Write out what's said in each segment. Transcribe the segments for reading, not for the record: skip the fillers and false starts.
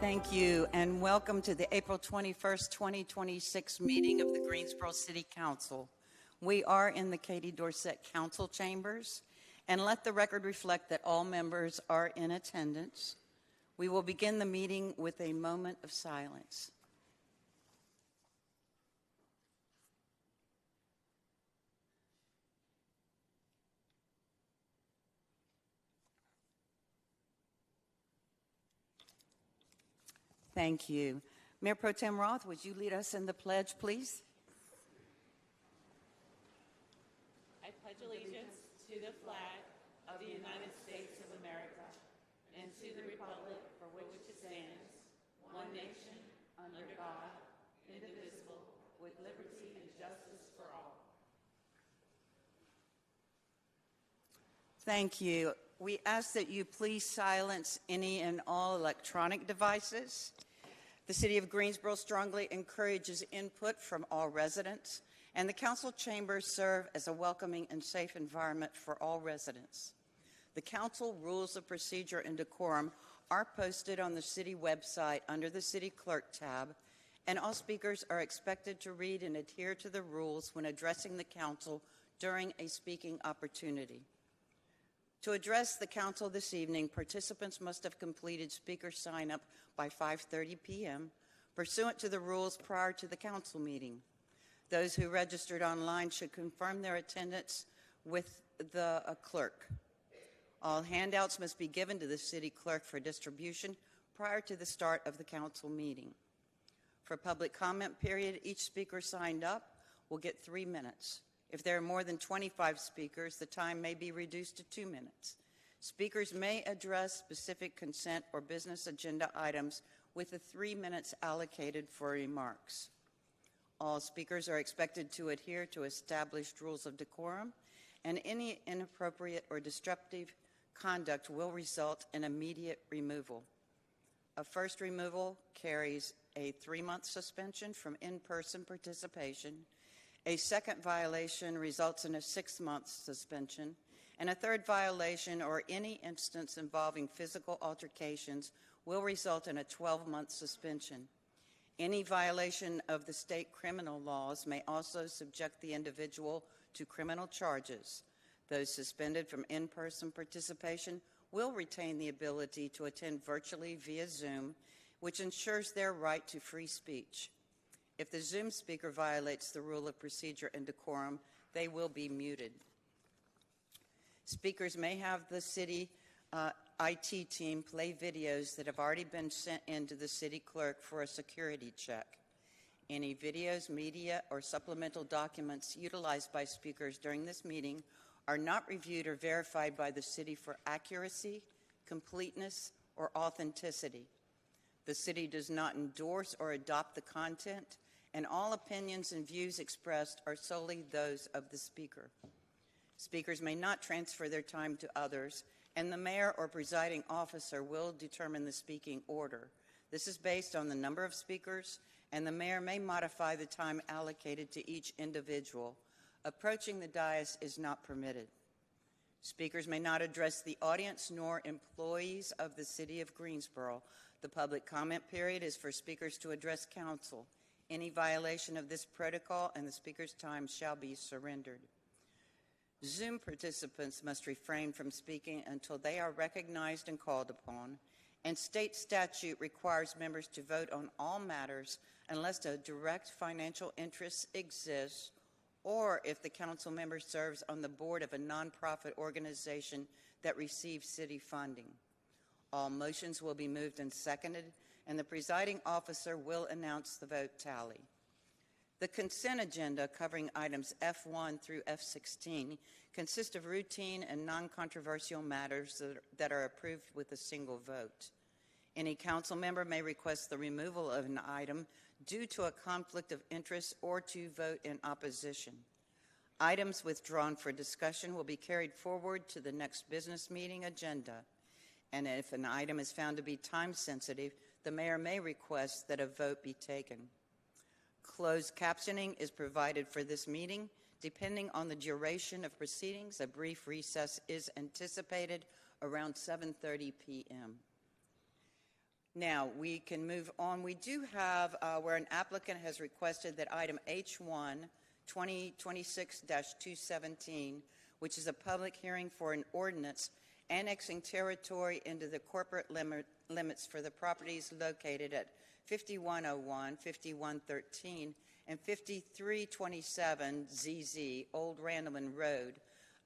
Thank you, and welcome to the April 21st, 2026 meeting of the Greensboro City Council. We are in the Katie Dorsett Council Chambers, and let the record reflect that all members are in attendance. We will begin the meeting with a moment of silence. Thank you. Mayor Pro Tem Roth, would you lead us in the pledge, please? I pledge allegiance to the flag of the United States of America and to the republic for which it stands, one nation, under God, indivisible, with liberty and justice for all. Thank you. We ask that you please silence any and all electronic devices. The City of Greensboro strongly encourages input from all residents, and the council chambers serve as a welcoming and safe environment for all residents. The council rules of procedure and decorum are posted on the city website under the City Clerk tab, and all speakers are expected to read and adhere to the rules when addressing the council during a speaking opportunity. To address the council this evening, participants must have completed speaker sign-up by 5:30 p.m. pursuant to the rules prior to the council meeting. Those who registered online should confirm their attendance with the clerk. All handouts must be given to the city clerk for distribution prior to the start of the council meeting. For public comment period, each speaker signed up will get 3 minutes. If there are more than 25 speakers, the time may be reduced to 2 minutes. Speakers may address specific consent or business agenda items with the 3 minutes allocated for remarks. All speakers are expected to adhere to established rules of decorum, and any inappropriate or disruptive conduct will result in immediate removal. A first removal carries a 3-month suspension from in-person participation. A second violation results in a 6-month suspension, and a third violation or any instance involving physical altercations will result in a 12-month suspension. Any violation of the state criminal laws may also subject the individual to criminal charges. Those suspended from in-person participation will retain the ability to attend virtually via Zoom, which ensures their right to free speech. If the Zoom speaker violates the rule of procedure and decorum, they will be muted. Speakers may have the city IT team play videos that have already been sent in to the city clerk for a security check. Any videos, media, or supplemental documents utilized by speakers during this meeting are not reviewed or verified by the city for accuracy, completeness, or authenticity. The city does not endorse or adopt the content, and all opinions and views expressed are solely those of the speaker. Speakers may not transfer their time to others, and the mayor or presiding officer will determine the speaking order. This is based on the number of speakers, and the mayor may modify the time allocated to each individual. Approaching the dais is not permitted. Speakers may not address the audience nor employees of the City of Greensboro. The public comment period is for speakers to address council. Any violation of this protocol and the speaker's time shall be surrendered. Zoom participants must refrain from speaking until they are recognized and called upon, and state statute requires members to vote on all matters unless a direct financial interest exists or if the council member serves on the board of a nonprofit organization that receives city funding. All motions will be moved and seconded, and the presiding officer will announce the vote tally. The consent agenda, covering items F1 through F16, consists of routine and non-controversial matters that are approved with a single vote. Any council member may request the removal of an item due to a conflict of interest or to vote in opposition. Items withdrawn for discussion will be carried forward to the next business meeting agenda. And if an item is found to be time-sensitive, the mayor may request that a vote be taken. Closed captioning is provided for this meeting. Depending on the duration of proceedings, a brief recess is anticipated around 7:30 p.m. Now, we can move on. We do have where an applicant has requested that item H1, 2026-217, which is a public hearing for an ordinance annexing territory into the corporate limits for the properties located at 5101, 5113, and 5327 ZZ Old Randleman Road,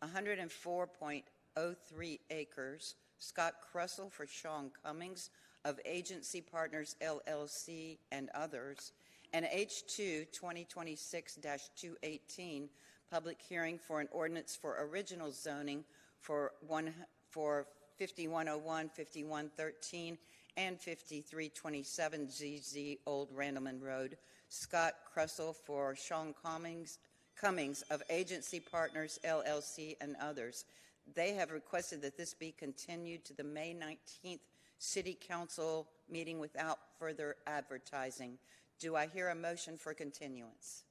104.03 acres. Scott Crussell for Sean Cummings of Agency Partners LLC and others, and H2 2026-218, public hearing for an ordinance for original zoning for 5101, 5113, and 5327 ZZ Old Randleman Road. Scott Crussell for Sean Cummings of Agency Partners LLC and others. They have requested that this be continued to the May 19th City Council meeting without further advertising. Do I hear a motion for continuance?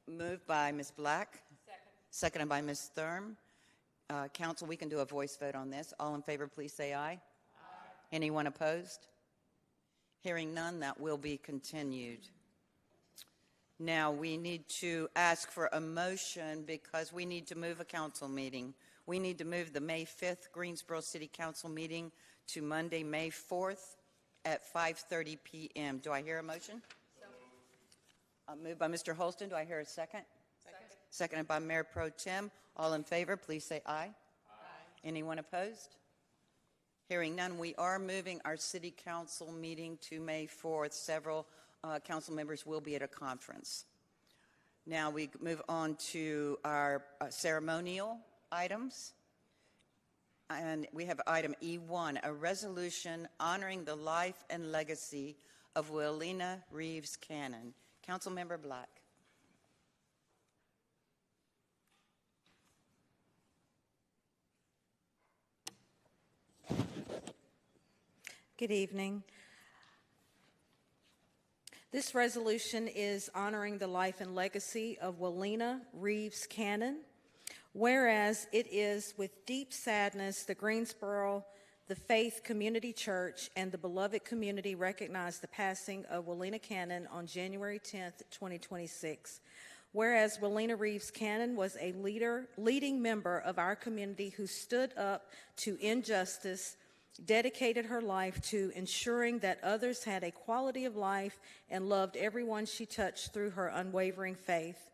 Moved by Ms. Black. Second. Seconded by Ms. Thurm. Council, we can do a voice vote on this. All in favor, please say aye. Aye. Anyone opposed? Hearing none, that will be continued. Now, we need to ask for a motion because we need to move a council meeting. We need to move the May 5th Greensboro City Council meeting to Monday, May 4th at 5:30 p.m. Do I hear a motion? Moved by Mr. Holston. Do I hear a second? Second. Seconded by Mayor Pro Tem. All in favor, please say aye. Aye. Anyone opposed? Hearing none, we are moving our City Council meeting to May 4th. Several council members will be at a conference. Now we move on to our ceremonial items. And we have item E1, a resolution honoring the life and legacy of Willena Reeves Cannon. Councilmember Black. Good evening. This resolution is honoring the life and legacy of Willena Reeves Cannon. Whereas it is with deep sadness the Greensboro, the Faith Community Church, and the beloved community recognize the passing of Willena Cannon on January 10th, 2026. Whereas Willena Reeves Cannon was a leading member of our community who stood up to injustice, dedicated her life to ensuring that others had a quality of life, and loved everyone she touched through her unwavering faith.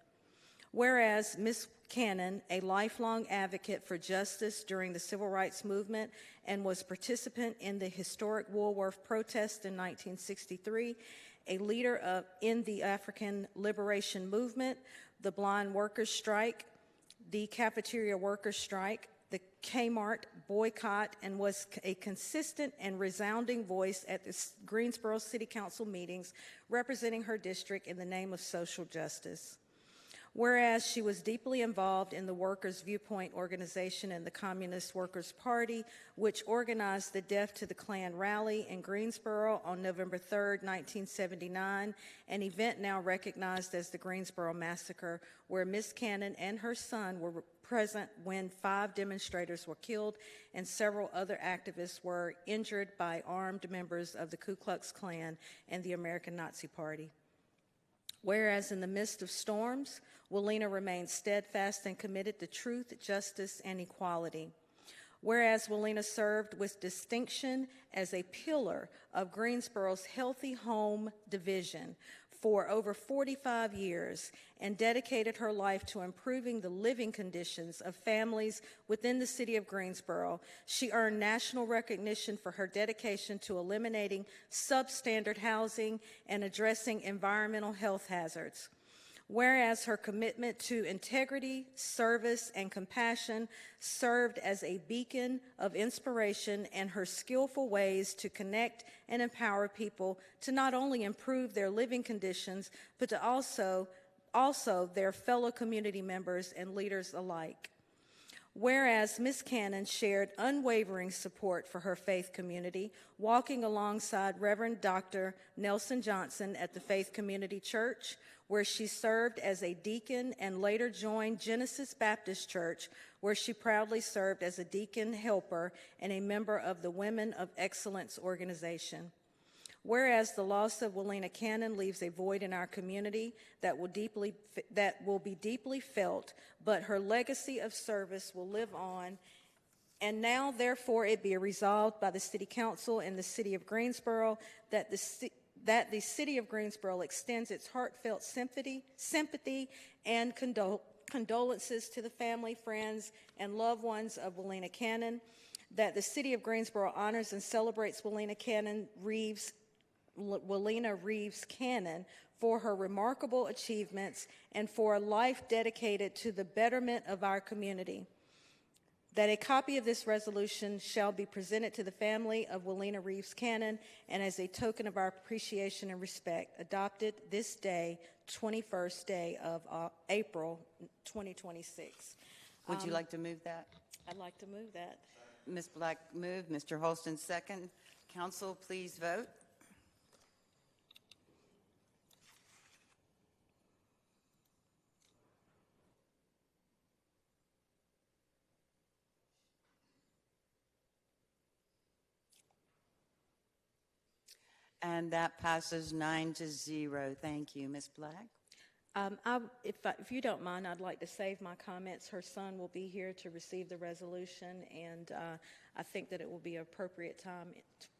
Whereas Ms. Cannon, a lifelong advocate for justice during the Civil Rights Movement and was participant in the historic Woolworth protest in 1963, a leader in the African Liberation Movement, the Blind Workers' Strike, the Cafeteria Workers' Strike, the Kmart boycott, and was a consistent and resounding voice at the Greensboro City Council meetings representing her district in the name of social justice. Whereas she was deeply involved in the Workers' Viewpoint organization and the Communist Workers' Party, which organized the Death to the Klan rally in Greensboro on November 3rd, 1979, an event now recognized as the Greensboro Massacre, where Ms. Cannon and her son were present when 5 demonstrators were killed and several other activists were injured by armed members of the Ku Klux Klan and the American Nazi Party. Whereas in the midst of storms, Willena remained steadfast and committed to truth, justice, and equality. Whereas Willena served with distinction as a pillar of Greensboro's Healthy Home Division for over 45 years and dedicated her life to improving the living conditions of families within the city of Greensboro, she earned national recognition for her dedication to eliminating substandard housing and addressing environmental health hazards. Whereas her commitment to integrity, service, and compassion served as a beacon of inspiration, and her skillful ways to connect and empower people to not only improve their living conditions, but to also their fellow community members and leaders alike. Whereas Ms. Cannon shared unwavering support for her faith community, walking alongside Reverend Dr. Nelson Johnson at the Faith Community Church, where she served as a deacon and later joined Genesis Baptist Church, where she proudly served as a deacon helper and a member of the Women of Excellence organization. Whereas the loss of Willena Cannon leaves a void in our community that will be deeply felt, but her legacy of service will live on. And now, therefore, it be resolved by the City Council and the City of Greensboro that the City of Greensboro extends its heartfelt sympathy and condolences to the family, friends, and loved ones of Willena Cannon, that the City of Greensboro honors and celebrates Willena Reeves Cannon for her remarkable achievements and for a life dedicated to the betterment of our community. That a copy of this resolution shall be presented to the family of Willena Reeves Cannon and as a token of our appreciation and respect, adopted this day, 21st day of April 2026. Would you like to move that? I'd like to move that. Ms. Black moved, Mr. Holston second. Council, please vote. And that passes 9-0. Thank you, Ms. Black. If you don't mind, I'd like to save my comments. Her son will be here to receive the resolution, and I think that it will be an appropriate time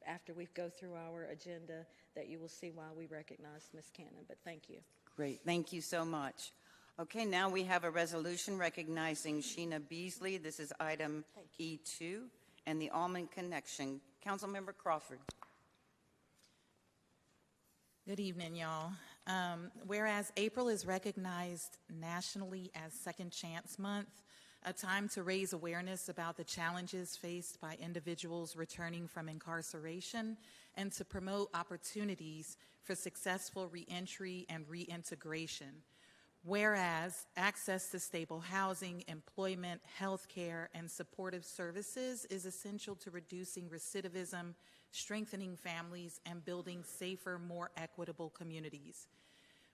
after we go through our agenda that you will see why we recognize Ms. Cannon. But thank you. Great. Thank you so much. Okay, now we have a resolution recognizing Sheena Beasley. This is item E2, and the Almond Connection. Councilmember Crawford. Good evening, y'all. Whereas April is recognized nationally as Second Chance Month, a time to raise awareness about the challenges faced by individuals returning from incarceration and to promote opportunities for successful reentry and reintegration. Whereas access to stable housing, employment, health care, and supportive services is essential to reducing recidivism, strengthening families, and building safer, more equitable communities.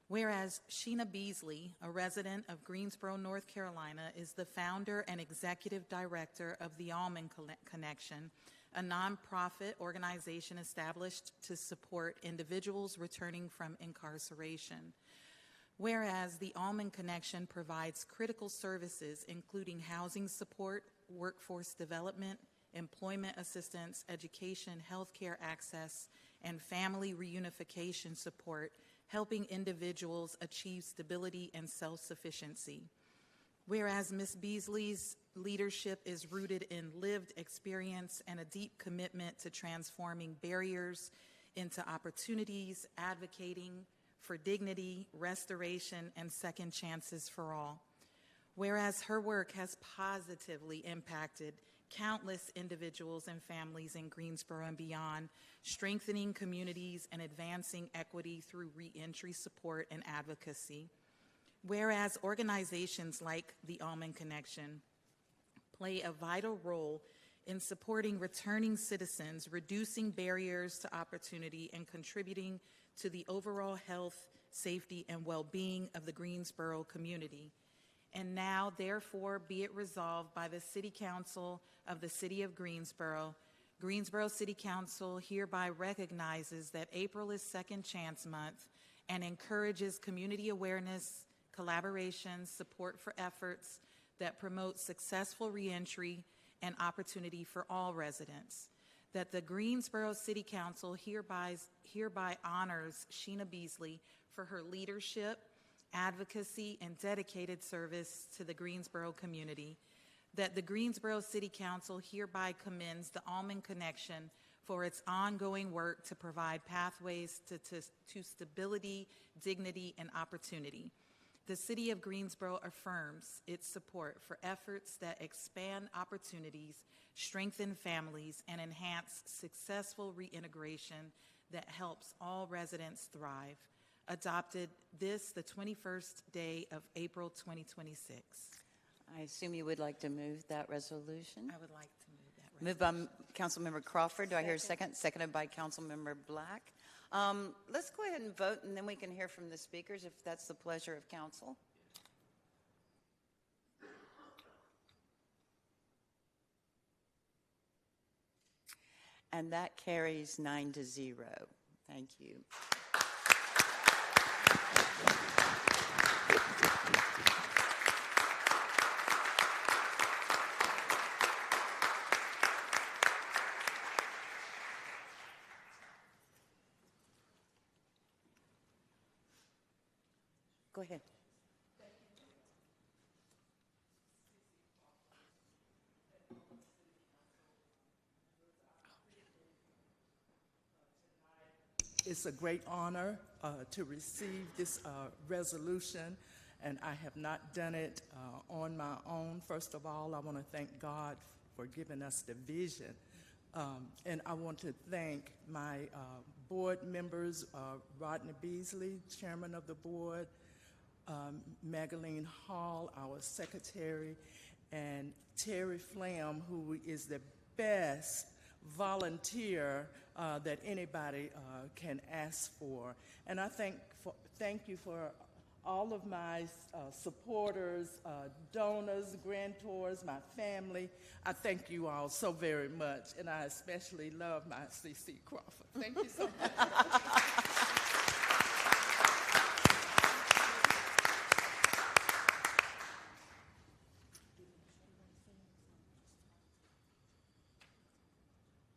Whereas Sheena Beasley, a resident of Greensboro, North Carolina, is the founder and executive director of the Almond Connection, a nonprofit organization established to support individuals returning from incarceration. Whereas the Almond Connection provides critical services including housing support, workforce development, employment assistance, education, healthcare access, and family reunification support, helping individuals achieve stability and self-sufficiency. Whereas Ms. Beasley's leadership is rooted in lived experience and a deep commitment to transforming barriers into opportunities, advocating for dignity, restoration, and second chances for all. Whereas her work has positively impacted countless individuals and families in Greensboro and beyond, strengthening communities and advancing equity through reentry support and advocacy. Whereas organizations like the Almond Connection play a vital role in supporting returning citizens, reducing barriers to opportunity, and contributing to the overall health, safety, and well-being of the Greensboro community. And now, therefore, be it resolved by the City Council of the City of Greensboro, Greensboro City Council hereby recognizes that April is Second Chance Month and encourages community awareness, collaboration, support for efforts that promote successful reentry and opportunity for all residents. That the Greensboro City Council hereby honors Sheena Beasley for her leadership, advocacy, and dedicated service to the Greensboro community. That the Greensboro City Council hereby commends the Almond Connection for its ongoing work to provide pathways to stability, dignity, and opportunity. The City of Greensboro affirms its support for efforts that expand opportunities, strengthen families, and enhance successful reintegration that helps all residents thrive. Adopted this, the 21st day of April 2026. I assume you would like to move that resolution? I would like to move that Moved by Councilmember Crawford. Do I hear a second? Seconded by Councilmember Black. Let's go ahead and vote, and then we can hear from the speakers if that's the pleasure of council. And that carries 9-0. Thank you. Go ahead. It's a great honor to receive this resolution, and I have not done it on my own. First of all, I want to thank God for giving us the vision, and I want to thank my board members, Rodney Beasley, chairman of the board, Magaline Hall, our secretary, and Terry Flam, who is the best volunteer that anybody can ask for. And I thank you for all of my supporters, donors, grantors, my family. I thank you all so very much, and I especially love my C.C. Crawford. Thank you so much.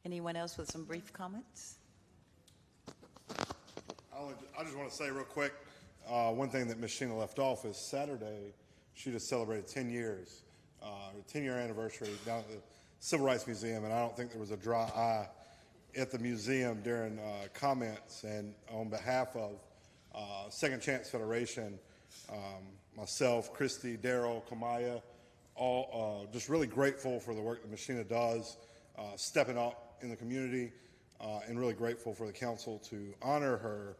Anyone else with some brief comments? I just want to say real quick, one thing that Ms. Sheena left off is Saturday, she just celebrated 10 years, her 10-year anniversary down at the Civil Rights Museum, and I don't think there was a dry eye at the museum during comments. And on behalf of Second Chance Federation, myself, Christy, Daryl, Kamaya, all just really grateful for the work that Ms. Sheena does, stepping up in the community, and really grateful for the council to honor her.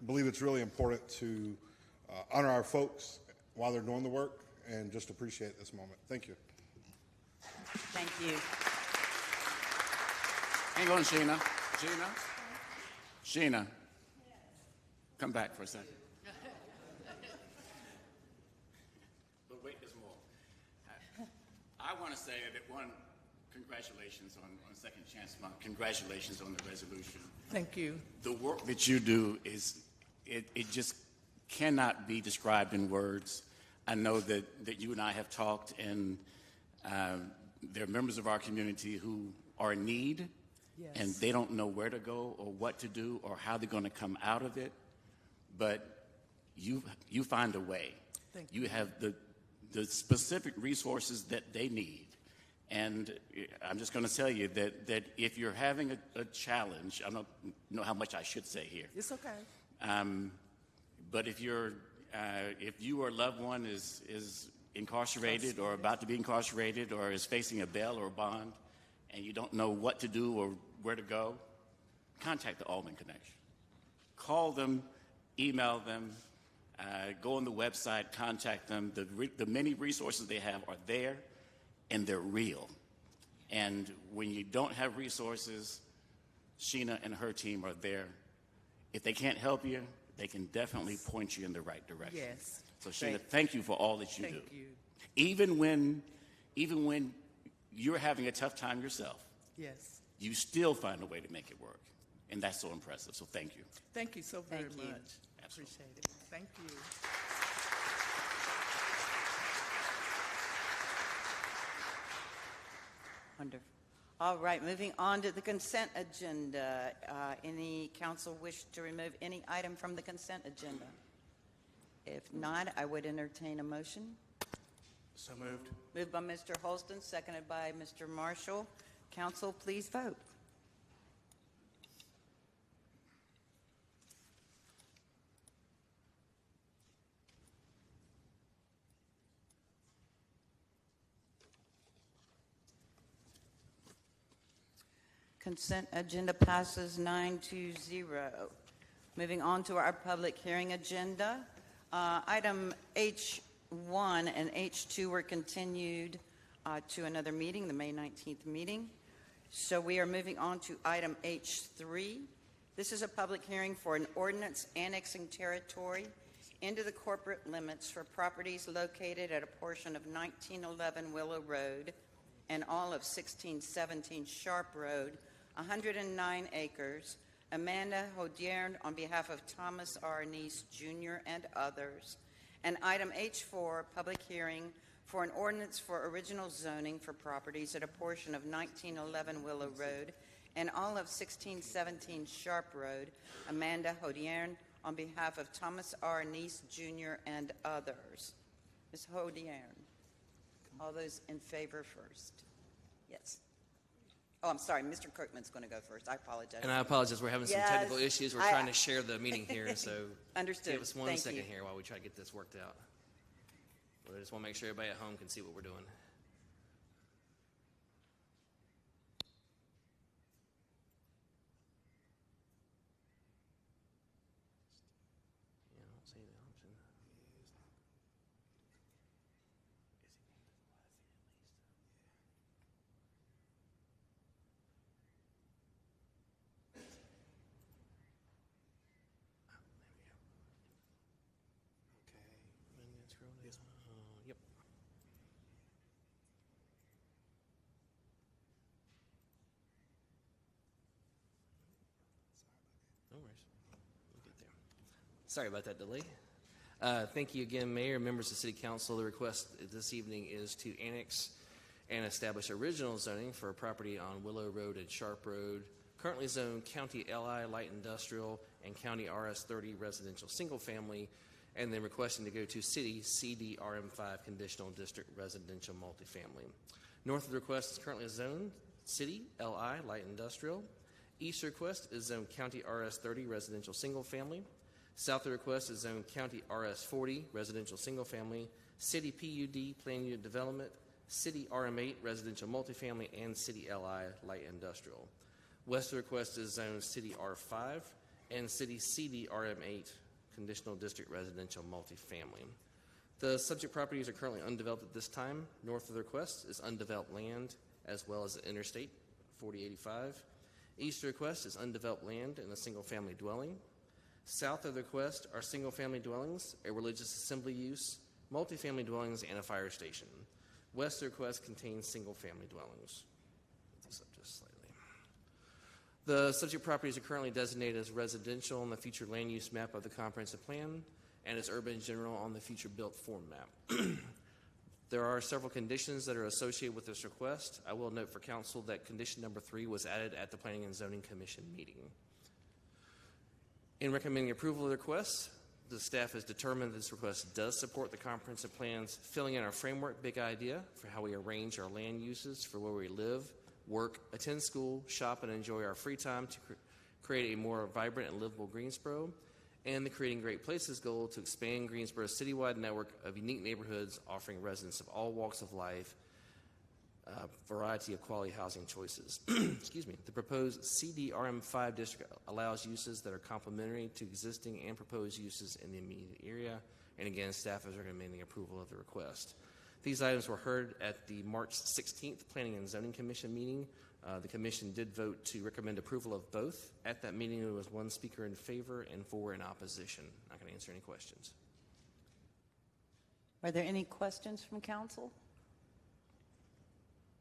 Believe it's really important to honor our folks while they're doing the work, and just appreciate this moment. Thank you. Thank you. Hang on, Sheena. Sheena, come back for a second. But wait, there's more. I want to say that one, congratulations on Second Chance Month. Congratulations on the resolution. Thank you. The work that you do is, it just cannot be described in words. I know that you and I have talked, and there are members of our community who are in need, Yes. and they don't know where to go or what to do or how they're going to come out of it. But you find a way. Thank you. You have the specific resources that they need. And I'm just going to tell you that if you're having a challenge, I don't know how much I should say here. It's okay. But if you or a loved one is incarcerated or about to be incarcerated or is facing a bail or a bond, and you don't know what to do or where to go, contact the Alden Connection. Call them, email them, go on the website, contact them. The many resources they have are there, and they're real. And when you don't have resources, Sheena and her team are there. If they can't help you, they can definitely point you in the right direction. Yes. So Sheena, thank you for all that you do. Thank you. Even when you're having a tough time yourself, Yes. you still find a way to make it work. And that's so impressive. So thank you. Thank you so very Thank you. much. Absolutely. Appreciate it. Thank you. Wonderful. All right, moving on to the consent agenda. Any council wish to remove any item from the consent agenda? If not, I would entertain a motion. So moved. Moved by Mr. Holston, seconded by Mr. Marshall. Council, please vote. Consent agenda passes 9-0. Moving on to our public hearing agenda. Item H H1 and H2 were continued to another meeting, the May 19th meeting. So we are moving on to item H3. This is a public hearing for an ordinance annexing territory into the corporate limits for properties located at a portion of 1911 Willow Road and all of 1617 Sharpe Road, 109 acres. Amanda Hodierne on behalf of Thomas R. Neese Jr. and others. And item H4, public hearing for an ordinance for original zoning for properties at a portion of 1911 Willow Road and all of 1617 Sharpe Road. Amanda Hodierne on behalf of Thomas R. Neese Jr. and others. Ms. Hodierne, all those in favor first? Yes. Oh, I'm sorry. Mr. Kirkman's going to go first. I apologize. And I apologize. We're having some technical issues. We're trying to share the meeting here, so Understood. give us one Thank second you. here while we try to get this worked out. But I just want to make sure everybody at home can see what we're doing. Yeah, I don't see the option. Yep. No worries. We'll get there. Sorry about that delay. Thank you again, Mayor, members of City Council. The request this evening is to annex and establish original zoning for a property on Willow Road and Sharpe Road, currently zoned County LI Light Industrial and County RS 30 Residential Single Family, and then requesting to go to City CDRM5 Conditional District Residential Multifamily. North of the request is currently zoned City LI Light Industrial. East of the request is zoned County RS 30 Residential Single Family. South of the request is zoned County RS 40 Residential Single Family, City PUD Plan Unit Development, City RM8 Residential Multifamily, and City LI Light Industrial. West of the request is zoned City R5 and City CDRM8 Conditional District Residential Multifamily. The subject properties are currently undeveloped at this time. North of the request is undeveloped land as well as the Interstate 4085. East of the request is undeveloped land and a single-family dwelling. South of the request are single-family dwellings, a religious assembly use, multifamily dwellings, and a fire station. West of the request contains single-family dwellings. Put this up just slightly. The subject properties are currently designated as residential on the future land use map of the comprehensive plan and as urban general on the future built form map. There are several conditions that are associated with this request. I will note for council that condition number 3 was added at the Planning and Zoning Commission meeting. In recommending approval of the request, the staff has determined that this request does support the comprehensive plan's filling in our framework big idea for how we arrange our land uses for where we live, work, attend school, shop, and enjoy our free time to create a more vibrant and livable Greensboro, and the Creating Great Places goal to expand Greensboro's citywide network of unique neighborhoods offering residents of all walks of life a variety of quality housing choices. Excuse me. The proposed CDRM5 district allows uses that are complementary to existing and proposed uses in the immediate area, and again, staff is recommending approval of the request. These items were heard at the March 16th Planning and Zoning Commission meeting. The commission did vote to recommend approval of both. At that meeting, there was 1 speaker in favor and 4 in opposition. I can answer any questions. Are there any questions from council?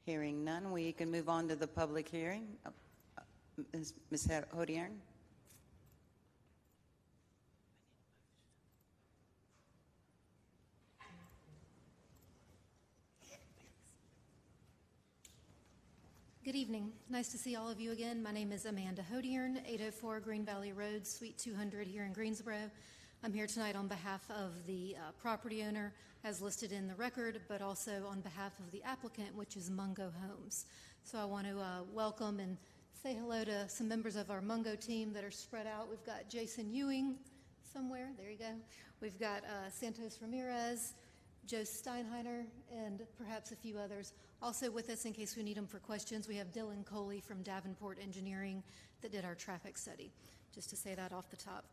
Hearing none, we can move on to the public hearing. Ms. Hodierne? Good evening. Nice to see all of you again. My name is Amanda Hodierne, 804 Green Valley Road, Suite 200 here in Greensboro. I'm here tonight on behalf of the property owner as listed in the record, but also on behalf of the applicant, which is Mungo Homes. So I want to welcome and say hello to some members of our Mungo team that are spread out. We've got Jason Ewing somewhere. There you go. We've got Santos Ramirez, Joe Steinheiner, and perhaps a few others. Also with us, in case we need them for questions, we have Dylan Coley from Davenport Engineering that did our traffic study, just to say that off the top.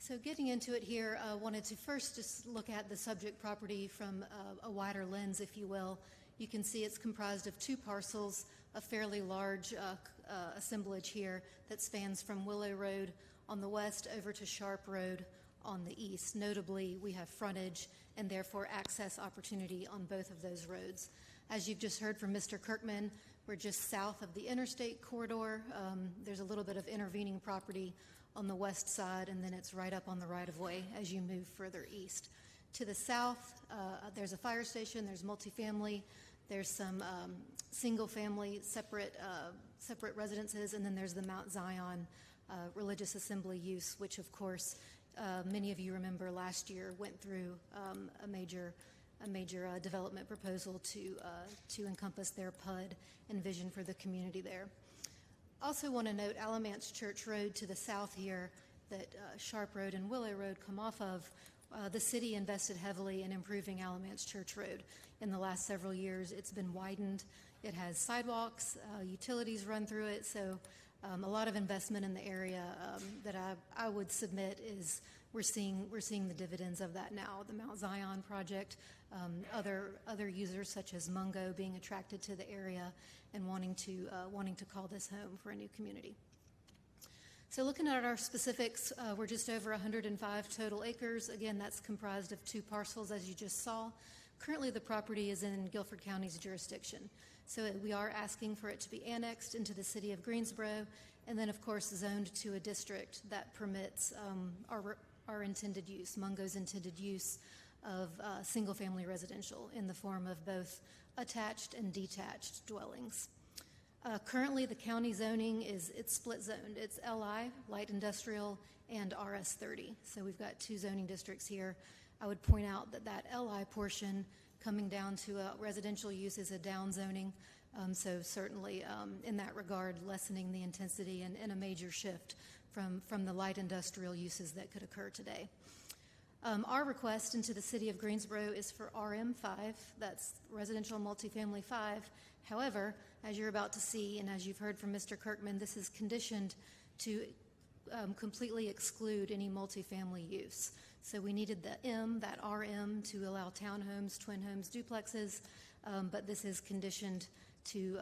So getting into it here, I wanted to first just look at the subject property from a wider lens, if you will. You can see it's comprised of 2 parcels, a fairly large assemblage here that spans from Willow Road on the west over to Sharpe Road on the east. Notably, we have frontage and therefore access opportunity on both of those roads. As you've just heard from Mr. Kirkman, we're just south of the interstate corridor. There's a little bit of intervening property on the west side, and then it's right up on the right-of-way as you move further east. To the south, there's a fire station, there's multifamily, there's some single-family separate residences, and then there's the Mount Zion religious assembly use, which of course many of you remember last year went through a major development proposal to encompass their PUD and vision for the community there. Also want to note Alamance Church Road to the south here that Sharpe Road and Willow Road come off of. The city invested heavily in improving Alamance Church Road. In the last several years, it's been widened. It has sidewalks, utilities run through it, so a lot of investment in the area that I would submit is we're seeing the dividends of that now. The Mount Zion project, other users such as Mungo being attracted to the area and wanting to call this home for a new community. So looking at our specifics, we're just over 105 total acres. Again, that's comprised of 2 parcels, as you just saw. Currently, the property is in Guilford County's jurisdiction. So we are asking for it to be annexed into the city of Greensboro, and then, of course, zoned to a district that permits our intended use, Mungo's intended use of single-family residential in the form of both attached and detached dwellings. Currently, the county zoning it's split zoned. It's LI, light industrial, and RS30. So we've got 2 zoning districts here. I would point out that LI portion coming down to a residential use is a down zoning. So certainly in that regard, lessening the intensity and a major shift from the light industrial uses that could occur today. Our request into the city of Greensboro is for RM5, that's residential multifamily 5. However, as you're about to see, and as you've heard from Mr. Kirkman, this is conditioned to completely exclude any multifamily use. So we needed the M, that RM, to allow townhomes, twin homes, duplexes, but this is conditioned to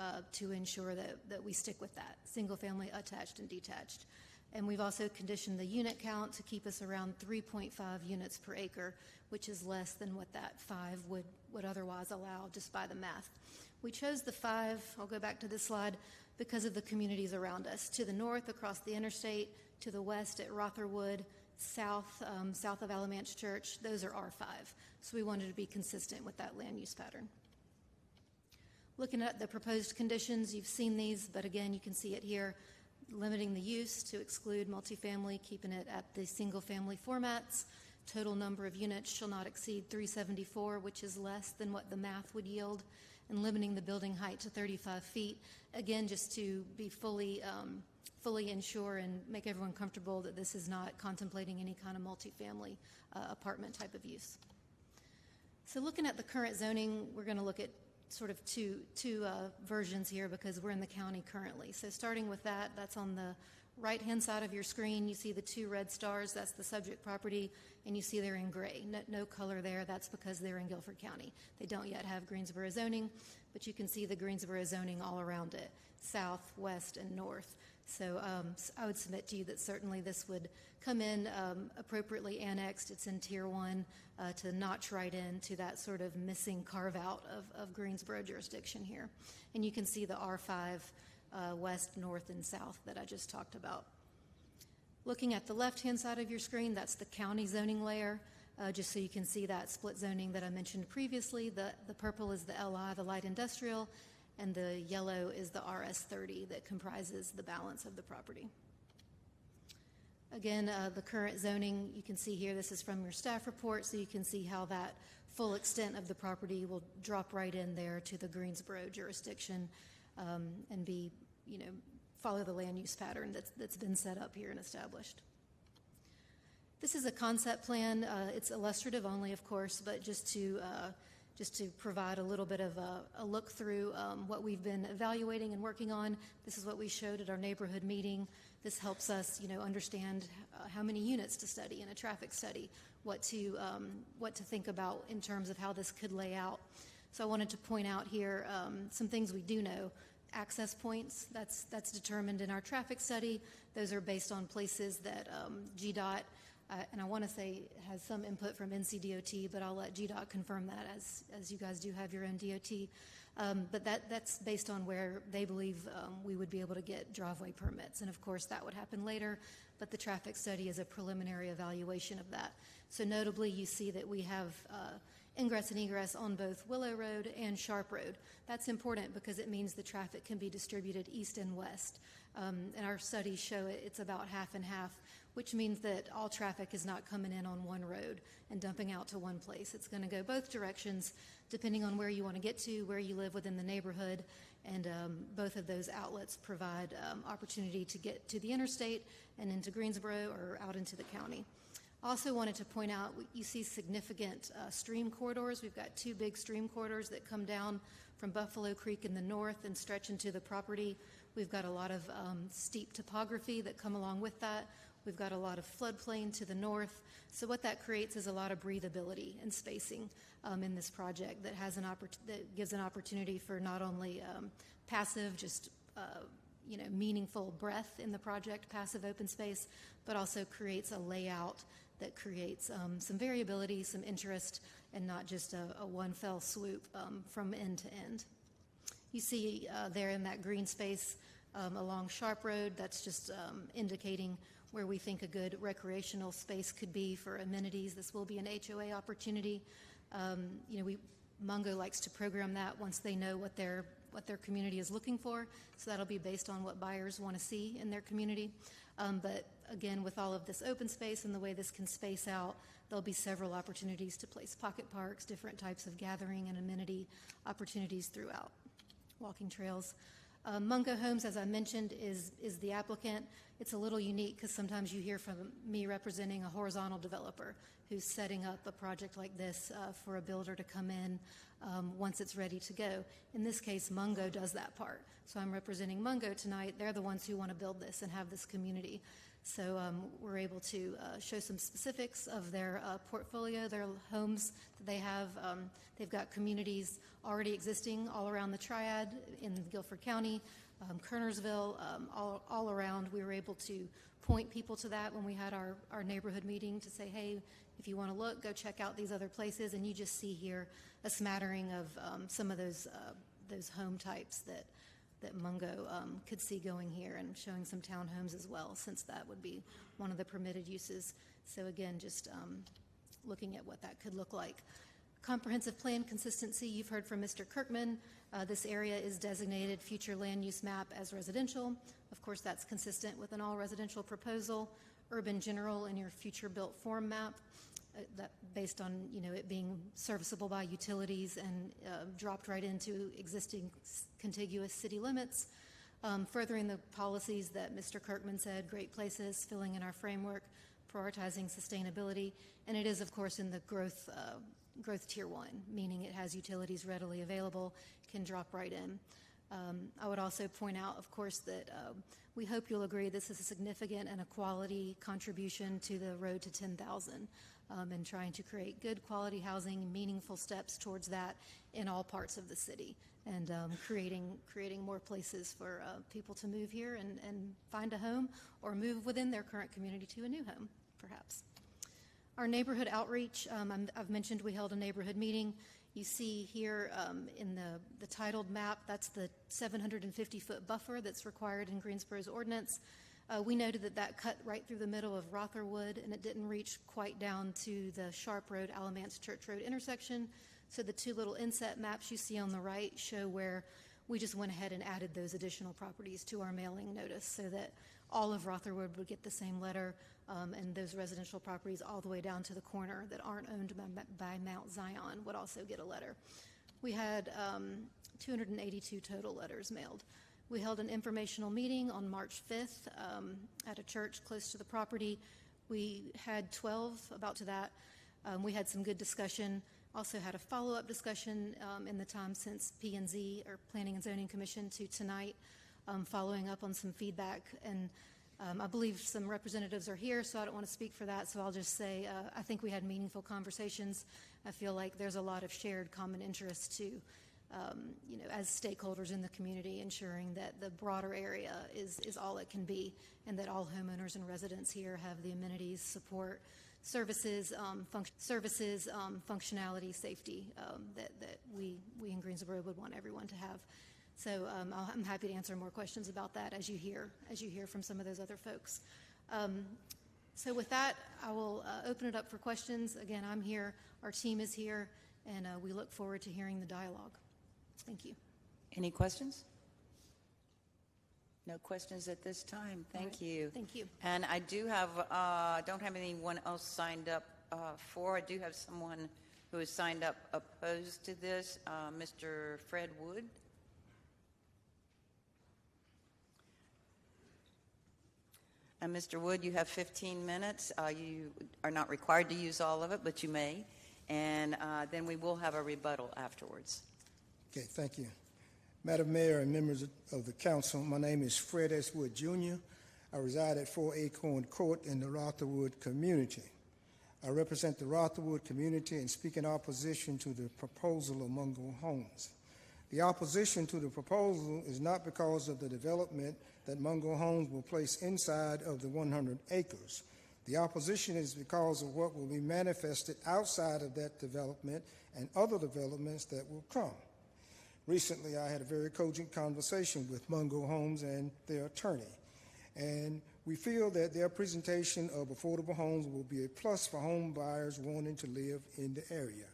ensure that we stick with that, single family, attached, and detached. And we've also conditioned the unit count to keep us around 3.5 units per acre, which is less than what that 5 would otherwise allow just by the math. We chose the 5, I'll go back to this slide, because of the communities around us. To the north, across the interstate, to the west at Rotherwood, south of Alamance Church, those are R5. So we wanted to be consistent with that land use pattern. Looking at the proposed conditions, you've seen these, but again, you can see it here. Limiting the use to exclude multifamily, keeping it at the single-family formats. Total number of units shall not exceed 374, which is less than what the math would yield, and limiting the building height to 35 feet. Again, just to be fully ensure and make everyone comfortable that this is not contemplating any kind of multifamily apartment type of use. So looking at the current zoning, we're going to look at sort of two versions here because we're in the county currently. So starting with that's on the right-hand side of your screen. You see the 2 red stars. That's the subject property, and you see they're in gray. No color there. That's because they're in Guilford County. They don't yet have Greensboro zoning, but you can see the Greensboro zoning all around it, south, west, and north. So I would submit to you that certainly this would come in appropriately annexed. It's in Tier 1 to notch right into that sort of missing carve-out of Greensboro jurisdiction here. And you can see the R5 west, north, and south that I just talked about. Looking at the left-hand side of your screen, that's the county zoning layer, just so you can see that split zoning that I mentioned previously. The purple is the LI, the light industrial, and the yellow is the RS30 that comprises the balance of the property. Again, the current zoning, you can see here, this is from your staff report, so you can see how that full extent of the property will drop right in there to the Greensboro jurisdiction and be, follow the land use pattern that's been set up here and established. This is a concept plan. It's illustrative only, of course, but just to provide a little bit of a look through what we've been evaluating and working on. This is what we showed at our neighborhood meeting This helps us, understand how many units to study in a traffic study, what to think about in terms of how this could lay out. So I wanted to point out here some things we do know. Access points, that's determined in our traffic study. Those are based on places that GDOT, and I want to say has some input from NCDOT, but I'll let GDOT confirm that as you guys do have your own DOT. But that's based on where they believe we would be able to get driveway permits. And of course that would happen later, but the traffic study is a preliminary evaluation of that. So notably you see that we have ingress and egress on both Willow Road and Sharpe Road. That's important because it means the traffic can be distributed east and west. And our studies show it's about half and half, which means that all traffic is not coming in on one road and dumping out to one place. It's going to go both directions depending on where you want to get to, where you live within the neighborhood, and both of those outlets provide opportunity to get to the interstate and into Greensboro or out into the county. Also wanted to point out, you see significant stream corridors. We've got two big stream corridors that come down from Buffalo Creek in the north and stretch into the property. We've got a lot of steep topography that come along with that. We've got a lot of floodplain to the north. So what that creates is a lot of breathability and spacing in this project that has that gives an opportunity for not only passive, just meaningful breadth in the project, passive open space, but also creates a layout that creates some variability, some interest, and not just a one fell swoop from end to end. You see there in that green space along Sharpe Road, that's just indicating where we think a good recreational space could be for amenities. This will be an HOA opportunity. Mungo likes to program that once they know what their community is looking for. So that'll be based on what buyers want to see in their community. But again, with all of this open space and the way this can space out, there'll be several opportunities to place pocket parks, different types of gathering and amenity opportunities throughout. Walking trails. Mungo Homes, as I mentioned, is the applicant. It's a little unique because sometimes you hear from me representing a horizontal developer who's setting up a project like this for a builder to come in once it's ready to go. In this case, Mungo does that part. So I'm representing Mungo tonight. They're the ones who want to build this and have this community. So we're able to show some specifics of their portfolio, their homes that they have. They've got communities already existing all around the Triad in Guilford County, Kernersville, all around. We were able to point people to that when we had our neighborhood meeting to say, hey, if you want to look, go check out these other places. And you just see here a smattering of some of those home types that Mungo could see going here, and showing some townhomes as well, since that would be one of the permitted uses. So again, just looking at what that could look like. Comprehensive plan consistency, you've heard from Mr. Kirkman. This area is designated future land use map as residential. Of course, that's consistent with an all residential proposal. Urban general in your future built form map, that based on it being serviceable by utilities and dropped right into existing contiguous city limits. Furthering the policies that Mr. Kirkman said, great places, filling in our framework, prioritizing sustainability, and it is of course in the growth tier 1, meaning it has utilities readily available, can drop right in. I would also point out, of course, that we hope you'll agree this is a significant and a quality contribution to the road to 10,000, and trying to create good quality housing, meaningful steps towards that in all parts of the city, and creating more places for people to move here and find a home, or move within their current community to a new home, perhaps. Our neighborhood outreach, I've mentioned we held a neighborhood meeting. You see here in the titled map, that's the 750-foot buffer that's required in Greensboro's ordinance. We noted that cut right through the middle of Rotherwood, and it didn't reach quite down to the Sharpe Road, Alamance Church Road intersection. So the two little inset maps you see on the right show where we just went ahead and added those additional properties to our mailing notice so that all of Rotherwood would get the same letter, and those residential properties all the way down to the corner that aren't owned by Mount Zion would also get a letter. We had 282 total letters mailed. We held an informational meeting on March 5th at a church close to the property. We had 12 about to that. We had some good discussion. Also had a follow-up discussion in the time since P&Z, or Planning and Zoning Commission, to tonight, following up on some feedback. And I believe some representatives are here, so I don't want to speak for that, so I'll just say I think we had meaningful conversations. I feel like there's a lot of shared common interest to, as stakeholders in the community, ensuring that the broader area is all it can be, and that all homeowners and residents here have the amenities, support, services, functionality, safety that we in Greensboro would want everyone to have. So I'm happy to answer more questions about that as you hear from some of those other folks. So with that, I will open it up for questions. Again, I'm here, our team is here, and we look forward to hearing the dialogue. Thank you. Any questions? No questions at this time. Thank you. Thank you. And I do have, don't have anyone else signed up for. I do have someone who has signed up opposed to this, Mr. Fred Wood. And Mr. Wood, you have 15 minutes. You are not required to use all of it, but you may. And then we will have a rebuttal afterwards. Okay, thank you. Madam Mayor and members of the council, my name is Fred S. Wood, Jr. I reside at 4 Acorn Court in the Rotherwood community. I represent the Rotherwood community and speak in opposition to the proposal of Mungo Homes. The opposition to the proposal is not because of the development that Mungo Homes will place inside of the 100 acres. The opposition is because of what will be manifested outside of that development and other developments that will come. Recently, I had a very cogent conversation with Mungo Homes and their attorney, and we feel that their presentation of affordable homes will be a plus for home buyers wanting to live in the area.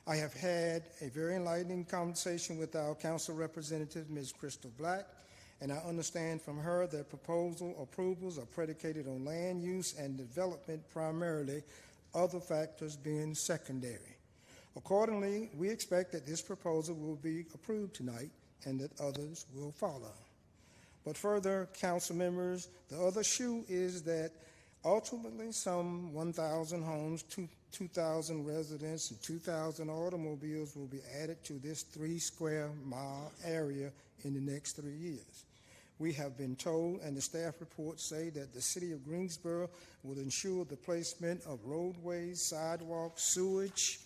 I have had a very enlightening conversation with our council representative, Ms. Crystal Black, and I understand from her that proposal approvals are predicated on land use and development primarily, other factors being secondary. Accordingly, we expect that this proposal will be approved tonight and that others will follow. But further, council members, the other shoe is that ultimately some 1,000 homes, 2,000 residents, and 2,000 automobiles will be added to this 3 square mile area in the next 3 years. We have been told, and the staff reports say, that the city of Greensboro will ensure the placement of roadways, sidewalks, sewage,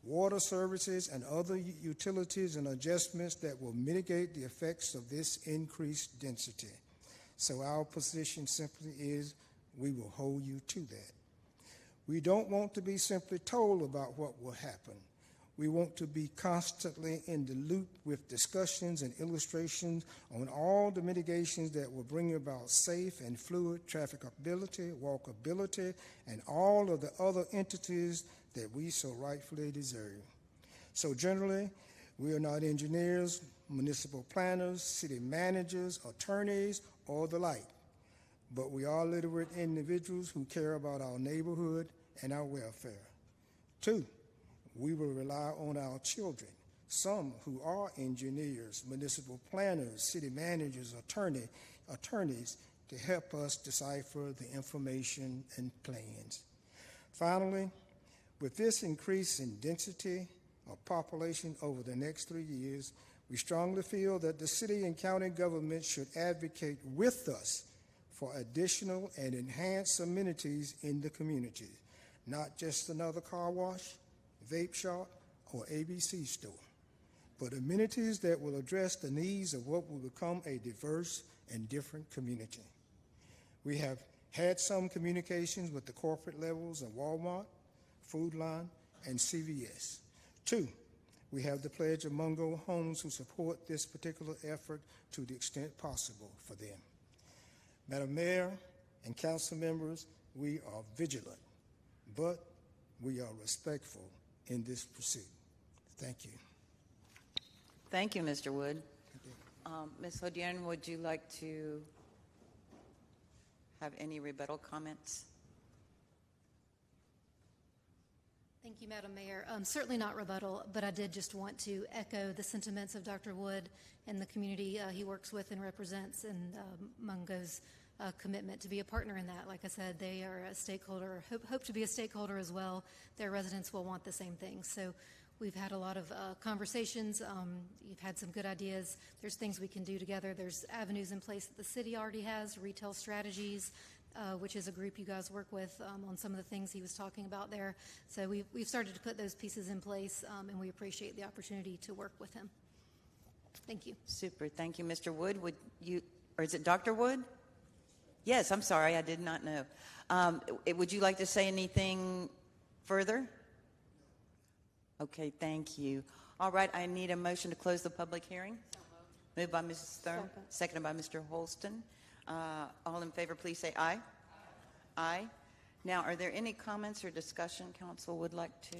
water services, and other utilities and adjustments that will mitigate the effects of this increased density. So our position simply is we will hold you to that. We don't want to be simply told about what will happen. We want to be constantly in the loop with discussions and illustrations on all the mitigations that will bring about safe and fluid trafficability, walkability, and all of the other entities that we so rightfully deserve. So generally, we are not engineers, municipal planners, city managers, attorneys, or the like, but we are literate individuals who care about our neighborhood and our welfare. 2, we will rely on our children, some who are engineers, municipal planners, city managers, attorneys, to help us decipher the information and plans. Finally, with this increase in density of population over the next 3 years, we strongly feel that the city and county government should advocate with us for additional and enhanced amenities in the community, not just another car wash, vape shop, or ABC store, but amenities that will address the needs of what will become a diverse and different community. We have had some communications with the corporate levels of Walmart, Food Line, and CVS. 2, we have the pledge of Mungo Homes who support this particular effort to the extent possible for them. Madam Mayor and council members, we are vigilant, but we are respectful in this pursuit. Thank you. Thank you, Mr. Wood. Ms. Hodian, would you like to have any rebuttal comments? Thank you, Madam Mayor. Certainly not rebuttal, but I did just want to echo the sentiments of Dr. Wood and the community he works with and represents, and Mungo's commitment to be a partner in that. Like I said, they are a stakeholder, hope to be a stakeholder as well. Their residents will want the same thing. So We've had a lot of conversations. You've had some good ideas. There's things we can do together. There's avenues in place that the city already has, retail strategies, which is a group you guys work with on some of the things he was talking about there. So we've started to put those pieces in place, and we appreciate the opportunity to work with him. Thank you. Super. Thank you, Mr. Wood. Would you, or is it Dr. Wood? Yes, I'm sorry. I did not know. Would you like to say anything further? Okay, thank you. All right, I need a motion to close the public hearing. Moved by Mrs. Thurm, seconded by Mr. Holston. All in favor, please say aye. Aye. Now, are there any comments or discussion council would like to?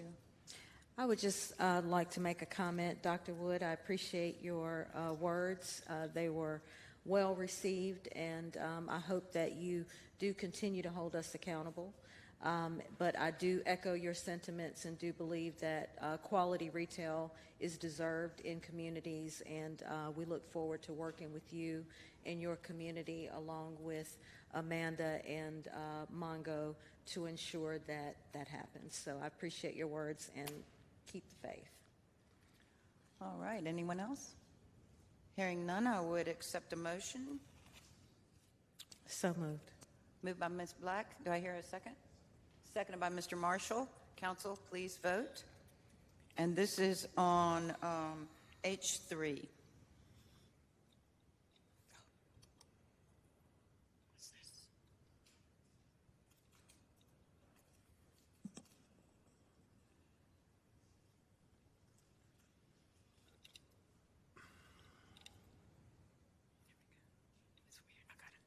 I would just like to make a comment, Dr. Wood. I appreciate your words. They were well received, and I hope that you do continue to hold us accountable. But I do echo your sentiments and do believe that quality retail is deserved in communities, and we look forward to working with you in your community along with Amanda and Mongo to ensure that that happens. So I appreciate your words and keep the faith. All right, anyone else? Hearing none, I would accept a motion. So moved. Moved by Ms. Black. Do I hear a second? Seconded by Mr. Marshall. Council, please vote. And this is on H3. What's this? It's weird. I got it.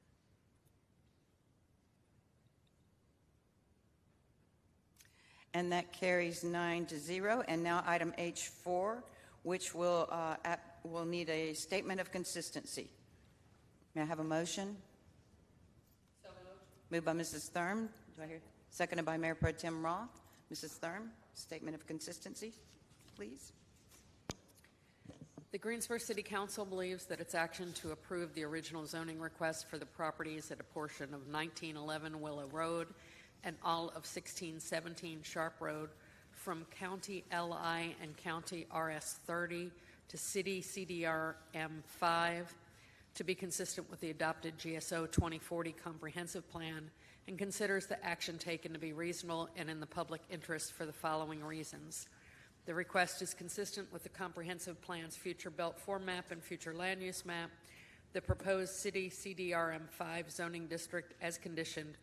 And that carries 9-0. And now item H4, which will need a statement of consistency. May I have a motion? So moved. Moved by Mrs. Thurm. Do I hear? Seconded by Mayor Pro Tem Roth. Mrs. Thurm, statement of consistency, please. The Greensboro City Council believes that its action to approve the original zoning request for the properties at a portion of 1911 Willow Road and all of 1617 Sharpe Road from County LI and County RS 30 to City CDR M5 to be consistent with the adopted GSO 2040 Comprehensive Plan, and considers the action taken to be reasonable and in the public interest for the following reasons. The request is consistent with the Comprehensive Plan's future Belt 4 map and future land use map. The proposed City CDR M5 zoning district, as conditioned,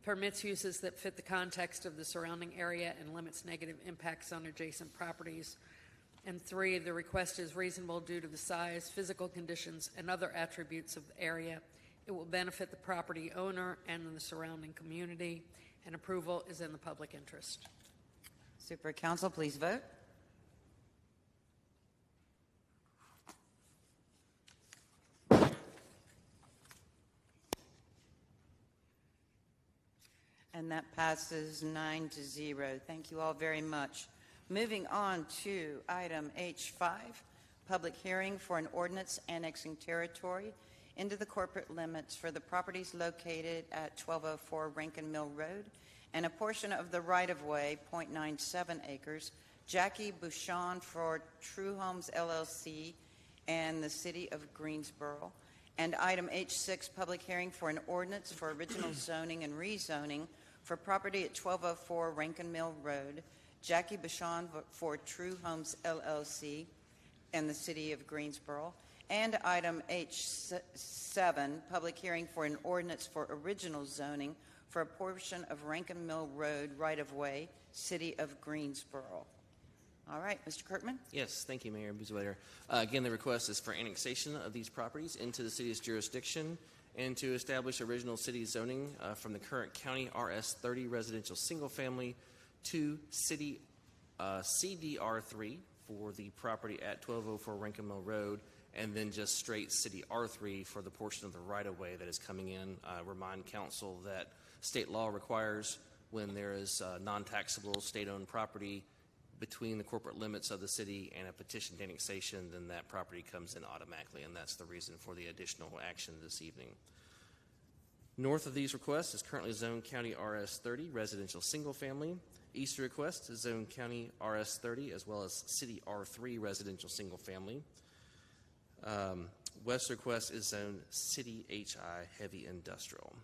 permits uses that fit the context of the surrounding area and limits negative impacts on adjacent properties. And 3, the request is reasonable due to the size, physical conditions, and other attributes of the area. It will benefit the property owner and the surrounding community, and approval is in the public interest. Super. Council, please vote. And that passes 9-0. Thank you all very much. Moving on to item H5, public hearing for an ordinance annexing territory into the corporate limits for the properties located at 1204 Rankin Mill Road and a portion of the right-of-way, 0.97 acres, Jackie Bouchon for True Homes LLC and the City of Greensboro. And item H6, public hearing for an ordinance for original zoning and rezoning for property at 1204 Rankin Mill Road, Jackie Bouchon for True Homes LLC and the City of Greensboro. And item H7, public hearing for an ordinance for original zoning for a portion of Rankin Mill Road right-of-way, City of Greensboro. All right, Mr. Kirkman? Yes, thank you, Mayor Buzzwater. Again, the request is for annexation of these properties into the city's jurisdiction and to establish original city zoning from the current County RS 30 residential single family to City CDR3 for the property at 1204 Rankin Mill Road, and then just straight City R3 for the portion of the right-of-way that is coming in. Remind council that state law requires when there is non-taxable state-owned property between the corporate limits of the city and a petition to annexation, then that property comes in automatically, and that's the reason for the additional action this evening. North of these requests is currently zoned County RS 30 residential single family, East request is zone County RS30 as well as City R3 residential single family. West request is zone City HI heavy industrial.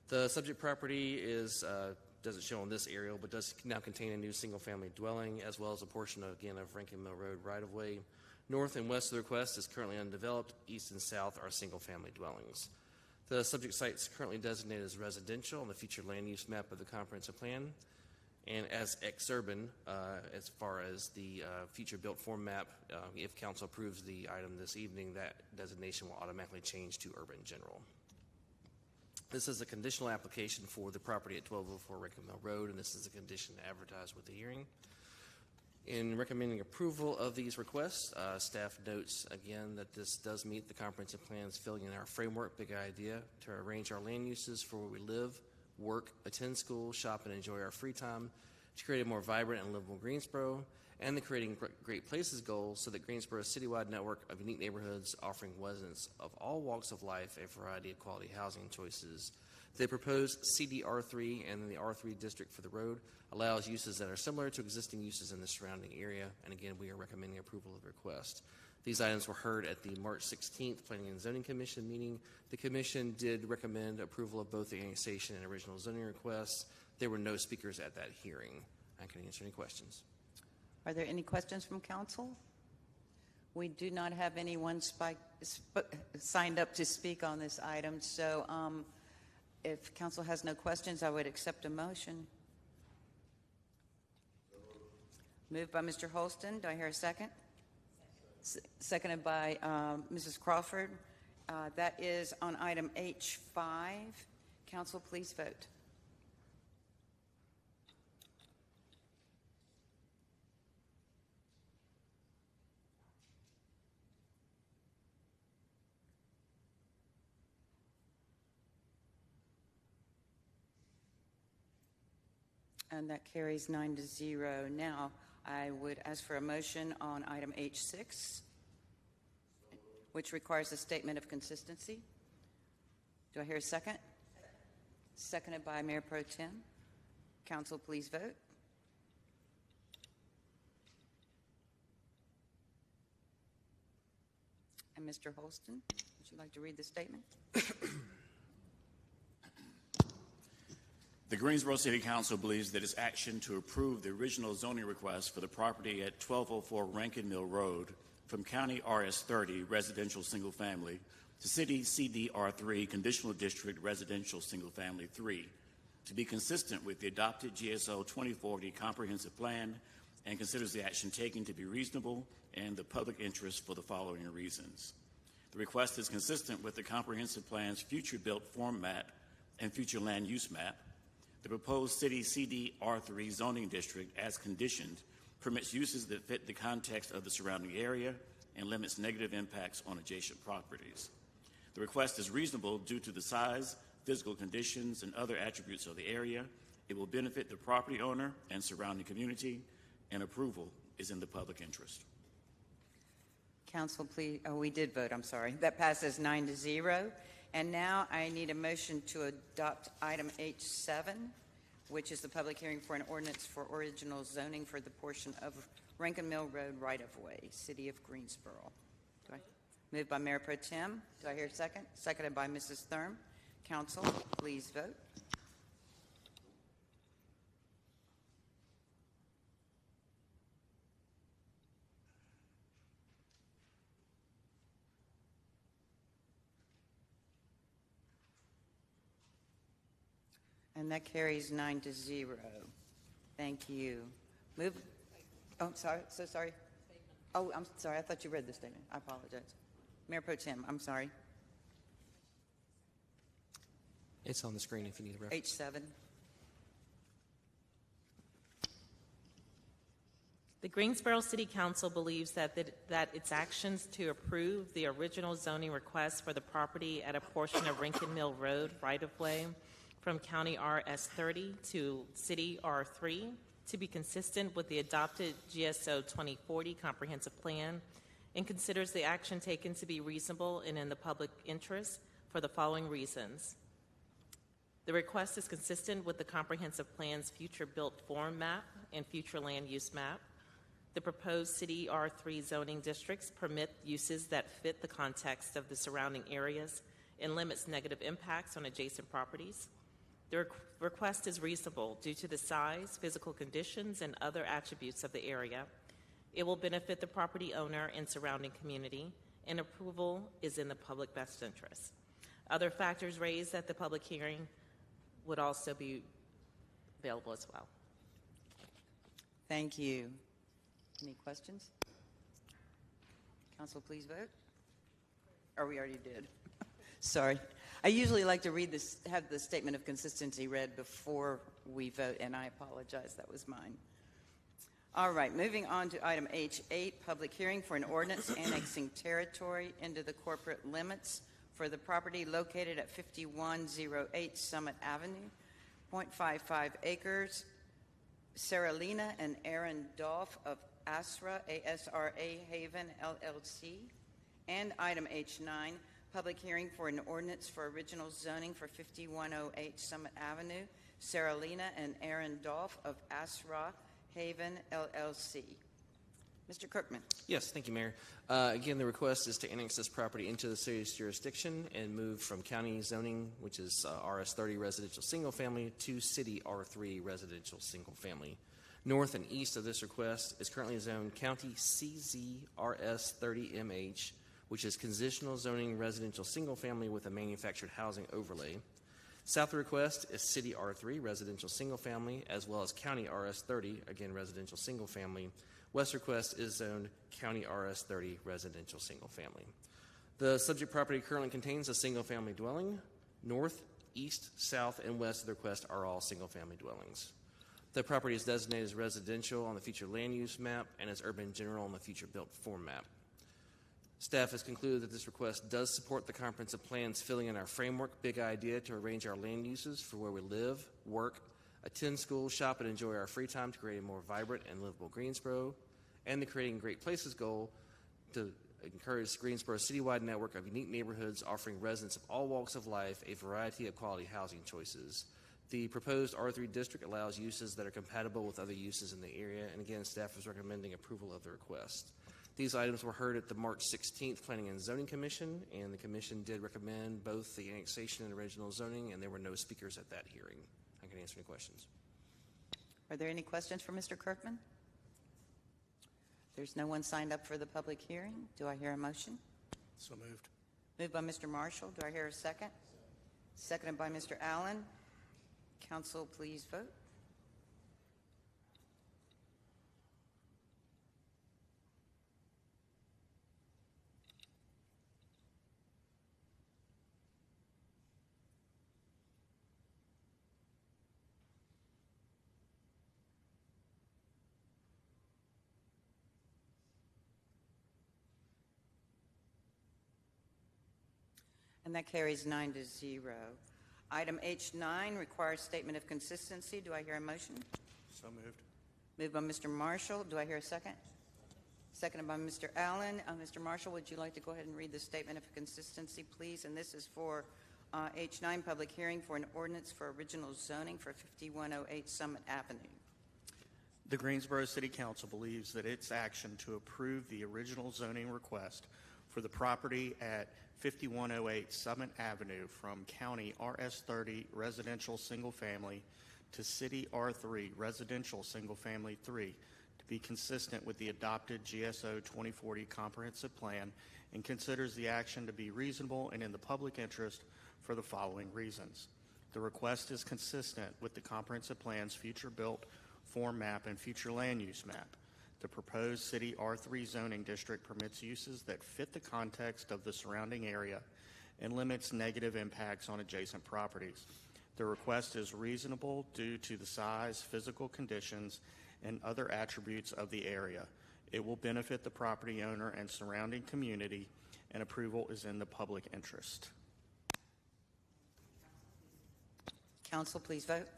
The subject property is doesn't show on this aerial, but does now contain a new single-family dwelling as well as a portion of Rankin Mill Road right-of-way. North and west of the request is currently undeveloped. East and south are single-family dwellings. The subject site is currently designated as residential on the future land use map of the comprehensive plan, and as exurban as far as the future built form map. If council approves the item this evening, that designation will automatically change to urban general. This is a conditional application for the property at 1204 Rankin Mill Road, and this is a condition advertised with the hearing. In recommending approval of these requests, staff notes again that this does meet the comprehensive plan's filling in our framework, big idea, to arrange our land uses for where we live, work, attend school, shop, and enjoy our free time, to create a more vibrant and livable Greensboro, and the Creating Great Places goal so that Greensboro's citywide network of unique neighborhoods offering residents of all walks of life a variety of quality housing choices. The proposed CDR3 and the R3 district for the road allows uses that are similar to existing uses in the surrounding area, and again, we are recommending approval of the request. These items were heard at the March 16th Planning and Zoning Commission meeting. The Commission did recommend approval of both the annexation and original zoning requests. There were no speakers at that hearing. I can answer any questions. Are there any questions from council? We do not have anyone signed up to speak on this item, so if council has no questions, I would accept a motion. Moved by Mr. Holston. Do I hear a second? Seconded by Mrs. Crawford. That is on item H5. Council, please vote. And that carries 9-0. Now, I would ask for a motion on item H6, which requires a statement of consistency. Do I hear a second? Seconded by Mayor Pro Tem. Council, please vote. And Mr. Holston, would you like to read the statement? The Greensboro City Council believes that its action to approve the original zoning request for the property at 1204 Rankin Mill Road from County RS30 Residential Single Family to City CDR3 Conditional District Residential Single Family 3 to be consistent with the adopted GSO 2040 Comprehensive Plan and considers the action taken to be reasonable and the public interest for the following reasons. The request is consistent with the Comprehensive Plan's future built form map and future land use map. The proposed City CDR3 zoning district, as conditioned, permits uses that fit the context of the surrounding area and limits negative impacts on adjacent properties. The request is reasonable due to the size, physical conditions, and other attributes of the area. It will benefit the property owner and surrounding community, and approval is in the public interest. Council, please. Oh, we did vote. I'm sorry. That passes 9-0. And now I need a motion to adopt item H7, which is the public hearing for an ordinance for original zoning for the portion of Rankin Mill Road right-of-way, City of Greensboro. Moved by Mayor Pro Tem. Do I hear a second? Seconded by Mrs. Thurm. Council, please vote. And that carries 9-0. Thank you. Move. Oh, I'm sorry. So sorry. Oh, I'm sorry. I thought you read the statement. I apologize. Mayor Pro Tem, I'm sorry. It's on the screen if you need a reference. H7. The Greensboro City Council believes that its actions to approve the original zoning request for the property at a portion of Rankin Mill Road right-of-way from County RS30 to City R3 to be consistent with the adopted GSO 2040 Comprehensive Plan and considers the action taken to be reasonable and in the public interest for the following reasons. The request is consistent with the Comprehensive Plan's future built form map and future land use map. The proposed City R3 zoning districts permit uses that fit the context of the surrounding areas and limits negative impacts on adjacent properties. The request is reasonable due to the size, physical conditions, and other attributes of the area. It will benefit the property owner and surrounding community, and approval is in the public best interest. Other factors raised at the public hearing would also be available as well. Thank you. Any questions? Council, please vote. Or we already did. Sorry. I usually like to read this, have the statement of consistency read before we vote, and I apologize, that was mine. All right, moving on to item H8, public hearing for an ordinance annexing territory into the corporate limits for the property located at 5108 Summit Avenue, 0.55 acres. Saralina and Aaron Dolph of ASRA, ASRA Haven, LLC. And item H9, public hearing for an ordinance for original zoning for 5108 Summit Avenue, Saralina and Aaron Dolph of ASRA Haven, LLC. Mr. Kirkman. Yes, thank you, Mayor. Again, the request is to annex this property into the city's jurisdiction and move from county zoning, which is RS30 residential single family, to city R3 residential single family. North and east of this request is currently zoned county CZ RS30MH, which is conditional zoning residential single family with a manufactured housing overlay. South of the request is city R3 residential single family, as well as county RS30, again residential single family. West request is zoned county RS30 residential single family. The subject property currently contains a single family dwelling. North, east, south, and west of the request are all single family dwellings. The property is designated as residential on the future land use map and as urban general on the future built form map. Staff has concluded that this request does support the comprehensive plan's filling in our framework big idea to arrange our land uses for where we live, work, attend school, shop, and enjoy our free time to create a more vibrant and livable Greensboro, and the Creating Great Places goal to encourage Greensboro's citywide network of unique neighborhoods offering residents of all walks of life a variety of quality housing choices. The proposed R3 district allows uses that are compatible with other uses in the area, and again, staff is recommending approval of the request. These items were heard at the March 16th Planning and Zoning Commission, and the Commission did recommend both the annexation and original zoning, and there were no speakers at that hearing. I can answer any questions. Are there any questions for Mr. Kirkman? There's no one signed up for the public hearing. Do I hear a motion? So moved. Moved by Mr. Marshall. Do I hear a second? Seconded by Mr. Allen. Council, please vote. And that carries 9-0. Item H9 requires statement of consistency. Do I hear a motion? So moved. Moved by Mr. Marshall. Do I hear a second? Seconded by Mr. Allen. Mr. Marshall, would you like to go ahead and read the statement of consistency, please? And this is for H9, public hearing for an ordinance for original zoning for 5108 Summit Avenue. The Greensboro City Council believes that its action to approve the original zoning request for the property at 5108 Summit Avenue from County RS30 Residential Single Family to City R3 Residential Single Family 3 to be consistent with the adopted GSO 2040 Comprehensive Plan, and considers the action to be reasonable and in the public interest for the following reasons. The request is consistent with the Comprehensive Plan's future built form map and future land use map. The proposed City R3 zoning district permits uses that fit the context of the surrounding area and limits negative impacts on adjacent properties. The request is reasonable due to the size, physical conditions, and other attributes of the area. It will benefit the property owner and surrounding community, and approval is in the public interest. Council, please vote.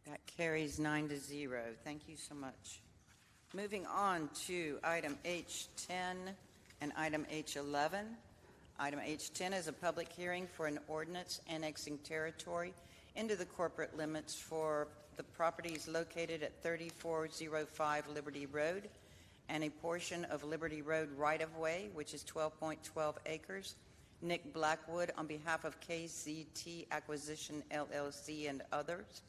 That carries 9-0. Thank you so much. Moving on to item H10 and item H11. Item H10 is a public hearing for an ordinance annexing territory into the corporate limits for the properties located at 3405 Liberty Road and a portion of Liberty Road right-of-way, which is 12.12 acres. Nick Blackwood on behalf of KZT Acquisition LLC and others.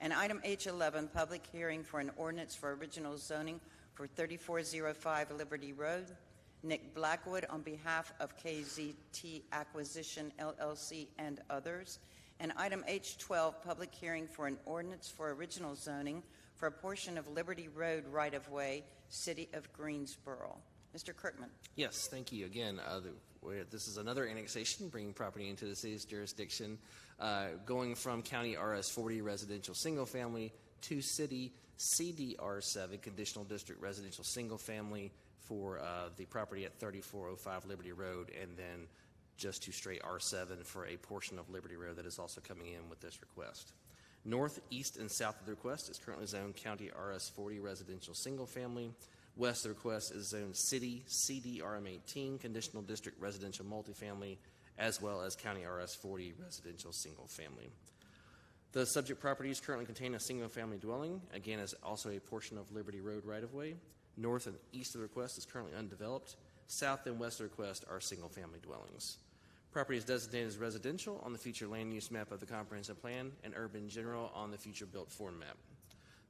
And item H11, public hearing for an ordinance for original zoning for 3405 Liberty Road. Nick Blackwood on behalf of KZT Acquisition LLC and others. And item H12, public hearing for an ordinance for original zoning for a portion of Liberty Road right-of-way, City of Greensboro. Mr. Kirkman. Yes, thank you. Again, this is another annexation, bringing property into the city's jurisdiction, going from County RS40 residential single family to City CDR7 conditional district residential single family for the property at 3405 Liberty Road, and then just to straight R7 for a portion of Liberty Road that is also coming in with this request. North, east, and south of the request is currently zoned County RS40 residential single family. West of the request is zoned City CDRM18 conditional district residential multifamily, as well as County RS40 residential single family. The subject properties currently contain a single family dwelling, again as also a portion of Liberty Road right-of-way. North and east of the request is currently undeveloped. South and west of the request are single family dwellings. Property is designated as residential on the future land use map of the comprehensive plan and urban general on the future built form map.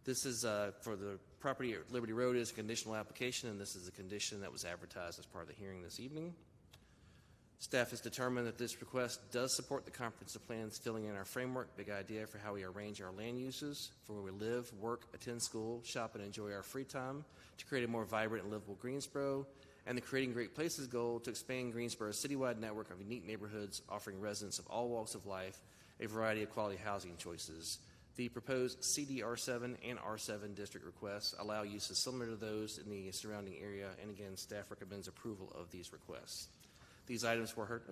This is for the property at Liberty Road is a conditional application, and this is a condition that was advertised as part of the hearing this evening. Staff has determined that this request does support the comprehensive plan's filling in our framework, big idea for how we arrange our land uses for where we live, work, attend school, shop, and enjoy our free time to create a more vibrant and livable Greensboro, and the Creating Great Places goal to expand Greensboro's citywide network of unique neighborhoods offering residents of all walks of life a variety of quality housing choices. The proposed CDR7 and R7 district requests allow uses similar to those in the surrounding area, and again, staff recommends approval of these requests. These items were heard.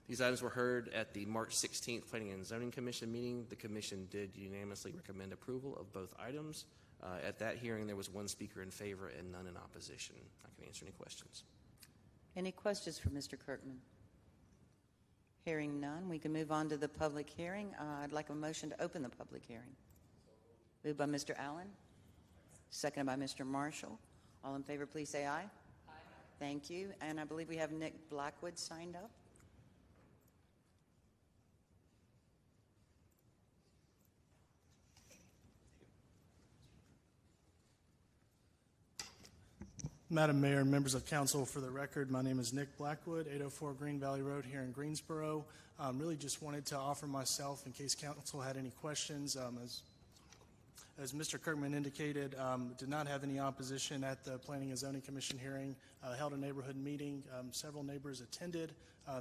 These items were heard at the March 16th Planning and Zoning Commission meeting. The Commission did unanimously recommend approval of both items. At that hearing, there was one speaker in favor and none in opposition. I can answer any questions. Any questions for Mr. Kirkman? Hearing none, we can move on to the public hearing. I'd like a motion to open the public hearing. Moved by Mr. Allen, seconded by Mr. Marshall. All in favor, please say aye. Aye. Thank you. And I believe we have Nick Blackwood signed up. Madam Mayor and members of council, for the record, my name is Nick Blackwood, 804 Green Valley Road here in Greensboro. Really just wanted to offer myself in case council had any questions. As Mr. Kirkman indicated, did not have any opposition at the Planning and Zoning Commission hearing, held a neighborhood meeting. Several neighbors attended.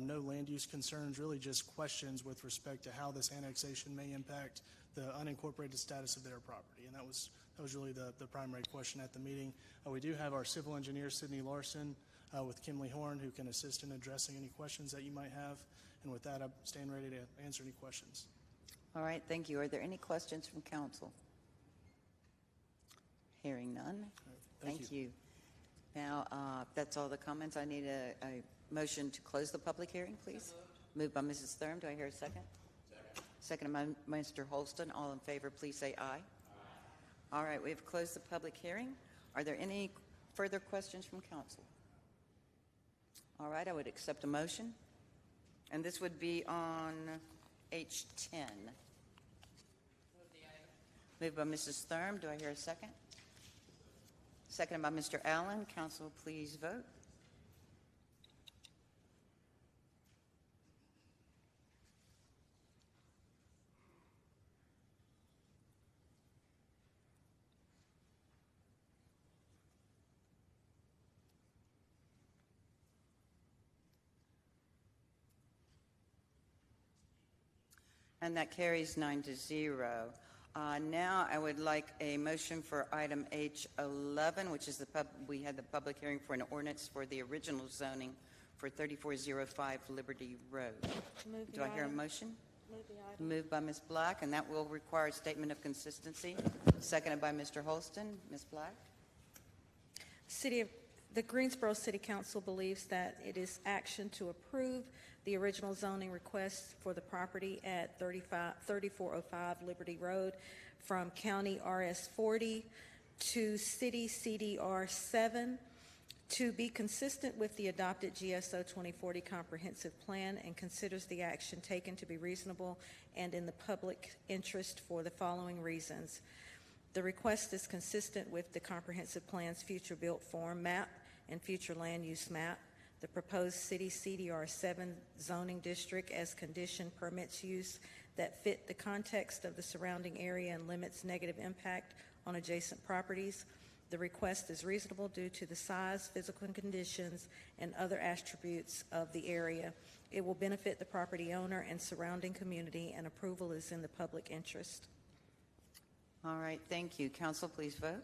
No land use concerns, really just questions with respect to how this annexation may impact the unincorporated status of their property. And that was really the primary question at the meeting. We do have our civil engineer, Sydney Larson, with Kimley Horn, who can assist in addressing any questions that you might have. And with that, I stand ready to answer any questions. All right, thank you. Are there any questions from council? Hearing none. Thank you. Now, that's all the comments. I need a motion to close the public hearing, please. Moved by Mrs. Thurm. Do I hear a second? Second by Mr. Holston. All in favor, please say aye. All right, we've closed the public hearing. Are there any further questions from council? All right, I would accept a motion. And this would be on H10. Moved by Mrs. Thurm. Do I hear a second? Seconded by Mr. Allen. Council, please vote. And that carries 9-0. Now I would like a motion for item H11, which is we had the public hearing for an ordinance for the original zoning for 3405 Liberty Road. Do I hear a motion? Moved by Ms. Black, and that will require a statement of consistency. Seconded by Mr. Holston. Ms. Black? The Greensboro City Council believes that it is action to approve the original zoning request for the property at 3405 Liberty Road from County RS 40 to City CDR 7 to be consistent with the adopted GSO 2040 comprehensive plan, and considers the action taken to be reasonable and in the public interest for the following reasons. The request is consistent with the comprehensive plan's future built form map and future land use map. The proposed city CDR 7 zoning district as condition permits use that fit the context of the surrounding area and limits negative impact on adjacent properties. The request is reasonable due to the size, physical conditions, and other attributes of the area. It will benefit the property owner and surrounding community, and approval is in the public interest. All right, thank you. Council, please vote.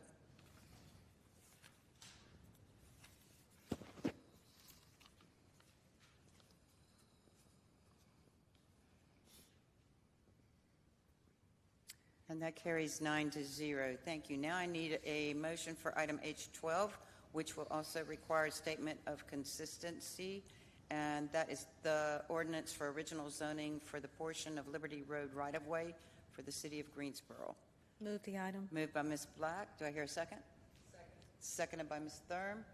And that carries 9-0. Thank you. Now I need a motion for item H12, which will also require a statement of consistency, and that is the ordinance for original zoning for the portion of Liberty Road right-of-way for the city of Greensboro. Move the item. Moved by Ms. Black. Do I hear a second? Second. Seconded by Ms. Thurm.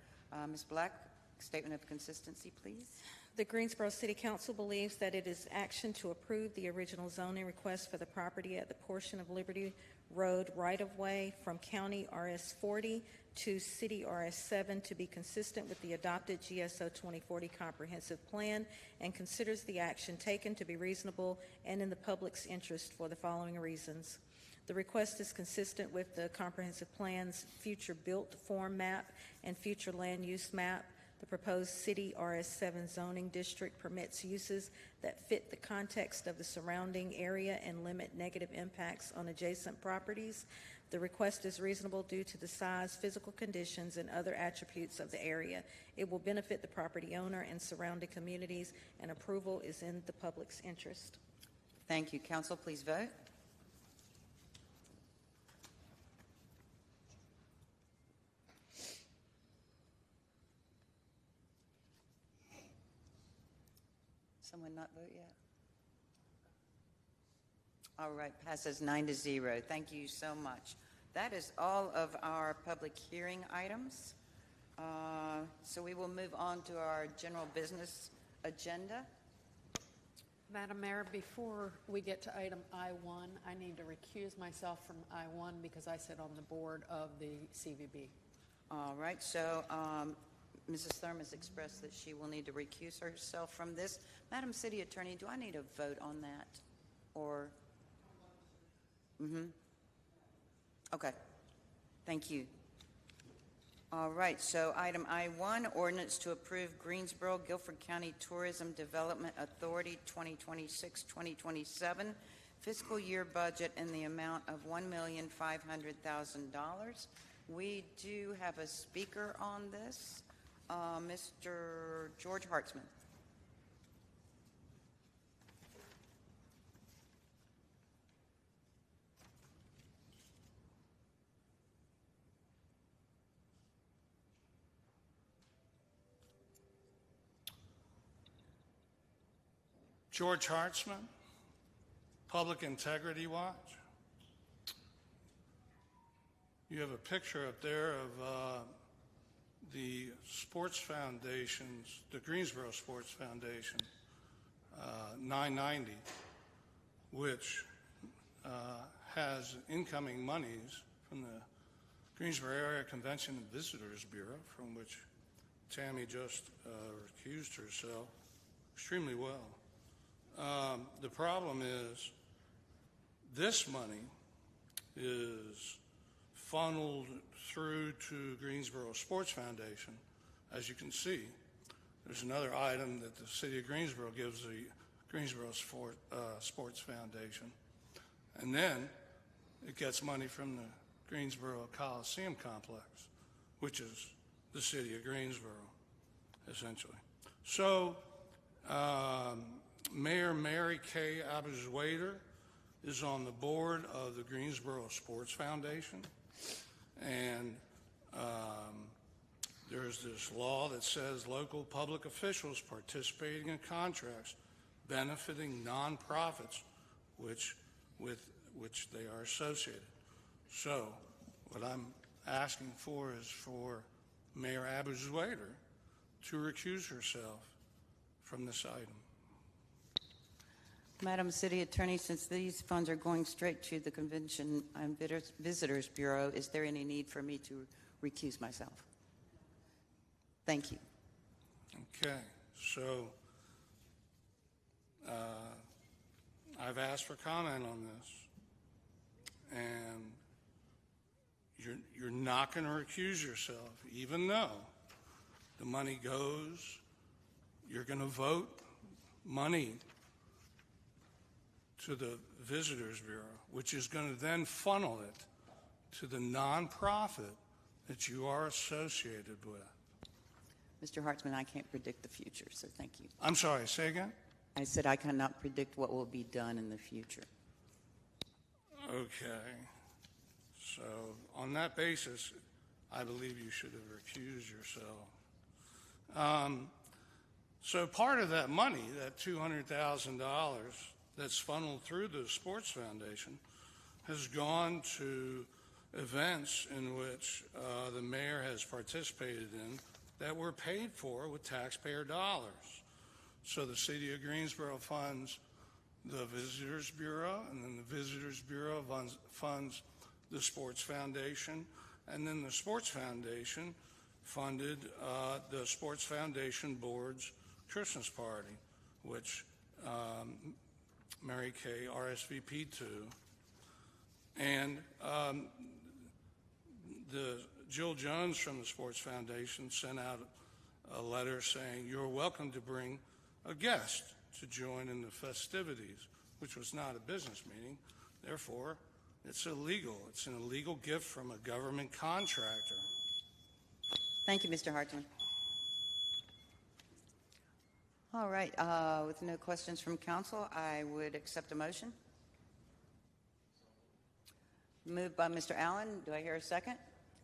Ms. Black, statement of consistency, please. The Greensboro City Council believes that it is action to approve the original zoning request for the property at the portion of Liberty Road right-of-way from County RS 40 to City RS 7 to be consistent with the adopted GSO 2040 comprehensive plan, and considers the action taken to be reasonable and in the public's interest for the following reasons. The request is consistent with the comprehensive plan's future built form map and future land use map. The proposed City RS 7 zoning district permits uses that fit the context of the surrounding area and limit negative impacts on adjacent properties. The request is reasonable due to the size, physical conditions, and other attributes of the area. It will benefit the property owner and surrounding communities, and approval is in the public's interest. Thank you. Council, please vote. Someone not vote yet? All right, passes 9-0. Thank you so much. That is all of our public hearing items. So we will move on to our general business agenda. Madam Mayor, before we get to item I-1, I need to recuse myself from I-1 because I sit on the board of the CVB. All right, so Mrs. Thurm has expressed that she will need to recuse herself from this. Madam City Attorney, do I need a vote on that? Or? Okay. Thank you. All right, so item I-1, ordinance to approve Greensboro, Guilford County Tourism Development Authority 2026-2027 fiscal year budget in the amount of $1,500,000. We do have a speaker on this. Mr. George Hartzman. George Hartzman, Public Integrity Watch. You have a picture up there of the Sports Foundation's, the Greensboro Sports Foundation, 990, which has incoming monies from the Greensboro Area Convention and Visitors Bureau, from which Tammy just recused herself extremely well. The problem is this money is funneled through to Greensboro Sports Foundation. As you can see, there's another item that the city of Greensboro gives the Greensboro Sports Foundation. And then it gets money from the Greensboro Coliseum complex, which is the city of Greensboro, essentially. So Mayor Mary Kay Abiswader is on the board of the Greensboro Sports Foundation, and there's this law that says local public officials participating in contracts benefiting nonprofits with which they are associated. So what I'm asking for is for Mayor Abu-Zubaydah to recuse herself from this item. Madam City Attorney, since these funds are going straight to the Convention and Visitors Bureau, is there any need for me to recuse myself? Thank you. Okay, so I've asked for comment on this, and you're not going to recuse yourself, even though the money goes, you're going to vote money to the Visitors Bureau, which is going to then funnel it to the nonprofit that you are associated with. Mr. Hartzman, I can't predict the future, so thank you. I'm sorry, say again? I said I cannot predict what will be done in the future. Okay. So on that basis, I believe you should have recused yourself. So part of that money, that $200,000 that's funneled through the Sports Foundation, has gone to events in which the mayor has participated in that were paid for with taxpayer dollars. So the city of Greensboro funds the Visitors Bureau, and then the Visitors Bureau funds the Sports Foundation, and then the Sports Foundation funded the Sports Foundation Board's Christmas party, which Mary Kay RSVP'd to. And Jill Jones from the Sports Foundation sent out a letter saying, you're welcome to bring a guest to join in the festivities, which was not a business meeting. Therefore, it's illegal. It's an illegal gift from a government contractor. Thank you, Mr. Hartzman. All right, with no questions from council, I would accept a motion. Moved by Mr. Allen. Do I hear a second?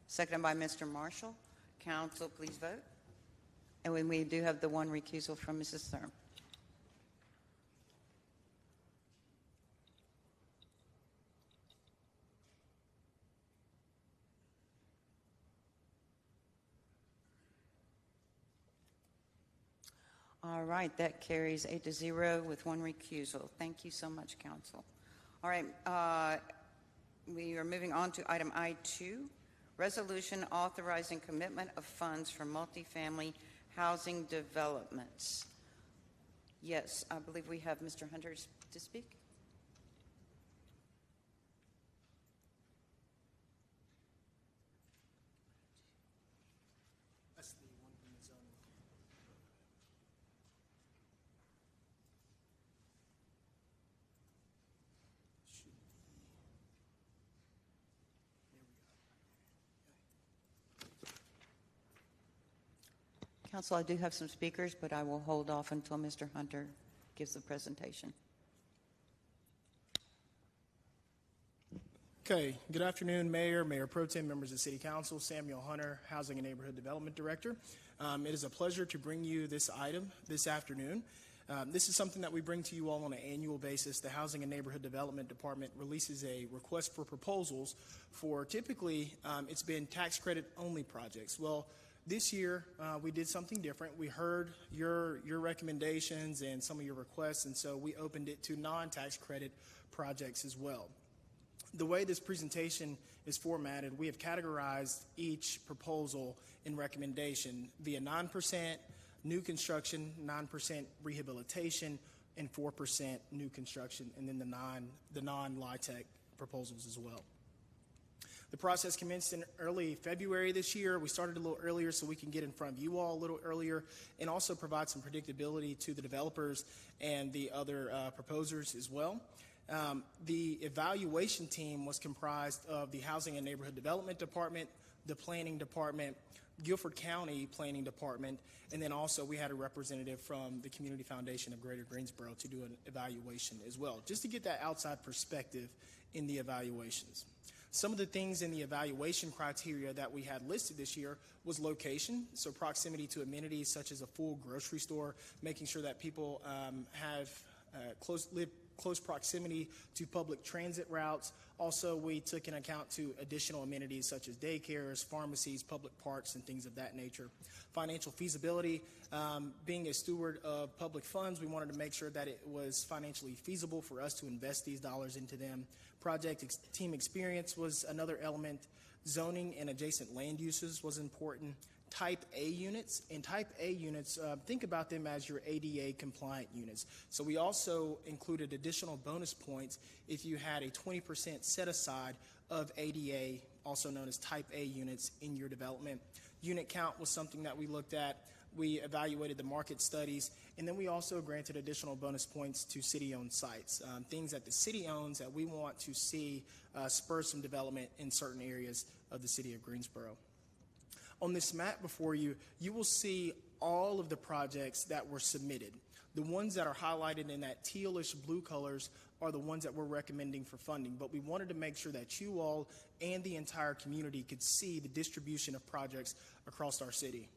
Seconded by Mr. Marshall. Council, please vote. And when we do have the one recusal from Mrs. Thurm. All right, that carries 8-0 with one recusal. Thank you so much, council. All right, we are moving on to item I2, resolution authorizing commitment of funds for multifamily housing developments. Yes, I believe we have Mr. Hunter to speak. That's the one from the zoning. Council, I do have some speakers, but I will hold off until Mr. Hunter gives the presentation. Okay, good afternoon, Mayor, Mayor Pro Tem, members of City Council, Samuel Hunter, Housing and Neighborhood Development Director. It is a pleasure to bring you this item this afternoon. This is something that we bring to you all on an annual basis. The Housing and Neighborhood Development Department releases a request for proposals for typically it's been tax credit only projects. Well, this year we did something different. We heard your recommendations and some of your requests, and so we opened it to non-tax credit projects as well. The way this presentation is formatted, we have categorized each proposal in recommendation via 9% new construction, 9% rehabilitation, and 4% new construction, and then the non-LIHTC proposals as well. The process commenced in early February this year. We started a little earlier so we can get in front of you all a little earlier and also provide some predictability to the developers and the other proposers as well. The evaluation team was comprised of the Housing and Neighborhood Development Department, the Planning Department, Guilford County Planning Department, and then also we had a representative from the Community Foundation of Greater Greensboro to do an evaluation as well, just to get that outside perspective in the evaluations. Some of the things in the evaluation criteria that we had listed this year was location, so proximity to amenities such as a full grocery store, making sure that people have close proximity to public transit routes. Also, we took in account to additional amenities such as daycares, pharmacies, public parks, and things of that nature. Financial feasibility, being a steward of public funds, we wanted to make sure that it was financially feasible for us to invest these dollars into them. Team experience was another element. Zoning and adjacent land uses was important. Type A units, and Type A units, think about them as your ADA compliant units. So we also included additional bonus points if you had a 20% set aside of ADA, also known as Type A units, in your development. Unit count was something that we looked at. We evaluated the market studies, and then we also granted additional bonus points to city-owned sites, things that the city owns that we want to see spur some development in certain areas of the city of Greensboro. On this map before you, you will see all of the projects that were submitted. The ones that are highlighted in that tealish blue colors are the ones that we're recommending for funding, but we wanted to make sure that you all and the entire community could see the distribution of projects across our city.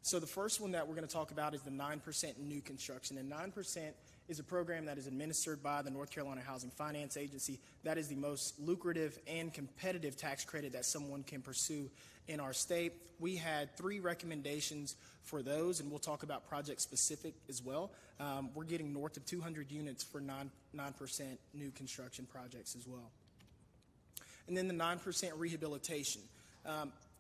So the first one that we're going to talk about is the 9% new construction, and 9% is a program that is administered by the North Carolina Housing Finance Agency. That is the most lucrative and competitive tax credit that someone can pursue in our state. We had 3 recommendations for those, and we'll talk about project specific as well. We're getting north of 200 units for 9% new construction projects as well. And then the 9% rehabilitation.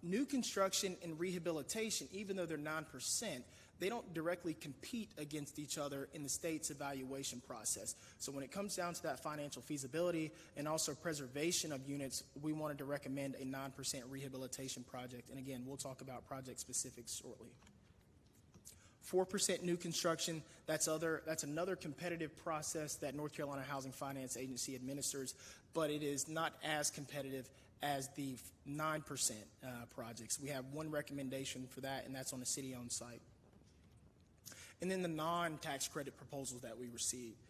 New construction and rehabilitation, even though they're 9%, they don't directly compete against each other in the state's evaluation process. So when it comes down to that financial feasibility and also preservation of units, we wanted to recommend a 9% rehabilitation project. And again, we'll talk about project specifics shortly. 4% new construction, that's another competitive process that North Carolina Housing Finance Agency administers, but it is not as competitive as the 9% projects. We have one recommendation for that, and that's on a city-owned site. And then the non-tax credit proposals that we received.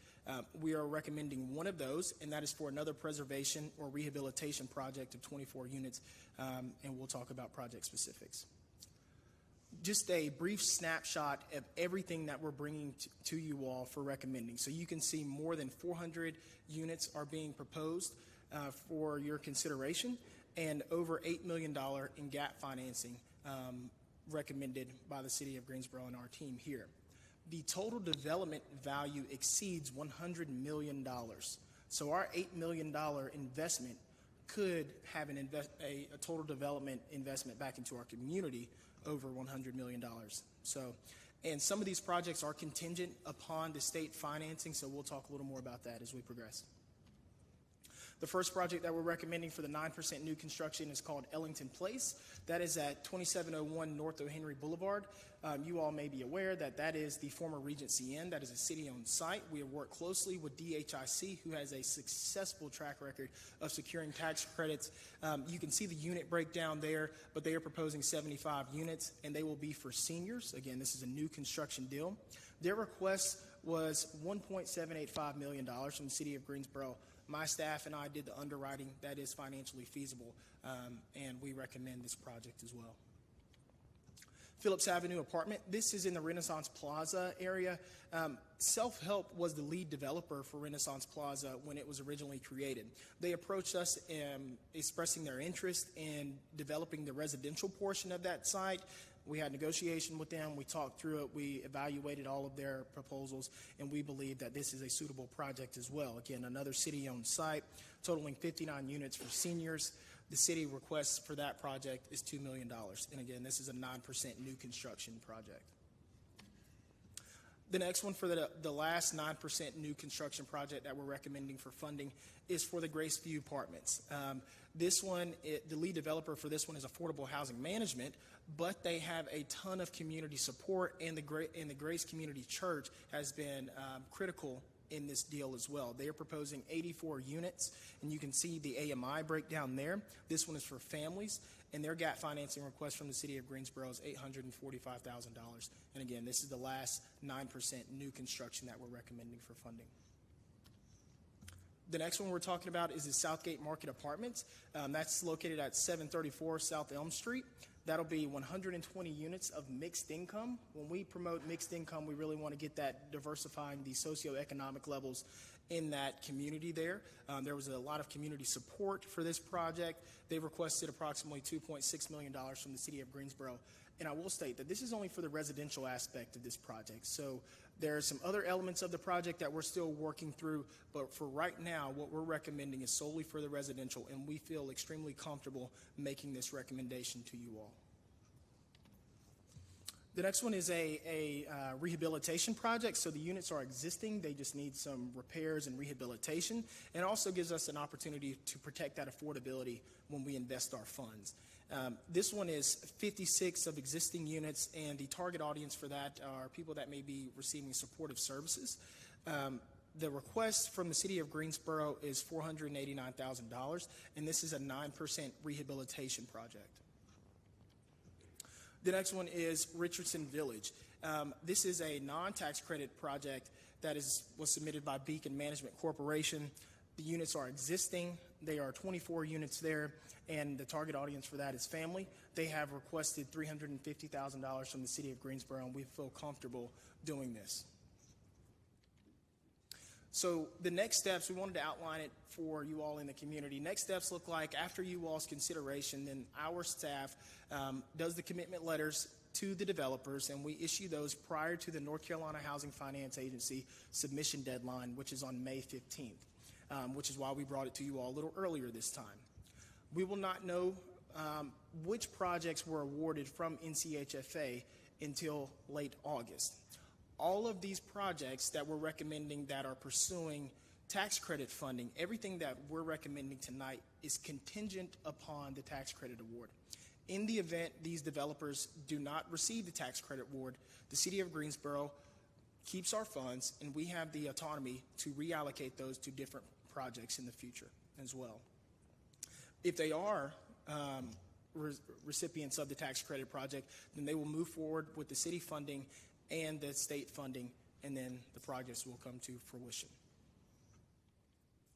We are recommending one of those, and that is for another preservation or rehabilitation project of 24 units, and we'll talk about project specifics. Just a brief snapshot of everything that we're bringing to you all for recommending. So you can see more than 400 units are being proposed for your consideration, and over $8 million in gap financing recommended by the city of Greensboro and our team here. The total development value exceeds $100 million. So our $8 million investment could have a total development investment back into our community over $100 million. So, and some of these projects are contingent upon the state financing, so we'll talk a little more about that as we progress. The first project that we're recommending for the 9% new construction is called Ellington Place. That is at 2701 North O'Henry Boulevard. You all may be aware that that is the former Regency Inn. That is a city-owned site. We have worked closely with DHIC, who has a successful track record of securing tax credits. You can see the unit breakdown there, but they are proposing 75 units, and they will be for seniors. Again, this is a new construction deal. Their request was $1.785 million from the city of Greensboro. My staff and I did the underwriting. That is financially feasible, and we recommend this project as well. Phillips Avenue apartment. This is in the Renaissance Plaza area. Self-Help was the lead developer for Renaissance Plaza when it was originally created. They approached us expressing their interest in developing the residential portion of that site. We had negotiation with them. We talked through it. We evaluated all of their proposals, and we believe that this is a suitable project as well. Again, another city-owned site, totaling 59 units for seniors. The city request for that project is $2 million. And again, this is a 9% new construction project. The next one for the last 9% new construction project that we're recommending for funding is for the Graceview Apartments. This one, the lead developer for this one is Affordable Housing Management, but they have a ton of community support, and the Grace Community Church has been critical in this deal as well. They are proposing 84 units, and you can see the AMI breakdown there. This one is for families, and their gap financing request from the city of Greensboro is $845,000. And again, this is the last 9% new construction that we're recommending for funding. The next one we're talking about is the Southgate Market Apartments. That's located at 734 South Elm Street. That'll be 120 units of mixed income. When we promote mixed income, we really want to get that diversifying the socioeconomic levels in that community there. There was a lot of community support for this project. They requested approximately $2.6 million from the city of Greensboro. And I will state that this is only for the residential aspect of this project. So there are some other elements of the project that we're still working through, but for right now, what we're recommending is solely for the residential, and we feel extremely comfortable making this recommendation to you all. The next one is a rehabilitation project. So the units are existing. They just need some repairs and rehabilitation. And it also gives us an opportunity to protect that affordability when we invest our funds. This one is 56 of existing units, and the target audience for that are people that may be receiving supportive services. The request from the city of Greensboro is $489,000, and this is a 9% rehabilitation project. The next one is Richardson Village. This is a non-tax credit project that was submitted by Beacon Management Corporation. The units are existing. There are 24 units there, and the target audience for that is family. They have requested $350,000 from the city of Greensboro, and we feel comfortable doing this. So the next steps, we wanted to outline it for you all in the community. Next steps look like, after you all's consideration, then our staff does the commitment letters to the developers, and we issue those prior to the North Carolina Housing Finance Agency submission deadline, which is on May 15th, which is why we brought it to you all a little earlier this time. We will not know which projects were awarded from NCHFA until late August. All of these projects that we're recommending that are pursuing tax credit funding, everything that we're recommending tonight is contingent upon the tax credit award. In the event these developers do not receive the tax credit award, the city of Greensboro keeps our funds, and we have the autonomy to reallocate those to different projects in the future as well. If they are recipients of the tax credit project, then they will move forward with the city funding and the state funding, and then the projects will come to fruition.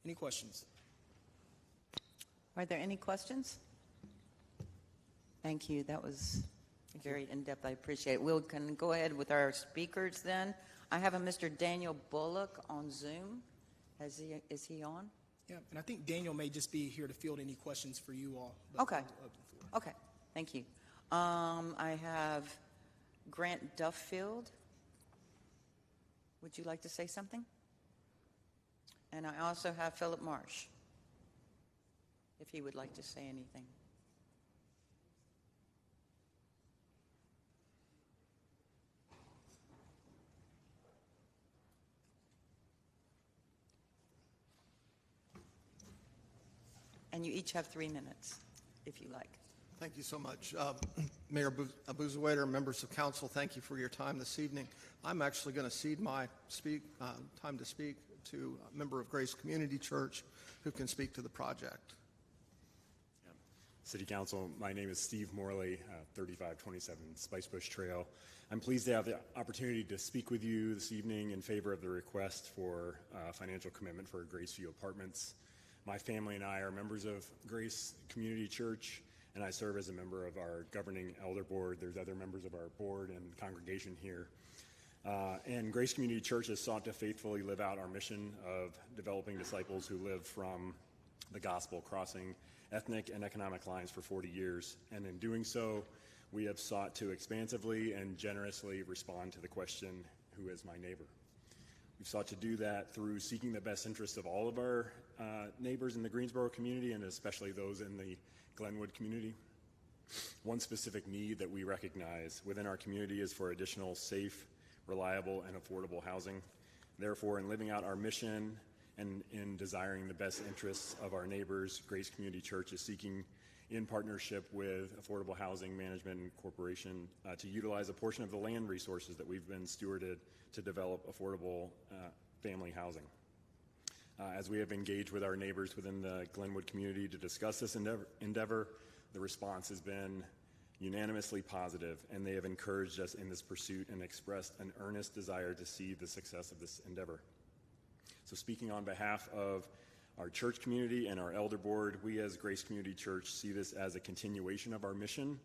Any questions? Are there any questions? Thank you. That was very in-depth. I appreciate it. We can go ahead with our speakers then. I have a Mr. Daniel Bullock on Zoom. Is he on? Yeah, and I think Daniel may just be here to field any questions for you all. Okay. Okay. Thank you. I have Grant Duffield. Would you like to say something? And I also have Philip Marsh, if he would like to say anything. And you each have 3 minutes, if you like. Thank you so much. Mayor Abuzawader, members of council, thank you for your time this evening. I'm actually going to cede my time to speak to a member of Grace Community Church who can speak to the project. Yeah. City Council, my name is Steve Morley, 3527 Spicebush Trail. I'm pleased to have the opportunity to speak with you this evening in favor of the request for financial commitment for Graceview Apartments. My family and I are members of Grace Community Church, and I serve as a member of our governing elder board. There's other members of our board and congregation here. And Grace Community Church has sought to faithfully live out our mission of developing disciples who live from the gospel, crossing ethnic and economic lines for 40 years. And in doing so, we have sought to expansively and generously respond to the question, who is my neighbor? We've sought to do that through seeking the best interests of all of our neighbors in the Greensboro community, and especially those in the Glenwood community. One specific need that we recognize within our community is for additional safe, reliable, and affordable housing. Therefore, in living out our mission and in desiring the best interests of our neighbors, Grace Community Church is seeking, in partnership with Affordable Housing Management Corporation, to utilize a portion of the land resources that we've been stewarded to develop affordable family housing. As we have engaged with our neighbors within the Glenwood community to discuss this endeavor, the response has been unanimously positive, and they have encouraged us in this pursuit and expressed an earnest desire to see the success of this endeavor. So speaking on behalf of our church community and our elder board, we as Grace Community Church see this as a continuation of our mission,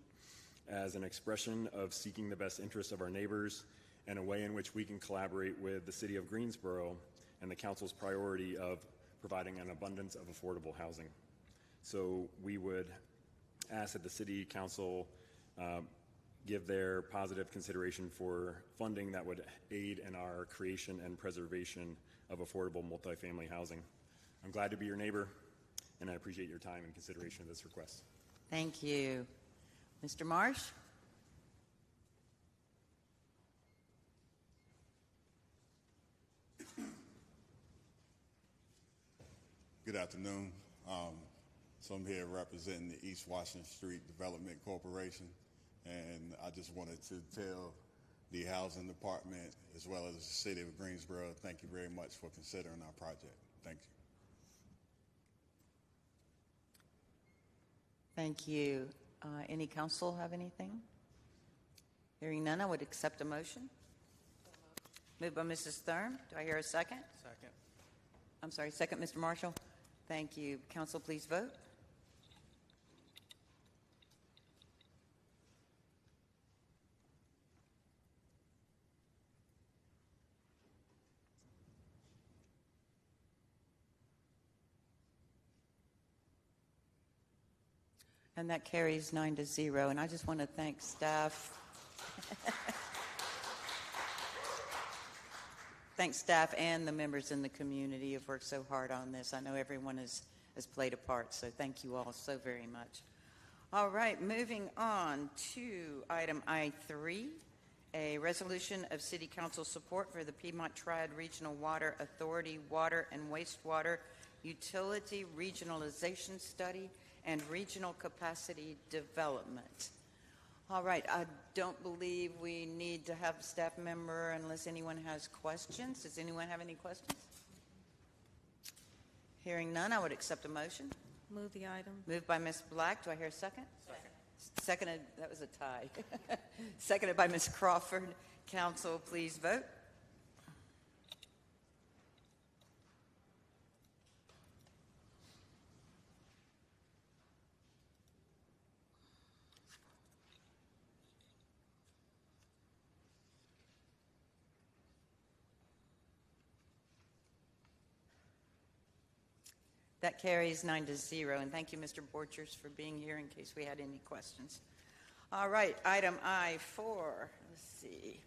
as an expression of seeking the best interests of our neighbors, and a way in which we can collaborate with the city of Greensboro and the council's priority of providing an abundance of affordable housing. So we would ask that the city council give their positive consideration for funding that would aid in our creation and preservation of affordable multifamily housing. I'm glad to be your neighbor, and I appreciate your time and consideration of this request. Thank you. Mr. Marsh? Good afternoon. So I'm here representing the East Washington Street Development Corporation, and I just wanted to tell the Housing Department as well as the City of Greensboro, thank you very much for considering our project. Thank you. Thank you. Any council have anything? Hearing none, I would accept a motion. Moved by Mrs. Thurm. Do I hear a second? Second. I'm sorry, second, Mr. Marshall. Thank you. Council, please vote. And that carries 9-0. And I just want to thank staff. Thank staff and the members in the community who have worked so hard on this. I know everyone has played a part, so thank you all so very much. All right, moving on to item I3, a resolution of City Council support for the Piedmont Triad Regional Water Authority Water and Wastewater Utility Regionalization Study and Regional Capacity Development. All right, I don't believe we need to have a staff member unless anyone has questions. Does anyone have any questions? Hearing none, I would accept a motion. Move the item. Moved by Ms. Black. Do I hear a second? Second. Seconded, that was a tie. Seconded by Ms. Crawford. Council, please vote. That carries 9-0, and thank you, Mr. Borchers, for being here in case we had any questions. All right, item I4. Let's see.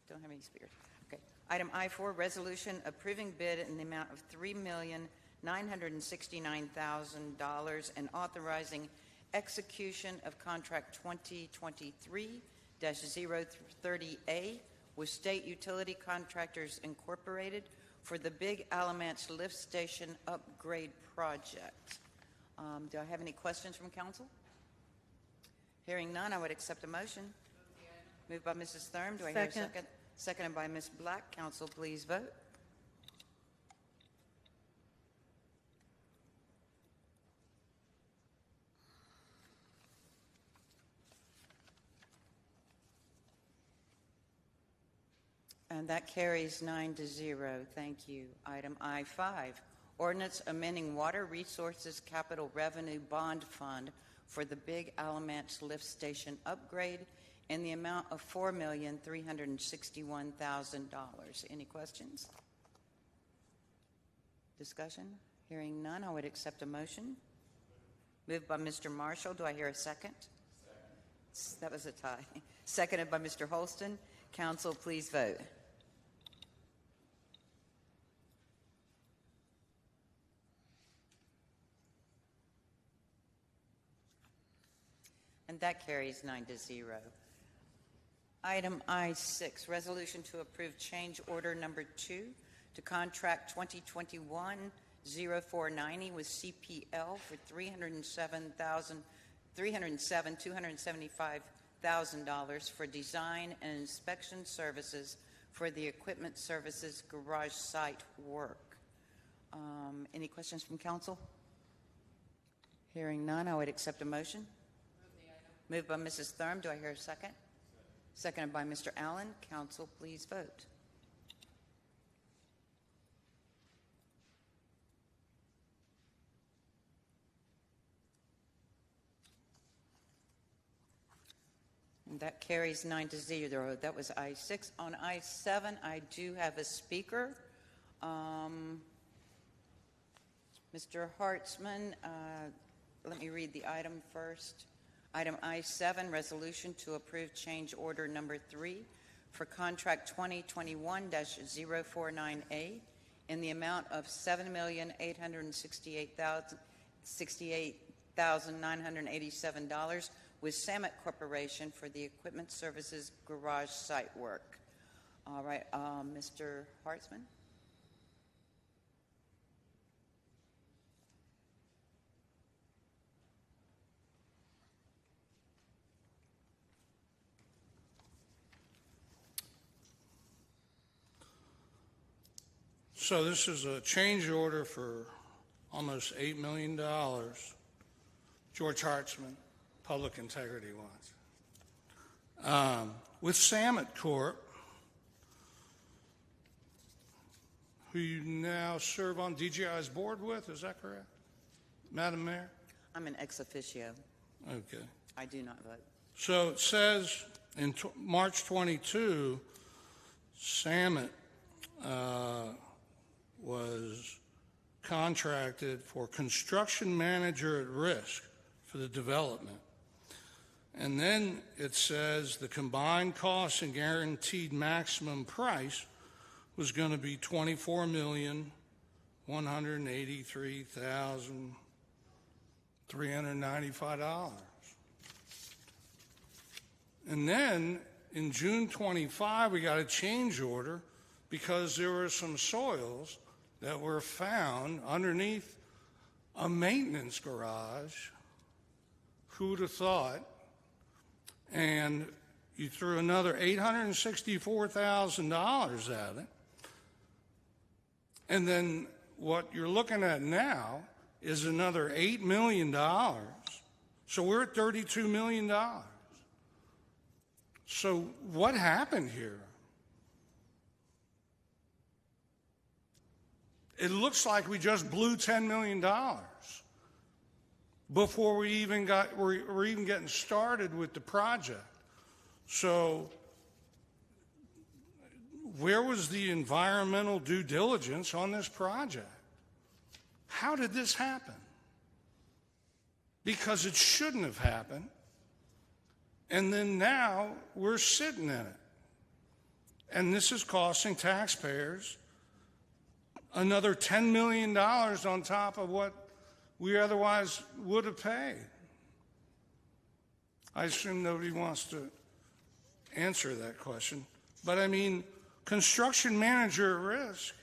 Don't have any speakers. Okay. Item I4, resolution approving bid in the amount of $3,969,000 and authorizing execution of contract 2023-030A with State Utility Contractors Incorporated for the Big Alamance Lift Station Upgrade Project. Do I have any questions from council? Hearing none, I would accept a motion. Moved by Mrs. Thurm. Do I hear a second? Seconded by Ms. Black. Council, please vote. And that carries 9-0. Thank you. Item I5, ordinance amending Water Resources Capital Revenue Bond Fund for the Big Alamance Lift Station upgrade in the amount of $4,361,000. Any questions? Discussion? Hearing none, I would accept a motion. Moved by Mr. Marshall. Do I hear a second? Second. That was a tie. Seconded by Mr. Holston. Council, please vote. And that carries 9-0. Item I6, resolution to approve change order number 2 to contract 2021-0490 with CPL for $307,275,000 for design and inspection services for the equipment services garage site work. Any questions from council? Hearing none, I would accept a motion. Moved by Mrs. Thurm. Do I hear a second? Seconded by Mr. Allen. Council, please vote. That carries 9-0. That was I-6. On I-7, I do have a speaker. Mr. Hartzman, let me read the item first. Item I-7, resolution to approve change order number 3 for contract 2021-049A in the amount of $7,868,987 with Samet Corporation for the Equipment Services Garage site work. All right, Mr. Hartzman. So this is a change order for almost $8 million. George Hartzman, Public Integrity wants. With Samet Corp., who you now serve on DGI's board with, is that correct? Madam Mayor? I'm an ex officio. Okay. I do not vote. So it says in March 22, Samet was contracted for construction manager at risk for the development. And then it says the combined cost and guaranteed maximum price was going to be $24,183,395. And then in June 25, we got a change order because there were some soils that were found underneath a maintenance garage. Who would have thought? And you threw another $864,000 at it. And then what you're looking at now is another $8 million. So we're at $32 million. So what happened here? It looks like we just blew $10 million before we're even getting started with the project. So where was the environmental due diligence on this project? How did this happen? Because it shouldn't have happened. And then now we're sitting in it. And this is costing taxpayers another $10 million on top of what we otherwise would have paid. I assume nobody wants to answer that question. But I mean, construction manager at risk,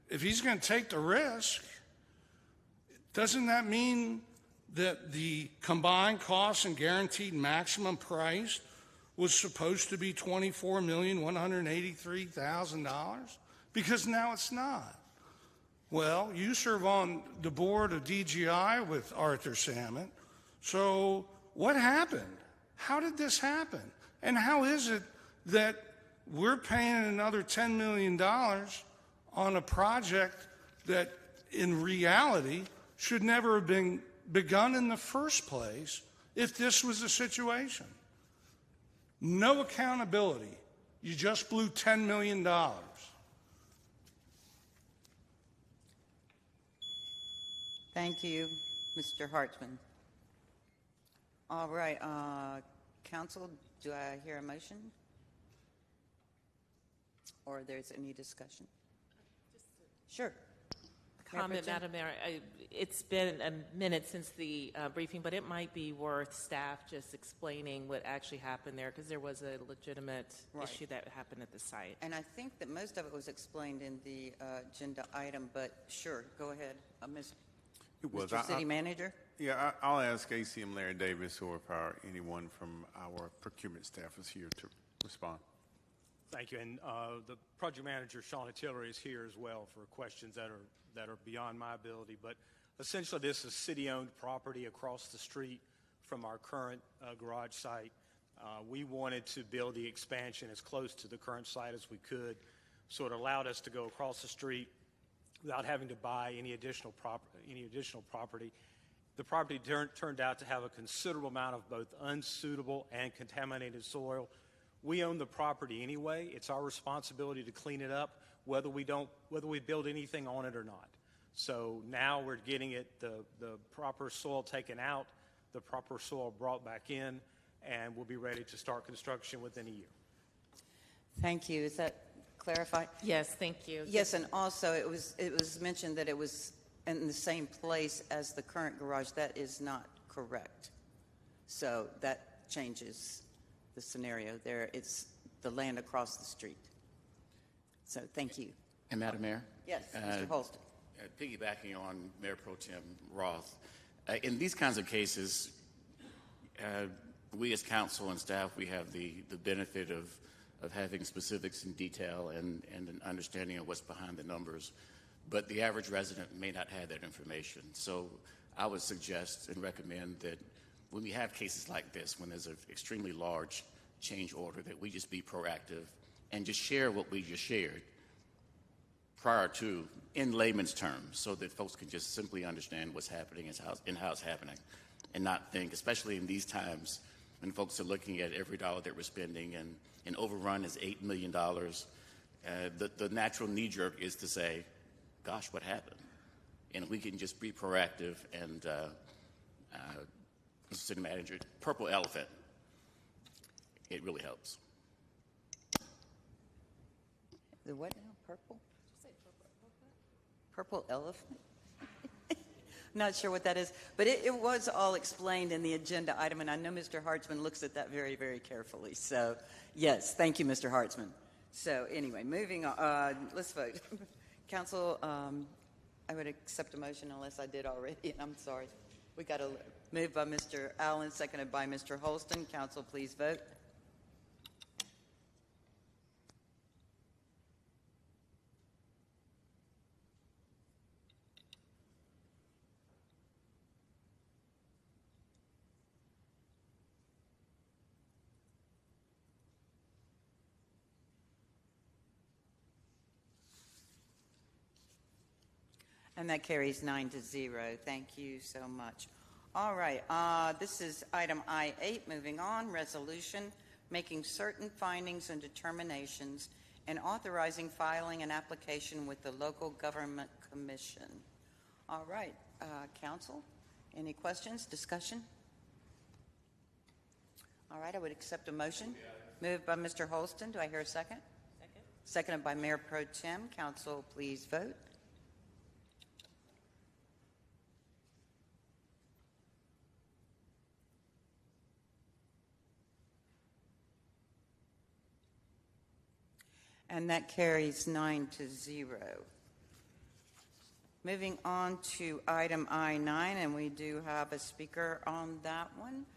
if he's going to take the risk, doesn't that mean that the combined cost and guaranteed maximum price was supposed to be $24,183,000? Because now it's not. Well, you serve on the board of DGI with Arthur Samet. So what happened? How did this happen? And how is it that we're paying another $10 million on a project that in reality should never have been begun in the first place if this was the situation? No accountability. You just blew $10 million. Thank you, Mr. Hartzman. All right, council, do I hear a motion? Or there's any discussion? Sure. Comment, Madam Mayor. It's been a minute since the briefing, but it might be worth staff just explaining what actually happened there, because there was a legitimate issue that happened at the site. And I think that most of it was explained in the agenda item, but sure, go ahead, Mr. City Manager. Yeah, I'll ask ACM Larry Davis, or if anyone from our procurement staff is here to respond. Thank you, and the project manager, Shauna Tillery, is here as well for questions that are beyond my ability. But essentially, this is city-owned property across the street from our current garage site. We wanted to build the expansion as close to the current site as we could, so it allowed us to go across the street without having to buy any additional property. The property turned out to have a considerable amount of both unsuitable and contaminated soil. We own the property anyway. It's our responsibility to clean it up, whether we build anything on it or not. So now we're getting the proper soil taken out, the proper soil brought back in, and we'll be ready to start construction within a year. Thank you. Is that clarified? Yes, thank you. Yes, and also it was mentioned that it was in the same place as the current garage. That is not correct. So that changes the scenario there. It's the land across the street. So thank you. And Madam Mayor? Yes, Mr. Holston. Piggybacking on Mayor Pro Tem Roth, in these kinds of cases, we as council and staff, we have the benefit of having specifics in detail and an understanding of what's behind the numbers, but the average resident may not have that information. So I would suggest and recommend that when we have cases like this, when there's an extremely large change order, that we just be proactive and just share what we just shared prior to, in layman's terms, so that folks can just simply understand what's happening and how it's happening, and not think, especially in these times when folks are looking at every dollar that we're spending, and an overrun is $8 million, the natural knee-jerk is to say, gosh, what happened? And we can just be proactive and, Mr. City Manager, purple elephant, it really helps. The what now? Purple? Purple elephant? Not sure what that is, but it was all explained in the agenda item, and I know Mr. Hartzman looks at that very, very carefully. So, yes, thank you, Mr. Hartzman. So, anyway, moving on, let's vote. Council, I would accept a motion unless I did already, and I'm sorry. We got a move by Mr. Allen, seconded by Mr. Holston. Council, please vote. And that carries 9-0. Thank you so much. All right, this is item I-8. Moving on, resolution making certain findings and determinations and authorizing filing an application with the Local Government Commission. All right, Council, any questions, discussion? All right, I would accept a motion. Moved by Mr. Holston. Do I hear a second? Second. Seconded by Mayor Pro Tem. Council, please vote. And that carries 9-0. Moving on to item I-9, and we do have a speaker on that one.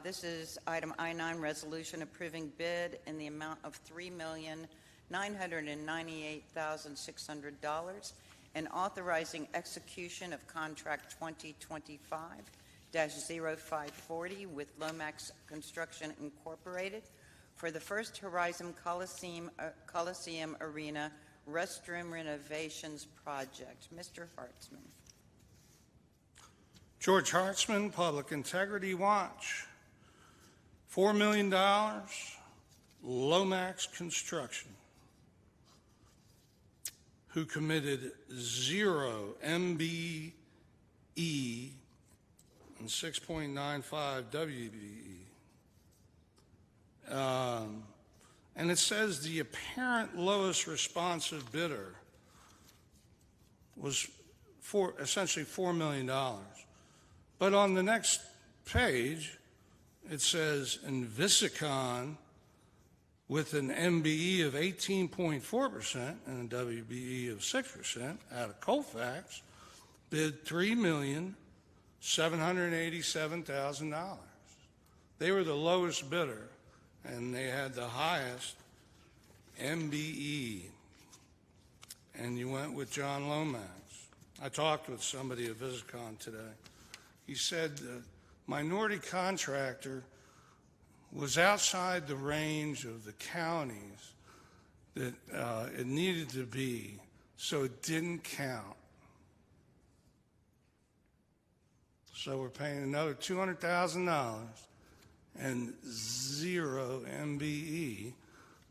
This is item I-9, resolution approving bid in the amount of $3,998,600 and authorizing execution of contract 2025-0540 with Lomax Construction Incorporated for the First Horizon Coliseum Arena restroom renovations project. Mr. Hartzman. George Hartzman, Public Integrity Watch. $4 million, Lomax Construction, who committed 0 MBE and 6.95 WBE. And it says the apparent lowest responsive bidder was essentially $4 million. But on the next page, it says Invisicon with an MBE of 18.4% and a WBE of 6% out of Colfax bid $3,787,000. They were the lowest bidder, and they had the highest MBE, and you went with John Lomax. I talked with somebody at Visicon today. He said the minority contractor was outside the range of the counties that it needed to be, so it didn't count. So we're paying another $200,000 and 0 MBE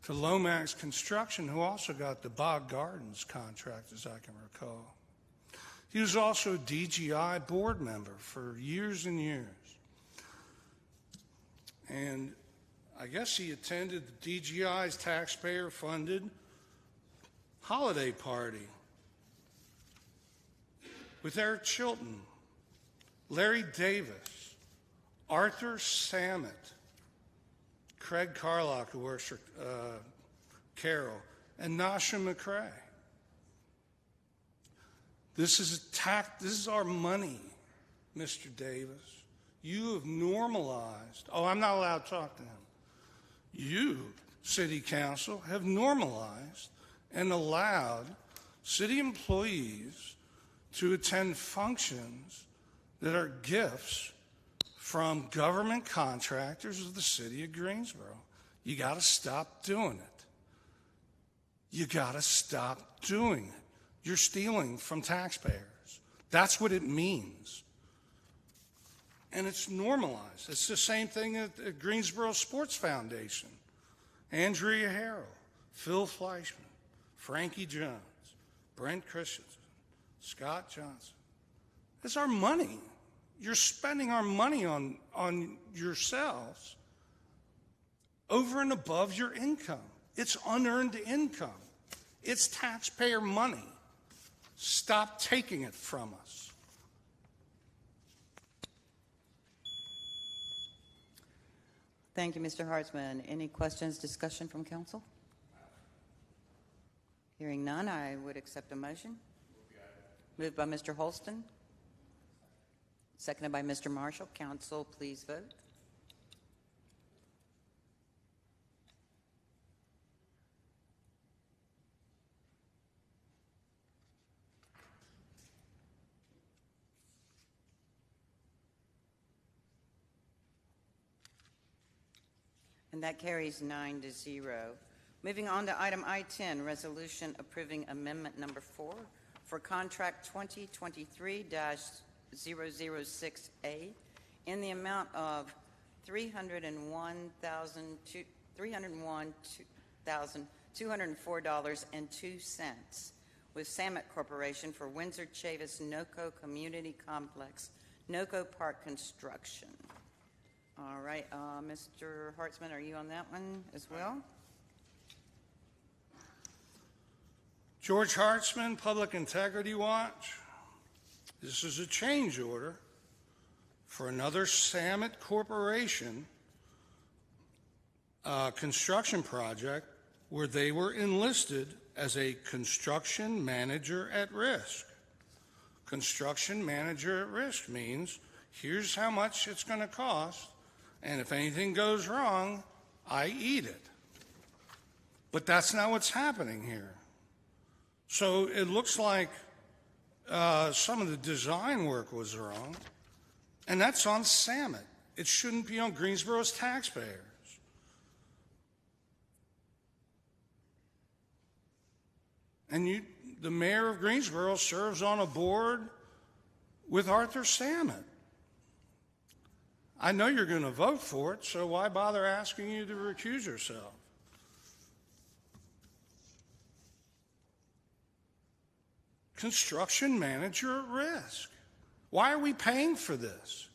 to Lomax Construction, who also got the Bog Gardens contract, as I can recall. He was also a DGI board member for years and years. And I guess he attended the DGI's taxpayer-funded holiday party with Eric Chilton, Larry Davis, Arthur Samet, Craig Carlock, who works for Carroll, and Nasha McCrae. This is our money, Mr. Davis. You have normalized. Oh, I'm not allowed to talk to him. You, City Council, have normalized and allowed city employees to attend functions that are gifts from government contractors of the city of Greensboro. You got to stop doing it. You got to stop doing it. You're stealing from taxpayers. That's what it means. And it's normalized. It's the same thing at Greensboro Sports Foundation. Andrea Harrell, Phil Fleischman, Frankie Jones, Brent Christensen, Scott Johnson. It's our money. You're spending our money on yourselves over and above your income. It's unearned income. It's taxpayer money. Stop taking it from us. Thank you, Mr. Hartzman. Any questions, discussion from council? Hearing none, I would accept a motion. Moved by Mr. Holston. Seconded by Mr. Marshall. Council, please vote. And that carries 9-0. Moving on to item I-10, resolution approving amendment number 4 for contract 2023-006A in the amount of $301,204.02 with Samet Corporation for Windsor Chavis NOCO Community Complex, NOCO Park Construction. All right, Mr. Hartzman, are you on that one as well? George Hartzman, Public Integrity Watch. This is a change order for another Samet Corporation construction project where they were enlisted as a construction manager at risk. Construction manager at risk means here's how much it's going to cost, and if anything goes wrong, I eat it. But that's not what's happening here. So it looks like some of the design work was wrong, and that's on Samet. It shouldn't be on Greensboro's taxpayers. And the mayor of Greensboro serves on a board with Arthur Samet. I know you're going to vote for it, so why bother asking you to recuse yourself? Construction manager at risk. Why are we paying for this?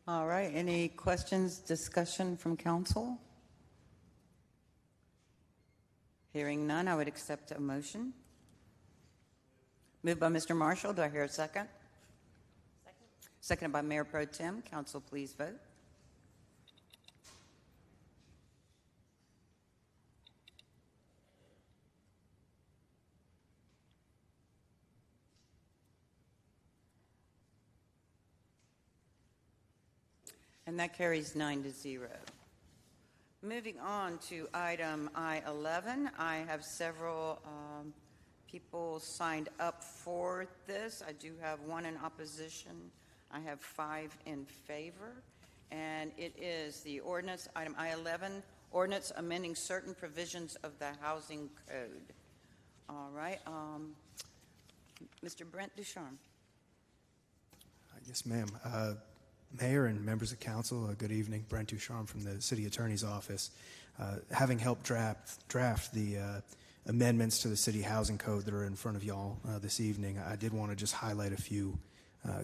All right, any questions, discussion from council? Hearing none, I would accept a motion. Moved by Mr. Marshall. Do I hear a second? Second. Seconded by Mayor Pro Tem. Council, please vote. And that carries 9-0. Moving on to item I-11, I have several people signed up for this. I do have one in opposition. I have 5 in favor. And it is the ordinance, item I-11, ordinance amending certain provisions of the housing code. All right. Mr. Brent Ducharme. Yes, ma'am. Mayor and members of council, good evening. Brent Ducharme from the City Attorney's Office. Having helped draft the amendments to the City Housing Code that are in front of y'all this evening, I did want to just highlight a few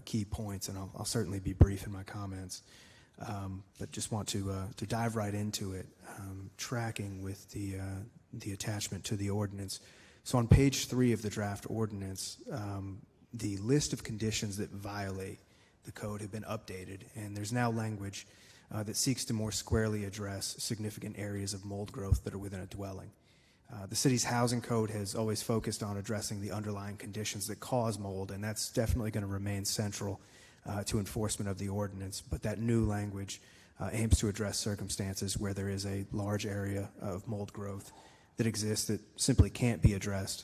key points, and I'll certainly be brief in my comments. But just want to dive right into it, tracking with the attachment to the ordinance. So on page 3 of the draft ordinance, the list of conditions that violate the code have been updated, and there's now language that seeks to more squarely address significant areas of mold growth that are within a dwelling. The city's housing code has always focused on addressing the underlying conditions that cause mold, and that's definitely going to remain central to enforcement of the ordinance. But that new language aims to address circumstances where there is a large area of mold growth that exists that simply can't be addressed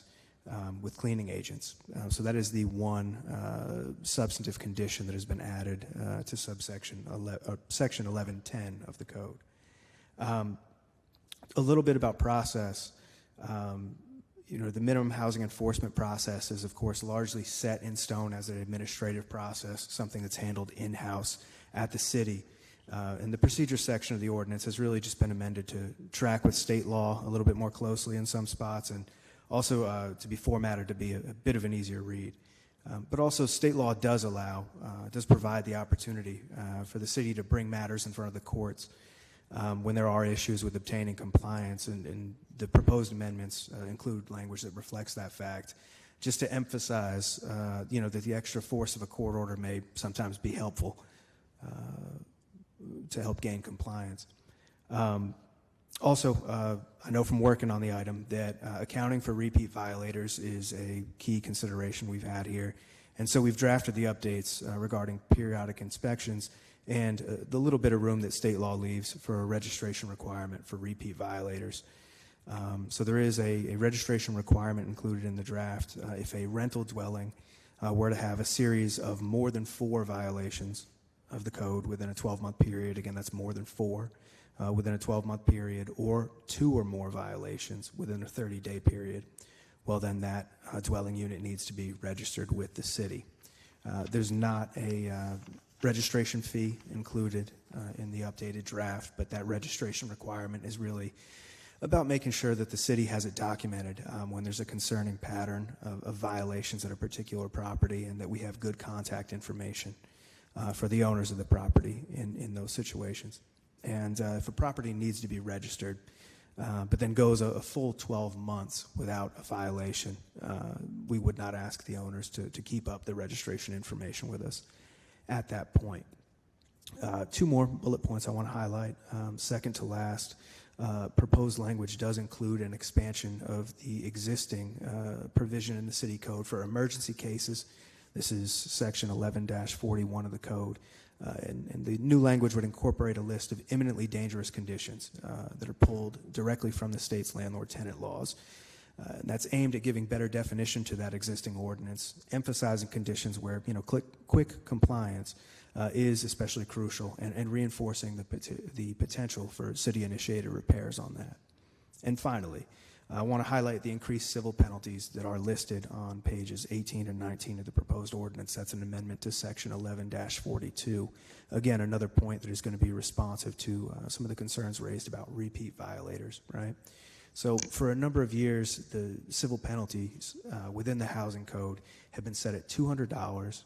with cleaning agents. So that is the one substantive condition that has been added to section 1110 of the code. A little bit about process. The minimum housing enforcement process is, of course, largely set in stone as an administrative process, something that's handled in-house at the city. And the procedure section of the ordinance has really just been amended to track with state law a little bit more closely in some spots, and also to be formatted to be a bit of an easier read. But also state law does provide the opportunity for the city to bring matters in front of the courts when there are issues with obtaining compliance, and the proposed amendments include language that reflects that fact, just to emphasize that the extra force of a court order may sometimes be helpful to help gain compliance. Also, I know from working on the item that accounting for repeat violators is a key consideration we've had here. And so we've drafted the updates regarding periodic inspections and the little bit of room that state law leaves for a registration requirement for repeat violators. So there is a registration requirement included in the draft if a rental dwelling were to have a series of more than 4 violations of the code within a 12-month period. Again, that's more than 4 within a 12-month period, or 2 or more violations within a 30-day period. Well, then that dwelling unit needs to be registered with the city. There's not a registration fee included in the updated draft, but that registration requirement is really about making sure that the city has it documented when there's a concerning pattern of violations at a particular property, and that we have good contact information for the owners of the property in those situations. And if a property needs to be registered, but then goes a full 12 months without a violation, we would not ask the owners to keep up the registration information with us at that point. 2 more bullet points I want to highlight. Second to last, proposed language does include an expansion of the existing provision in the city code for emergency cases. This is section 11-41 of the code. And the new language would incorporate a list of imminently dangerous conditions that are pulled directly from the state's landlord-tenant laws. And that's aimed at giving better definition to that existing ordinance, emphasizing conditions where quick compliance is especially crucial, and reinforcing the potential for city-initiated repairs on that. And finally, I want to highlight the increased civil penalties that are listed on pages 18 and 19 of the proposed ordinance. That's an amendment to section 11-42. Again, another point that is going to be responsive to some of the concerns raised about repeat violators, right? So for a number of years, the civil penalties within the housing code have been set at $200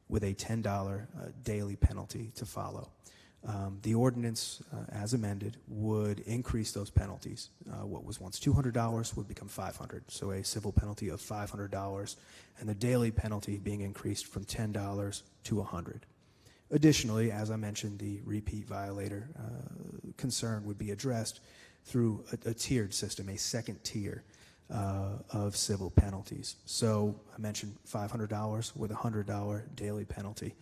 with a $10 daily penalty to follow. The ordinance, as amended, would increase those penalties. What was once $200 would become $500, so a civil penalty of $500, and the daily penalty being increased from $10 to $100. Additionally, as I mentioned, the repeat violator concern would be addressed through a tiered system, a second tier of civil penalties. So I mentioned $500 with a $100 daily penalty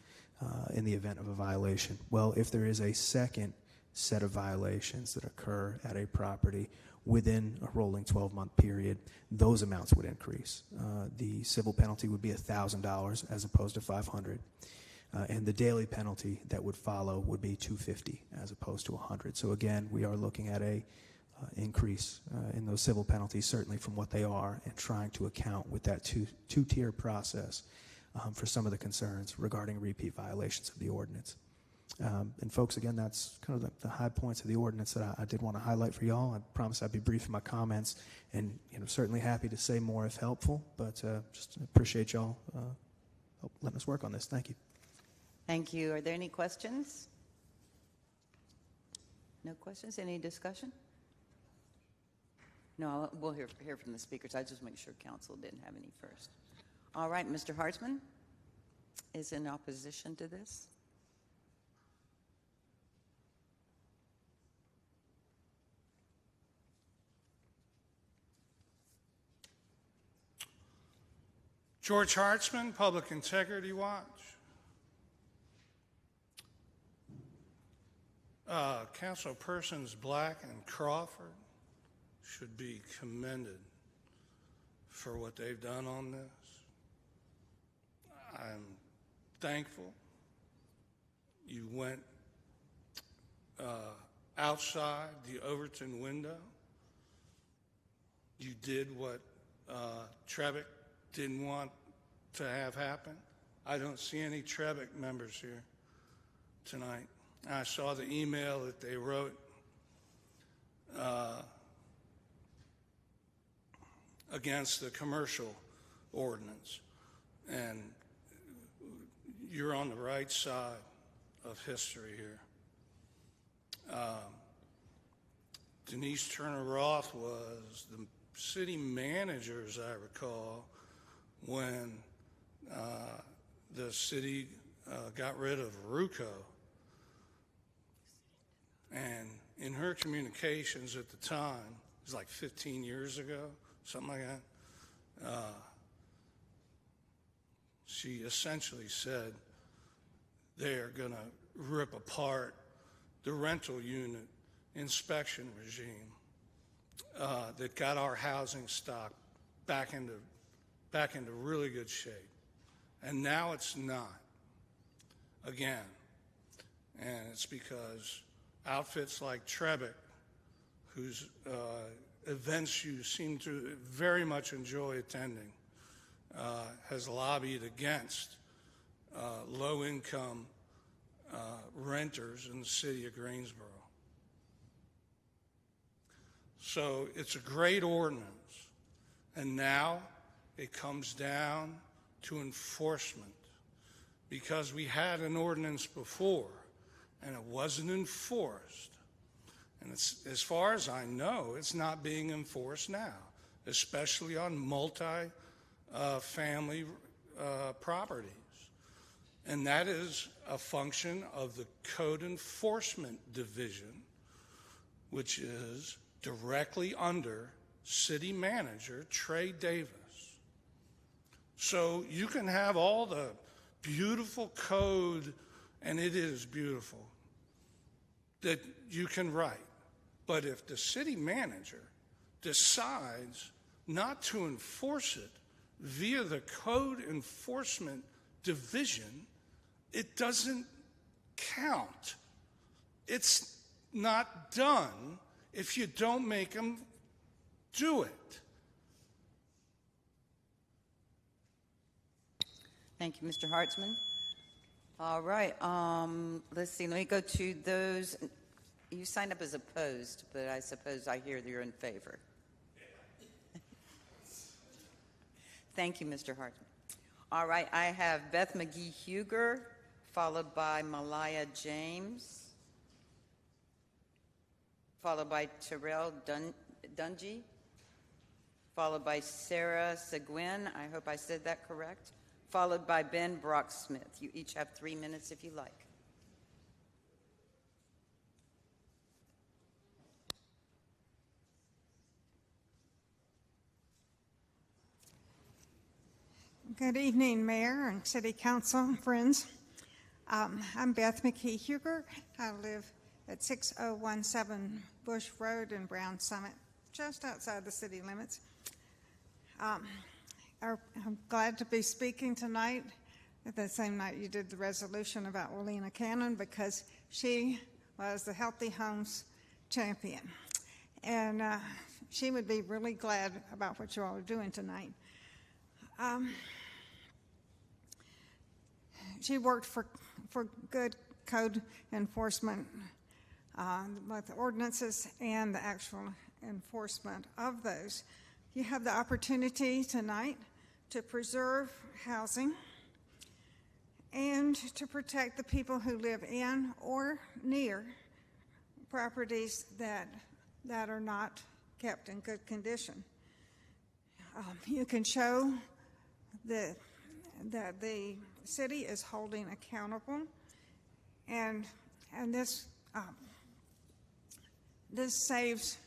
in the event of a violation. Well, if there is a second set of violations that occur at a property within a rolling 12-month period, those amounts would increase. The civil penalty would be $1,000 as opposed to $500. And the daily penalty that would follow would be $250 as opposed to $100. So again, we are looking at a increase in those civil penalties, certainly from what they are, and trying to account with that two-tier process for some of the concerns regarding repeat violations of the ordinance. And folks, again, that's kind of the high points of the ordinance that I did want to highlight for y'all. I promise I'd be brief in my comments, and certainly happy to say more if helpful, but just appreciate y'all letting us work on this. Thank you. Thank you. Are there any questions? No questions? Any discussion? No, we'll hear from the speakers. I just make sure council didn't have any first. All right, Mr. Hartzman is in opposition to this. George Hartzman, Public Integrity Watch. Councilpersons Black and Crawford should be commended for what they've done on this. I'm thankful you went outside the Overton window. You did what Trevick didn't want to have happen. I don't see any Trevick members here tonight. I saw the email that they wrote against the commercial ordinance, and you're on the right side of history here. Denise Turner Roth was the city manager, as I recall, when the city got rid of RUCO. And in her communications at the time, it was like 15 years ago, something like that, she essentially said they're going to rip apart the rental unit inspection regime that got our housing stock back into really good shape. And now it's not, again. And it's because outfits like Trevick, whose events you seem to very much enjoy attending, has lobbied against low-income renters in the city of Greensboro. So it's a great ordinance, and now it comes down to enforcement, because we had an ordinance before and it wasn't enforced. And it's, as far as I know, it's not being enforced now, especially on multi-family properties. And that is a function of the Code Enforcement Division, which is directly under City Manager Trey Davis. So you can have all the beautiful code, and it is beautiful, that you can write. But if the city manager decides not to enforce it via the Code Enforcement Division, it doesn't count. It's not done if you don't make them do it. Thank you, Mr. Hartzman. All right, let's see. Let me go to those. You signed up as opposed, but I suppose I hear that you're in favor. Thank you, Mr. Hartzman. All right, I have Beth McGee Huger, followed by Malaya James, followed by Terrell Dungy, followed by Sarah Seguin. I hope I said that correct. Followed by Ben Brock-Smith. You each have 3 minutes if you like. Good evening, Mayor and City Council, friends. I'm Beth McKee Huger. I live at 6017 Bush Road in Brown Summit, just outside the city limits. I'm glad to be speaking tonight, the same night you did the resolution about Willena Cannon, because she was the Healthy Homes champion. and she would be really glad about what you all are doing tonight. She worked for good code enforcement, both the ordinances and the actual enforcement of those. You have the opportunity tonight to preserve housing and to protect the people who live in or near properties that are not kept in good condition. You can show that the city is holding accountable, and this saves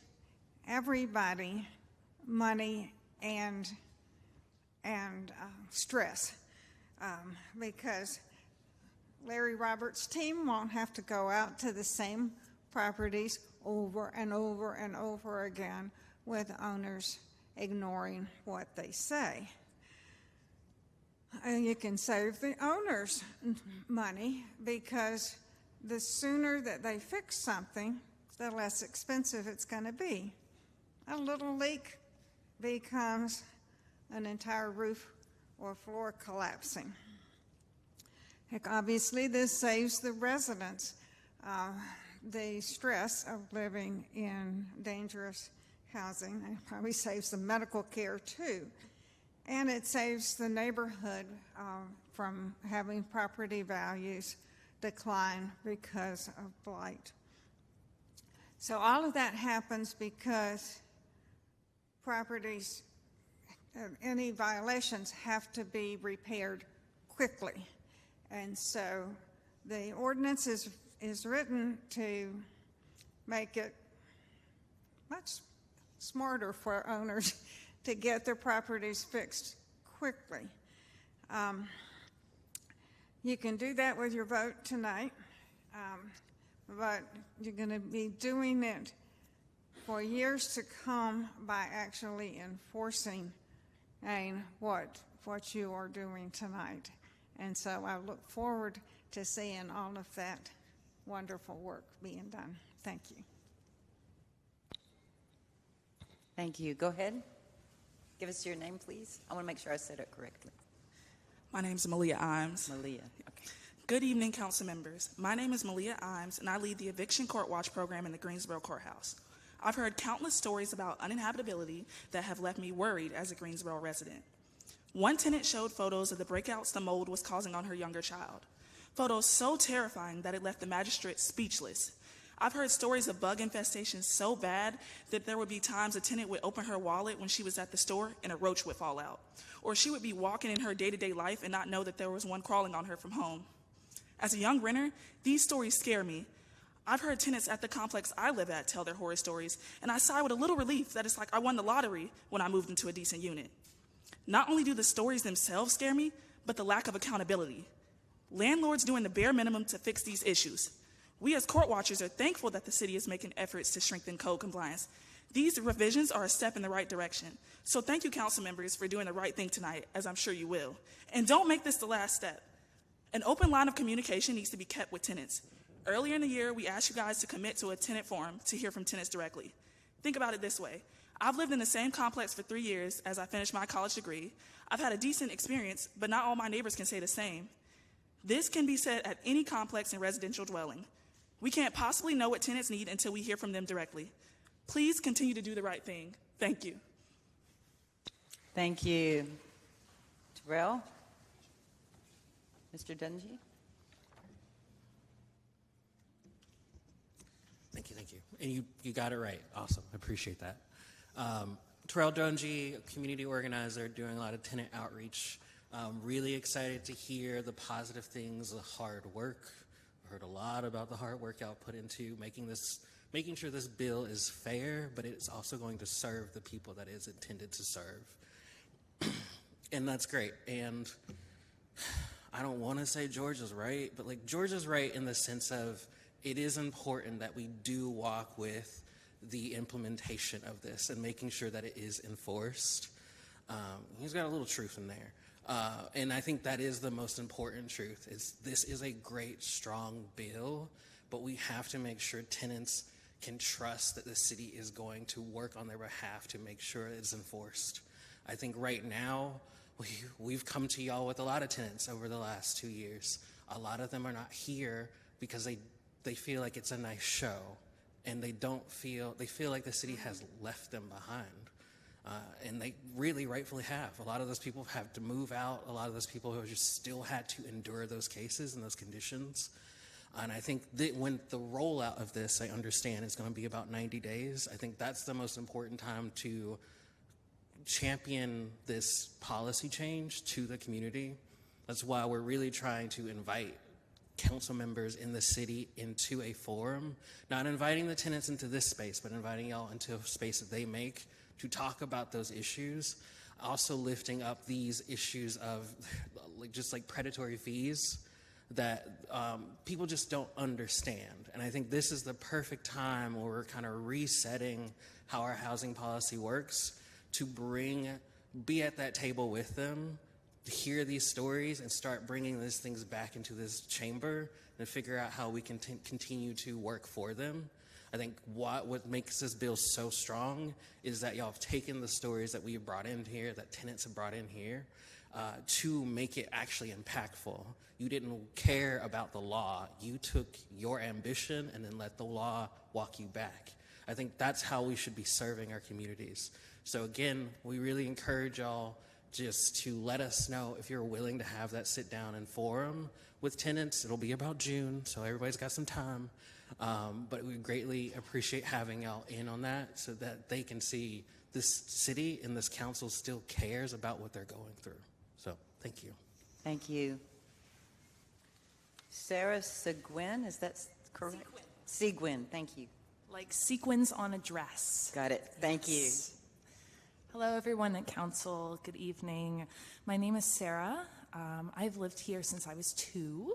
everybody money and stress, because Larry Roberts' team won't have to go out to the same properties over and over and over again with owners ignoring what they say. And you can save the owners money, because the sooner that they fix something, the less expensive it's going to be. A little leak becomes an entire roof or floor collapsing. Heck, obviously, this saves the residents the stress of living in dangerous housing. It probably saves the medical care too. And it saves the neighborhood from having property values decline because of blight. So all of that happens because properties, any violations have to be repaired quickly. And so the ordinance is written to make it much smarter for owners to get their properties fixed quickly. You can do that with your vote tonight, but you're going to be doing it for years to come by actually enforcing what you are doing tonight. And so I look forward to seeing all of that wonderful work being done. Thank you. Thank you. Go ahead. Give us your name, please. I want to make sure I said it correctly. My name is Malia Imes. Malia. Okay. Good evening, council members. My name is Malia Imes, and I lead the Eviction Court Watch program in the Greensboro Courthouse. I've heard countless stories about uninhabitability that have left me worried as a Greensboro resident. One tenant showed photos of the breakouts the mold was causing on her younger child. Photos so terrifying that it left the magistrate speechless. I've heard stories of bug infestations so bad that there would be times a tenant would open her wallet when she was at the store and a roach would fall out. Or she would be walking in her day-to-day life and not know that there was one crawling on her from home. As a young renter, these stories scare me. I've heard tenants at the complex I live at tell their horror stories, and I sigh with a little relief that it's like I won the lottery when I moved into a decent unit. Not only do the stories themselves scare me, but the lack of accountability. Landlords doing the bare minimum to fix these issues. We as court watchers are thankful that the city is making efforts to strengthen code compliance. These revisions are a step in the right direction. So thank you, council members, for doing the right thing tonight, as I'm sure you will. And don't make this the last step. An open line of communication needs to be kept with tenants. Earlier in the year, we asked you guys to commit to a tenant forum to hear from tenants directly. Think about it this way. I've lived in the same complex for 3 years as I finished my college degree. I've had a decent experience, but not all my neighbors can say the same. This can be said at any complex and residential dwelling. We can't possibly know what tenants need until we hear from them directly. Please continue to do the right thing. Thank you. Thank you. Terrell? Mr. Dungy? Thank you. And you got it right. Awesome. I appreciate that. Terrell Dungy, community organizer, doing a lot of tenant outreach. Really excited to hear the positive things, the hard work. I heard a lot about the hard work y'all put into making sure this bill is fair, but it's also going to serve the people that it's intended to serve. And that's great. And I don't want to say George is right, but like George is right in the sense of it is important that we do walk with the implementation of this and making sure that it is enforced. He's got a little truth in there. And I think that is the most important truth, is this is a great, strong bill, but we have to make sure tenants can trust that the city is going to work on their behalf to make sure it's enforced. I think right now, we've come to y'all with a lot of tenants over the last 2 years. A lot of them are not here because they feel like it's a nice show, and they feel like the city has left them behind. And they really rightfully have. A lot of those people have to move out. A lot of those people have just still had to endure those cases and those conditions. And I think that when the rollout of this, I understand, is going to be about 90 days. I think that's the most important time to champion this policy change to the community. That's why we're really trying to invite council members in the city into a forum, not inviting the tenants into this space, but inviting y'all into a space that they make to talk about those issues. Also lifting up these issues of just like predatory fees that people just don't understand. And I think this is the perfect time where we're kind of resetting how our housing policy works to be at that table with them, to hear these stories and start bringing these things back into this chamber and figure out how we can continue to work for them. I think what makes this bill so strong is that y'all have taken the stories that we have brought in here, that tenants have brought in here, to make it actually impactful. You didn't care about the law. You took your ambition and then let the law walk you back. I think that's how we should be serving our communities. So again, we really encourage y'all just to let us know if you're willing to have that sit down and forum with tenants. It'll be about June, so everybody's got some time. But we greatly appreciate having y'all in on that so that they can see this city and this council still cares about what they're going through. So thank you. Thank you. Sarah Seguin, is that correct? Seguin, thank you. Like sequins on a dress. Got it. Thank you. Hello, everyone at council. Good evening. My name is Sarah. I've lived here since I was 2.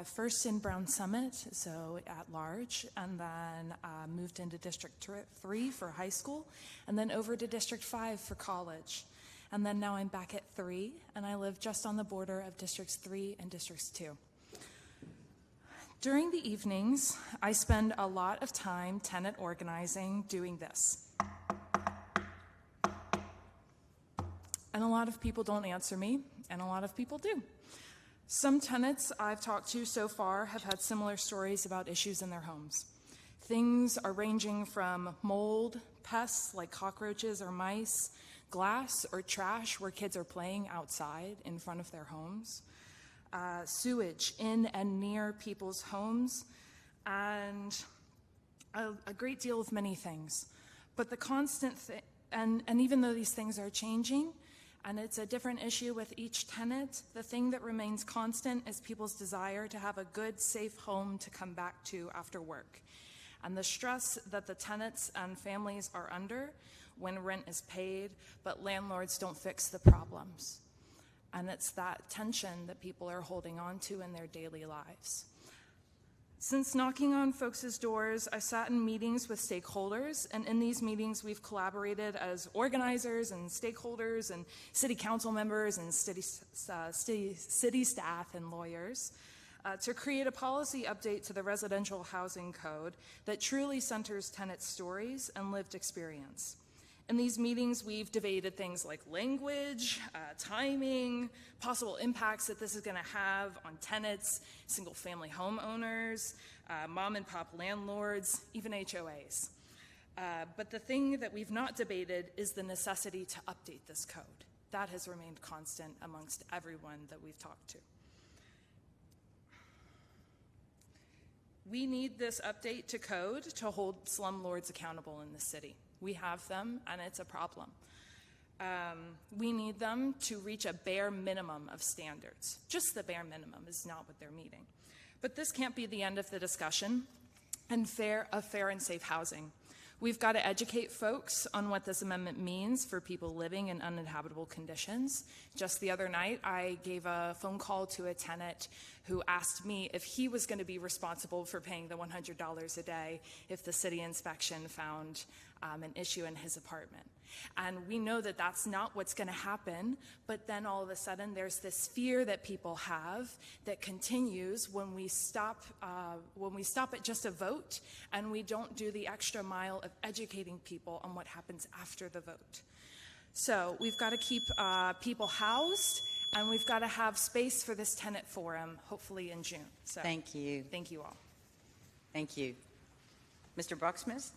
First in Brown Summit, so at large, and then moved into District 3 for high school, and then over to District 5 for college. And then now I'm back at 3, and I live just on the border of Districts 3 and Districts 2. During the evenings, I spend a lot of time tenant organizing doing this. And a lot of people don't answer me, and a lot of people do. Some tenants I've talked to so far have had similar stories about issues in their homes. Things are ranging from mold, pests like cockroaches or mice, glass or trash where kids are playing outside in front of their homes, sewage in and near people's homes, and a great deal of many things. But the constant and even though these things are changing, and it's a different issue with each tenant, the thing that remains constant is people's desire to have a good, safe home to come back to after work. And the stress that the tenants and families are under when rent is paid, but landlords don't fix the problems. And it's that tension that people are holding on to in their daily lives. Since knocking on folks' doors, I sat in meetings with stakeholders, and in these meetings we've collaborated as organizers and stakeholders and city council members and city staff and lawyers to create a policy update to the residential housing code that truly centers tenant stories and lived experience. In these meetings, we've debated things like language, timing, possible impacts that this is going to have on tenants, single-family homeowners, mom and pop landlords, even HOAs. But the thing that we've not debated is the necessity to update this code. That has remained constant amongst everyone that we've talked to. We need this update to code to hold slumlords accountable in the city. We have them, and it's a problem. We need them to reach a bare minimum of standards. Just the bare minimum is not what they're meeting. But this can't be the end of the discussion of fair and safe housing. We've got to educate folks on what this amendment means for people living in uninhabitable conditions. Just the other night, I gave a phone call to a tenant who asked me if he was going to be responsible for paying the $100 a day if the city inspection found an issue in his apartment. And we know that that's not what's going to happen, but then all of a sudden there's this fear that people have that continues when we stop at just a vote and we don't do the extra mile of educating people on what happens after the vote. So we've got to keep people housed, and we've got to have space for this tenant forum, hopefully in June. So Thank you. Thank you all. Thank you. Mr. Brocksmith?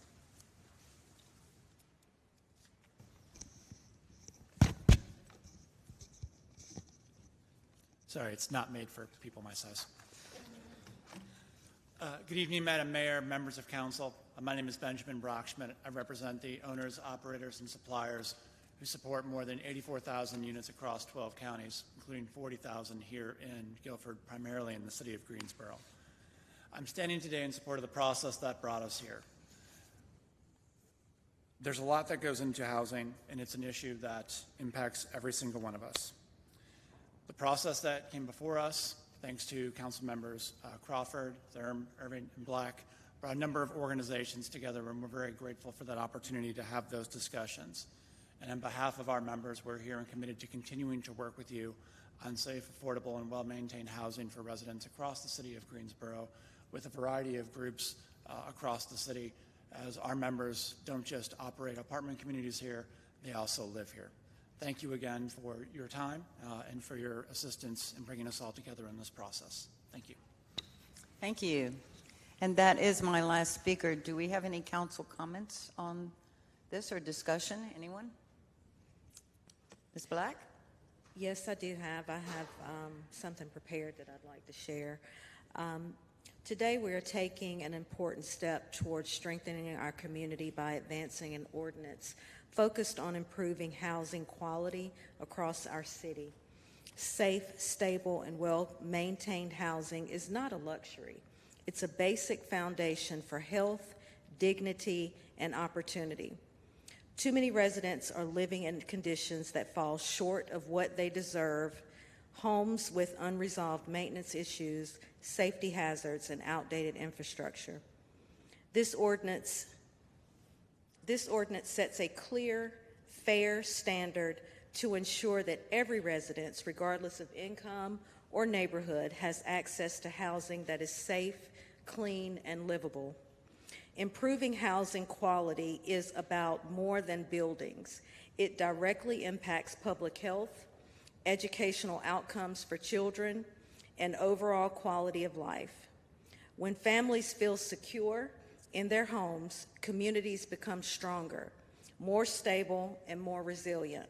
Sorry, it's not made for people my size. Good evening, Madam Mayor, members of council. My name is Benjamin Brockschmidt. I represent the owners, operators, and suppliers who support more than 84,000 units across 12 counties, including 40,000 here in Guilford, primarily in the city of Greensboro. I'm standing today in support of the process that brought us here. There's a lot that goes into housing, and it's an issue that impacts every single one of us. The process that came before us, thanks to council members Crawford, Thurm, Irving, and Black, brought a number of organizations together, and we're very grateful for that opportunity to have those discussions. And on behalf of our members, we're here and committed to continuing to work with you on safe, affordable, and well-maintained housing for residents across the city of Greensboro, with a variety of groups across the city, as our members don't just operate apartment communities here, they also live here. Thank you again for your time and for your assistance in bringing us all together in this process. Thank you. Thank you. And that is my last speaker. Do we have any council comments on this or discussion? Anyone? Ms. Black? Yes, I do have. I have something prepared that I'd like to share. Today we are taking an important step towards strengthening our community by advancing an ordinance focused on improving housing quality across our city. Safe, stable, and well-maintained housing is not a luxury. It's a basic foundation for health, dignity, and opportunity. Too many residents are living in conditions that fall short of what they deserve: homes with unresolved maintenance issues, safety hazards, and outdated infrastructure. This ordinance sets a clear, fair standard to ensure that every resident, regardless of income or neighborhood, has access to housing that is safe, clean, and livable. Improving housing quality is about more than buildings. It directly impacts public health, educational outcomes for children, and overall quality of life. When families feel secure in their homes, communities become stronger, more stable, and more resilient.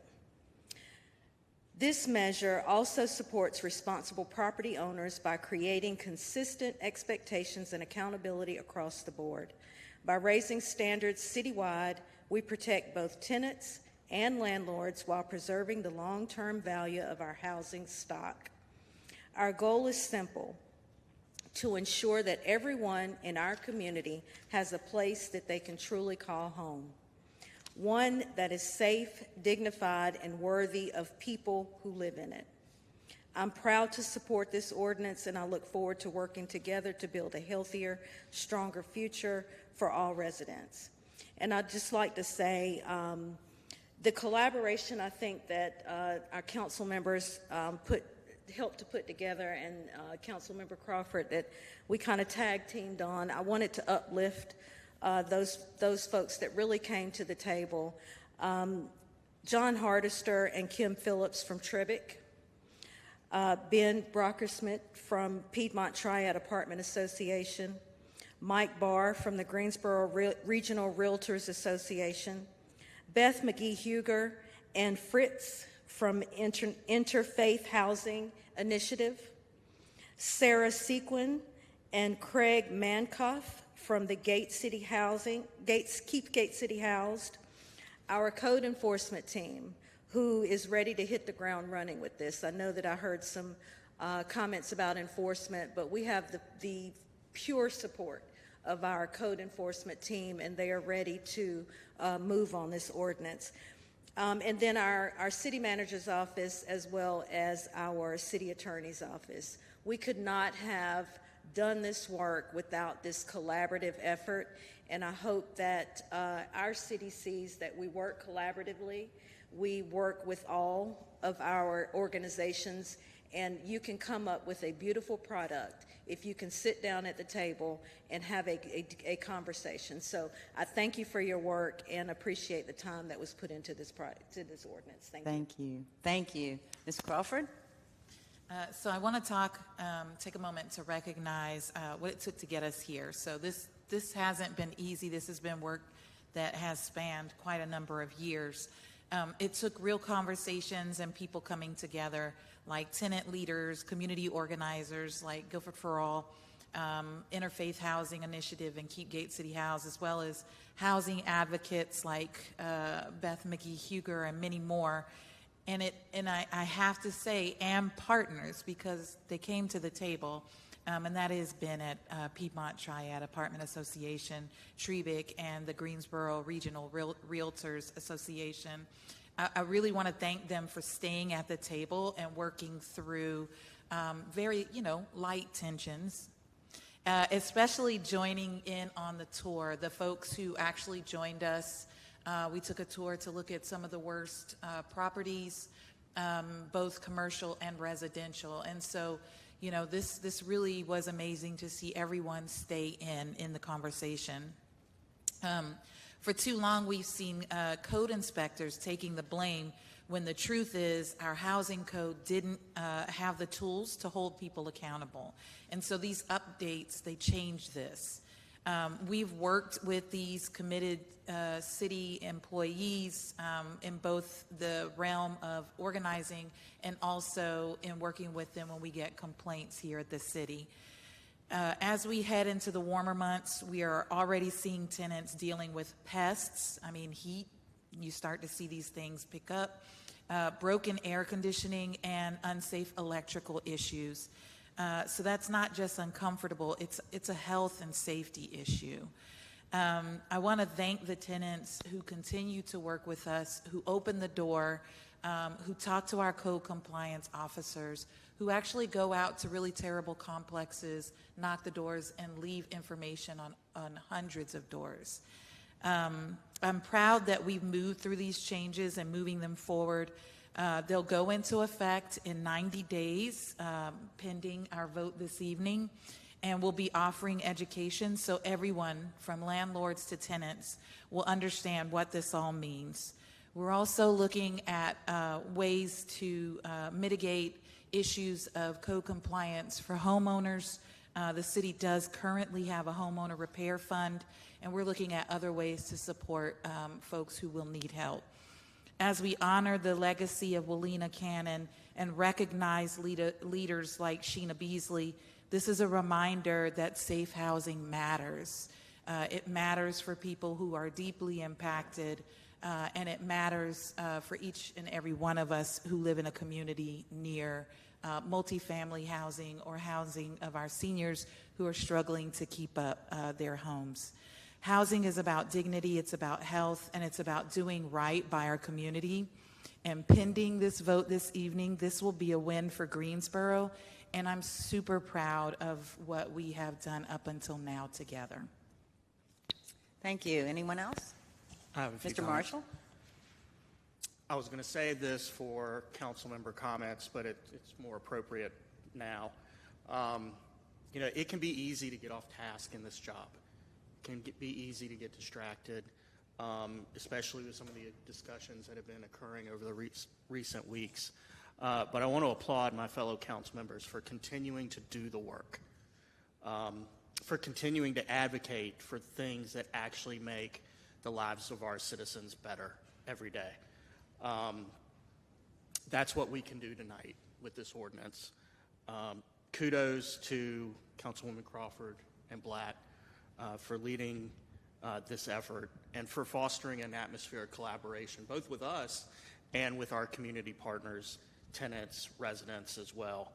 This measure also supports responsible property owners by creating consistent expectations and accountability across the board. By raising standards citywide, we protect both tenants and landlords while preserving the long-term value of our housing stock. Our goal is simple: to ensure that everyone in our community has a place that they can truly call home, one that is safe, dignified, and worthy of people who live in it. I'm proud to support this ordinance, and I look forward to working together to build a healthier, stronger future for all residents. And I'd just like to say, the collaboration I think that our council members helped to put together, and Councilmember Crawford, that we kind of tag teamed on. I wanted to uplift those folks that really came to the table. John Hardister and Kim Phillips from Trebick, Ben Brockersmith from Piedmont Triad Apartment Association, Mike Barr from the Greensboro Regional Realtors Association, Beth McGee-Huger and Fritz from Interfaith Housing Initiative, Sarah Sequin and Craig Mankoff from the Keep Gate City Housed, our code enforcement team, who is ready to hit the ground running with this. I know that I heard some comments about enforcement, but we have the pure support of our code enforcement team, and they are ready to move on this ordinance. And then our city manager's office, as well as our city attorney's office. We could not have done this work without this collaborative effort, and I hope that our city sees that we work collaboratively. We work with all of our organizations, and you can come up with a beautiful product if you can sit down at the table and have a conversation. So I thank you for your work and appreciate the time that was put into this product, to this ordinance. Thank you. Thank you. Ms. Crawford? So I want to take a moment to recognize what it took to get us here. So this hasn't been easy. This has been work that has spanned quite a number of years. It took real conversations and people coming together, like tenant leaders, community organizers like Guilford for All, Interfaith Housing Initiative and Keep Gate City House, as well as housing advocates like Beth McKee-Huger and many more. And I have to say, and partners, because they came to the table, and that has been at Piedmont Triad Apartment Association, Trebic, and the Greensboro Regional Realtors Association. I really want to thank them for staying at the table and working through very, light tensions, especially joining in on the tour. The folks who actually joined us, we took a tour to look at some of the worst properties, both commercial and residential. And so, this really was amazing to see everyone stay in the conversation. For too long, we've seen code inspectors taking the blame when the truth is our housing code didn't have the tools to hold people accountable. And so these updates, they changed this. We've worked with these committed city employees in both the realm of organizing and also in working with them when we get complaints here at the city. As we head into the warmer months, we are already seeing tenants dealing with pests. Heat, you start to see these things pick up, broken air conditioning, and unsafe electrical issues. So that's not just uncomfortable, it's a health and safety issue. I want to thank the tenants who continue to work with us, who open the door, who talk to our code compliance officers, who actually go out to really terrible complexes, knock the doors, and leave information on hundreds of doors. I'm proud that we've moved through these changes and moving them forward. They'll go into effect in 90 days, pending our vote this evening, and we'll be offering education so everyone, from landlords to tenants, will understand what this all means. We're also looking at ways to mitigate issues of code compliance for homeowners. The city does currently have a homeowner repair fund, and we're looking at other ways to support folks who will need help. As we honor the legacy of Willena Cannon and recognize leaders like Sheena Beasley, this is a reminder that safe housing matters. It matters for people who are deeply impacted, and it matters for each and every one of us who live in a community near multifamily housing or housing of our seniors who are struggling to keep up their homes. Housing is about dignity, it's about health, and it's about doing right by our community. And pending this vote this evening, this will be a win for Greensboro, and I'm super proud of what we have done up until now together. Thank you. Anyone else? I have a few Mr. comments. Marshall? I was going to save this for council member comments, but it's more appropriate now. It can be easy to get off task in this job. It can be easy to get distracted, especially with some of the discussions that have been occurring over the recent weeks. But I want to applaud my fellow council members for continuing to do the work, for continuing to advocate for things that actually make the lives of our citizens better every day. That's what we can do tonight with this ordinance. Kudos to Councilwoman Crawford and Blatt for leading this effort and for fostering an atmosphere of collaboration, both with us and with our community partners, tenants, residents as well.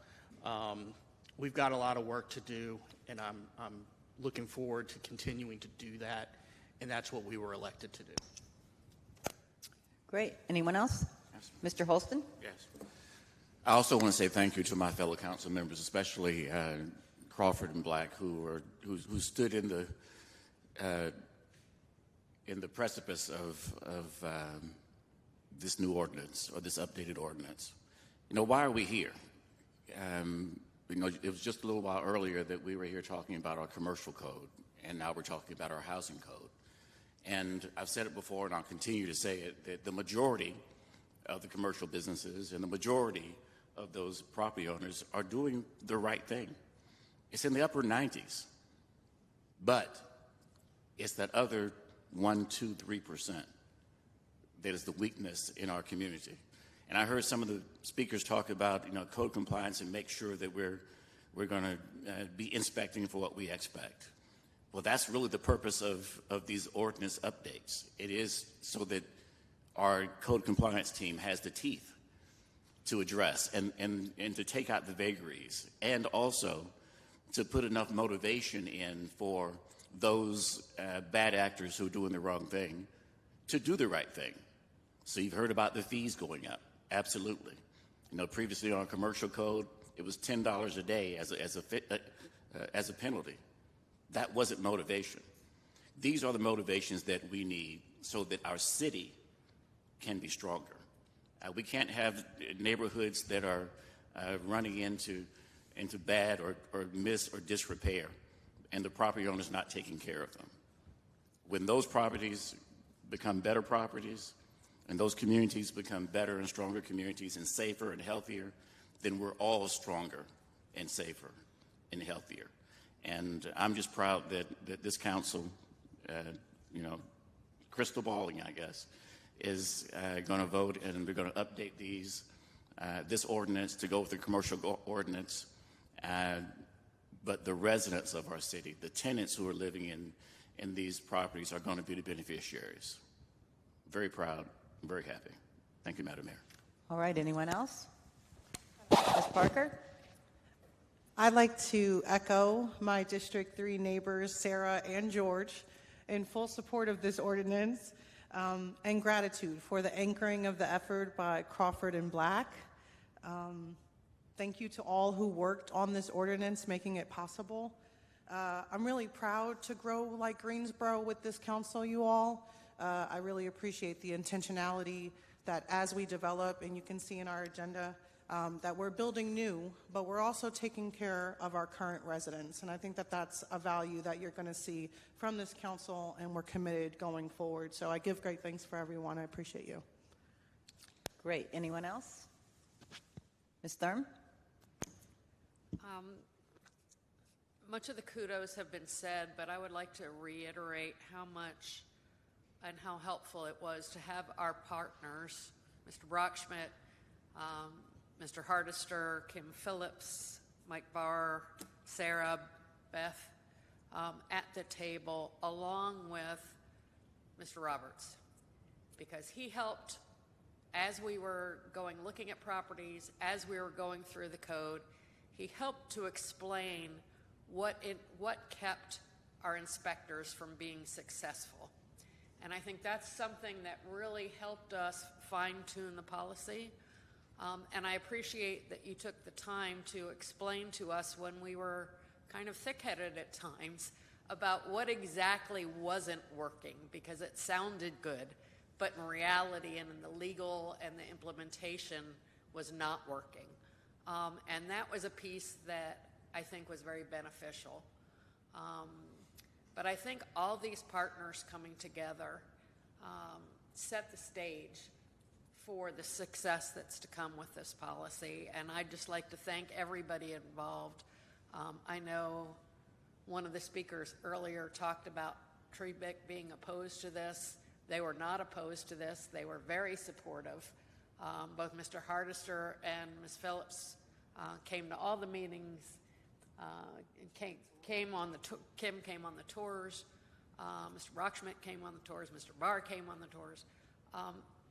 We've got a lot of work to do, and I'm looking forward to continuing to do that, and that's what we were elected to do. Great. Anyone else? Mr. Holston? Yes. I also want to say thank you to my fellow council members, especially Crawford and Black, who stood in the precipice of this new ordinance, or this updated ordinance. Why are we here? It was just a little while earlier that we were here talking about our commercial code, and now we're talking about our housing code. And I've said it before, and I'll continue to say it, that the majority of the commercial businesses and the majority of those property owners are doing the right thing. It's in the upper 90s. But it's that other 1%, 2%, 3% that is the weakness in our community. And I heard some of the speakers talk about, code compliance and make sure that we're going to be inspecting for what we expect. Well, that's really the purpose of these ordinance updates. It is so that our code compliance team has the teeth to address and to take out the vagaries, and also to put enough motivation in for those bad actors who are doing the wrong thing to do the right thing. So you've heard about the fees going up. Absolutely. Previously on our commercial code, it was $10 a day as a penalty. That wasn't motivation. These are the motivations that we need so that our city can be stronger. We can't have neighborhoods that are running into bad or mis or disrepair, and the property owner's not taking care of them. When those properties become better properties, and those communities become better and stronger communities and safer and healthier, then we're all stronger and safer and healthier. And I'm just proud that this council, crystal balling, I guess, is going to vote, and we're going to update this ordinance to go with the commercial ordinance. But the residents of our city, the tenants who are living in these properties, are going to be the beneficiaries. Very proud. I'm very happy. Thank you, Madam Mayor. All right, anyone else? Ms. Parker? I'd like to echo my District 3 neighbors, Sarah and George, in full support of this ordinance, and gratitude for the anchoring of the effort by Crawford and Black. Thank you to all who worked on this ordinance, making it possible. I'm really proud to grow like Greensboro with this council, you all. I really appreciate the intentionality that as we develop, and you can see in our agenda, that we're building new, but we're also taking care of our current residents. And I think that that's a value that you're going to see from this council, and we're committed going forward. So I give great thanks for everyone. I appreciate you. Great. Anyone else? Ms. Thurm? Much of the kudos have been said, but I would like to reiterate how much and how helpful it was to have our partners, Mr. Brockschmidt, Mr. Hardister, Kim Phillips, Mike Barr, Sarah, Beth, at the table, along with Mr. Roberts, because he helped as we were looking at properties, as we were going through the code. He helped to explain what kept our inspectors from being successful. And I think that's something that really helped us fine-tune the policy. And I appreciate that you took the time to explain to us when we were kind of thick-headed at times about what exactly wasn't working, because it sounded good, but in reality and in the legal and the implementation was not working. And that was a piece that I think was very beneficial. But I think all these partners coming together set the stage for the success that's to come with this policy. And I'd just like to thank everybody involved. I know one of the speakers earlier talked about Trebeck being opposed to this. They were not opposed to this. They were very supportive. Both Mr. Hardister and Ms. Phillips came to all the meetings. Kim came on the tours. Mr. Brockschmidt came on the tours. Mr. Barr came on the tours.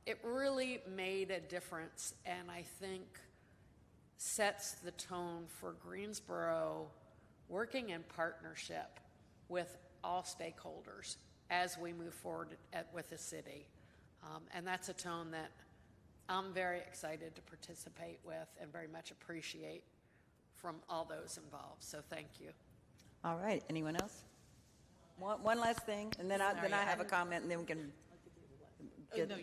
It really made a difference, and I think sets the tone for Greensboro working in partnership with all stakeholders as we move forward with the city. And that's a tone that I'm very excited to participate with and very much appreciate from all those involved. So thank you. All right, anyone else? One last thing, and then I have a comment, and then we can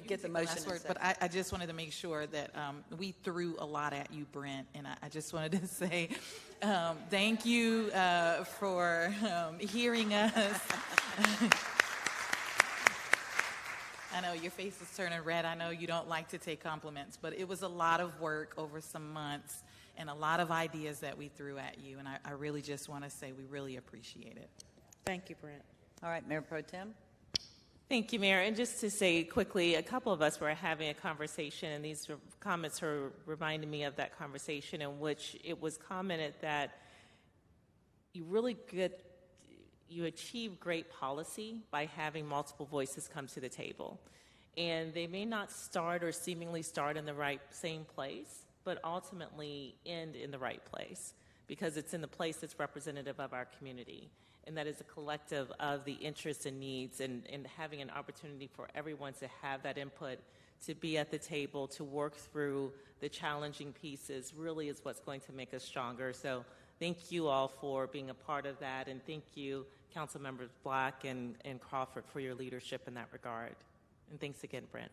get the motion. But I just wanted to make sure that we threw a lot at you, Brent, and I just wanted to say thank you for hearing us. I know your face is turning red. I know you don't like to take compliments, but it was a lot of work over some months and a lot of ideas that we threw at you, and I really just want to say we really appreciate it. Thank you, Brent. All right, Mayor Pro Tem. Thank you, Mayor. And just to say quickly, a couple of us were having a conversation, and these comments are reminding me of that conversation in which it was commented that you achieve great policy by having multiple voices come to the table. And they may not start or seemingly start in the same place, but ultimately end in the right place, because it's in the place that's representative of our community. And that is a collective of the interests and needs, and having an opportunity for everyone to have that input, to be at the table, to work through the challenging pieces really is what's going to make us stronger. So thank you all for being a part of that, and thank you, Council Members Black and Crawford, for your leadership in that regard. And thanks again, Brent.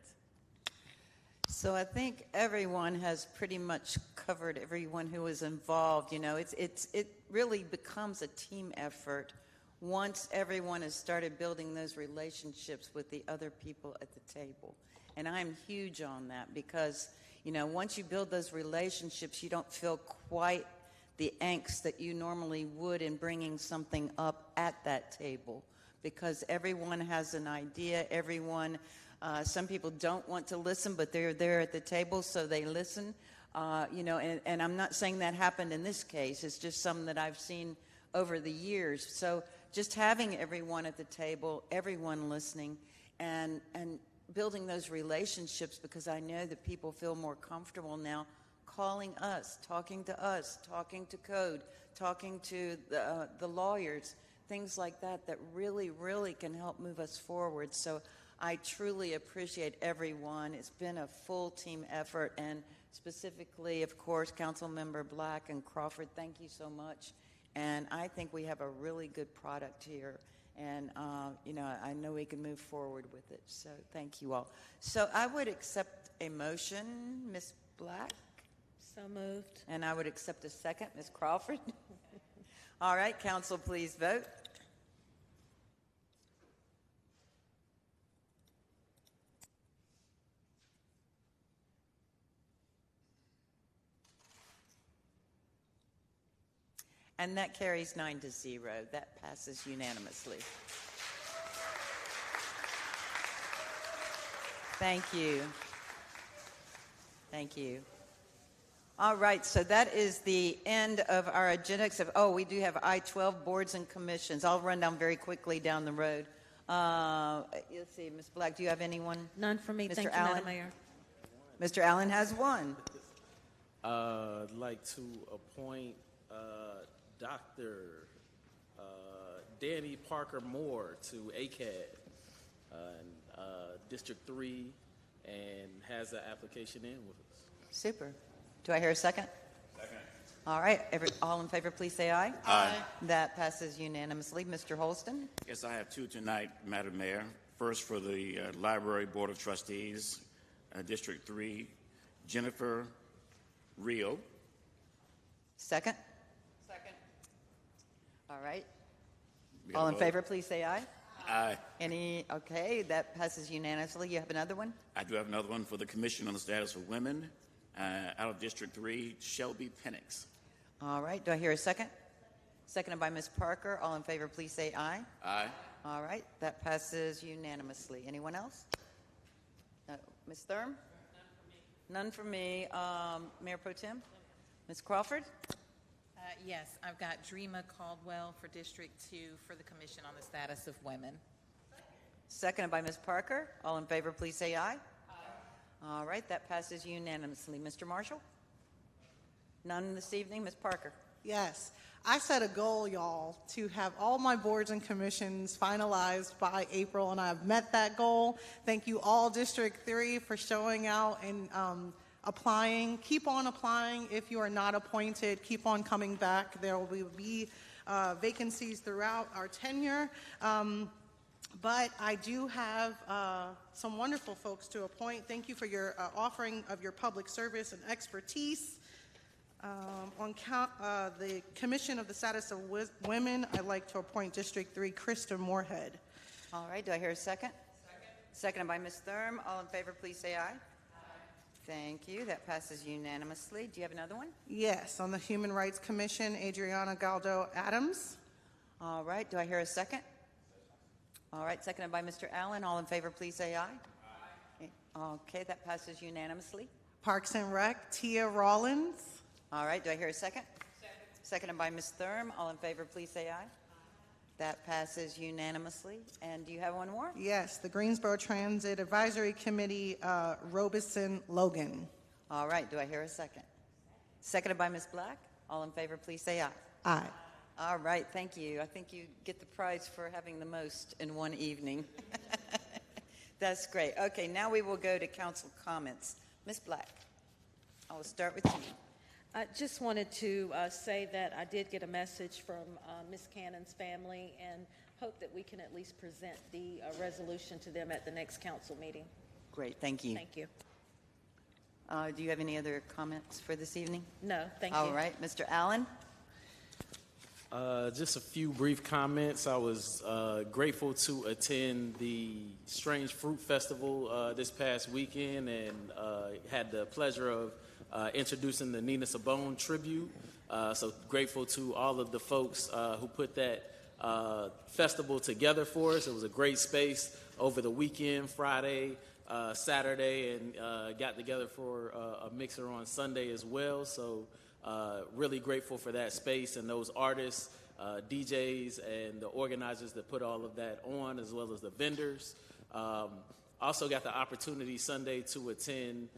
So I think everyone has pretty much covered everyone who was involved. You know, it really becomes a team effort once everyone has started building those relationships with the other people at the table. And I'm huge on that because, you know, once you build those relationships, you don't feel quite the angst that you normally would in bringing something up at that table, because everyone has an idea, everyone, some people don't want to listen, but they're there at the table, so they listen. You know, and I'm not saying that happened in this case. It's just something that I've seen over the years. So just having everyone at the table, everyone listening, and building those relationships, because I know that people feel more comfortable now calling us, talking to code, talking to the lawyers, things like that, that really, really can help move us forward. So I truly appreciate everyone. It's been a full team effort, and specifically, of course, Councilmember Black and Crawford, thank you so much. And I think we have a really good product here. And, you know, I know we can move forward with it. So thank you all. So I would accept a motion, Ms. Black. So moved. And I would accept a second, Ms. Crawford. All right, council, please vote. And that carries 9-0. That passes unanimously. Thank you. Thank you. All right, so that is the end of our agenda. Oh, we do have I-12 boards and commissions. I'll run down very quickly down the road. Let's see, Ms. Black, do you have anyone? None for me. Mr. Thank you, Allen? Madam Mayor. Mr. Allen has one. I'd like to appoint Dr. Danny Parker Moore to ACAD District 3, and has the application in with us. Super. Do I hear a second? Second. All right. All in favor, please say aye. Aye. That passes unanimously. Mr. Holston? Yes, I have two tonight, Madam Mayor. First, for the Library Board of Trustees, District 3, Jennifer Rio. Second? Second. All right. All in favor, please say aye. Aye. Okay, that passes unanimously. You have another one? I do have another one for the Commission on the Status of Women, out of District 3, Shelby Penix. All right. Do I hear a second? Seconded by Ms. Parker. All in favor, please say aye. Aye. All right. That passes unanimously. Anyone else? Ms. Thurm? None for me. Mayor Pro Tem? Ms. Crawford? Yes, I've got Dreama Caldwell for District 2 for the Commission on the Status of Women. Seconded by Ms. Parker. All in favor, please say aye. Aye. All right, that passes unanimously. Mr. Marshall? None this evening. Ms. Parker? Yes. I set a goal, y'all, to have all my boards and commissions finalized by April, and I've met that goal. Thank you all, District 3, for showing out and applying. Keep on applying. If you are not appointed, keep on coming back. There will be vacancies throughout our tenure. But I do have some wonderful folks to appoint. Thank you for your offering of your public service and expertise. On the Commission of the Status of Women, I'd like to appoint District 3 Krista Moorhead. All right, do I hear a second? Seconded by Ms. Thurm. All in favor, please say aye. Thank you. That passes unanimously. Do you have another one? Yes, on the Human Rights Commission, Adriana Galdo Adams. All right, do I hear a second? All right, seconded by Mr. Allen. All in favor, please say aye. Okay, that passes unanimously. Parks and Rec, Tia Rollins. All right, do I hear a second? Seconded by Ms. Thurm. All in favor, please say aye. That passes unanimously. And do you have one more? Yes, the Greensboro Transit Advisory Committee, Robeson Logan. All right, do I hear a second? Seconded by Ms. Black. All in favor, please say aye. Aye. All right, thank you. I think you get the prize for having the most in one evening. That's great. Okay, now we will go to council comments. Ms. Black, I will start with you. I just wanted to say that I did get a message from Ms. Cannon's family and hope that we can at least present the resolution to them at the next council meeting. Great, thank you. Thank you. Do you have any other comments for this evening? No, thank you. All right, Mr. Allen? Just a few brief comments. I was grateful to attend the Strange Fruit Festival this past weekend and had the pleasure of introducing the Nina Sabone tribute. So grateful to all of the folks who put that festival together for us. It was a great space over the weekend, Friday, Saturday, and got together for a mixer on Sunday as well. So really grateful for that space and those artists, DJs, and the organizers that put all of that on, as well as the vendors. Also got the opportunity Sunday to attend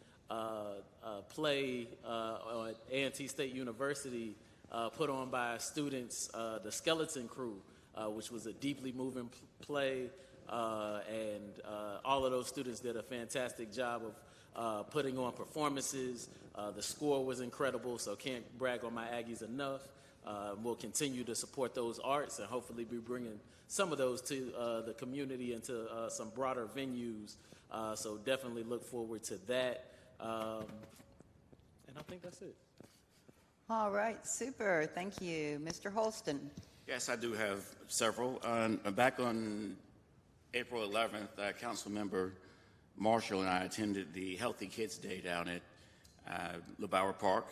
play at A&T State University put on by students, the Skeleton Crew, which was a deeply moving play, and all of those students did a fantastic job of putting on performances. The score was incredible, so can't brag on my Aggies enough. We'll continue to support those arts and hopefully be bringing some of those to the community and to some broader venues. So definitely look forward to that. And I think that's it. All right, super. Thank you. Mr. Holston. Yes, I do have several. Back on April 11th, Councilmember Marshall and I attended the Healthy Kids Day down at LeBauer Park,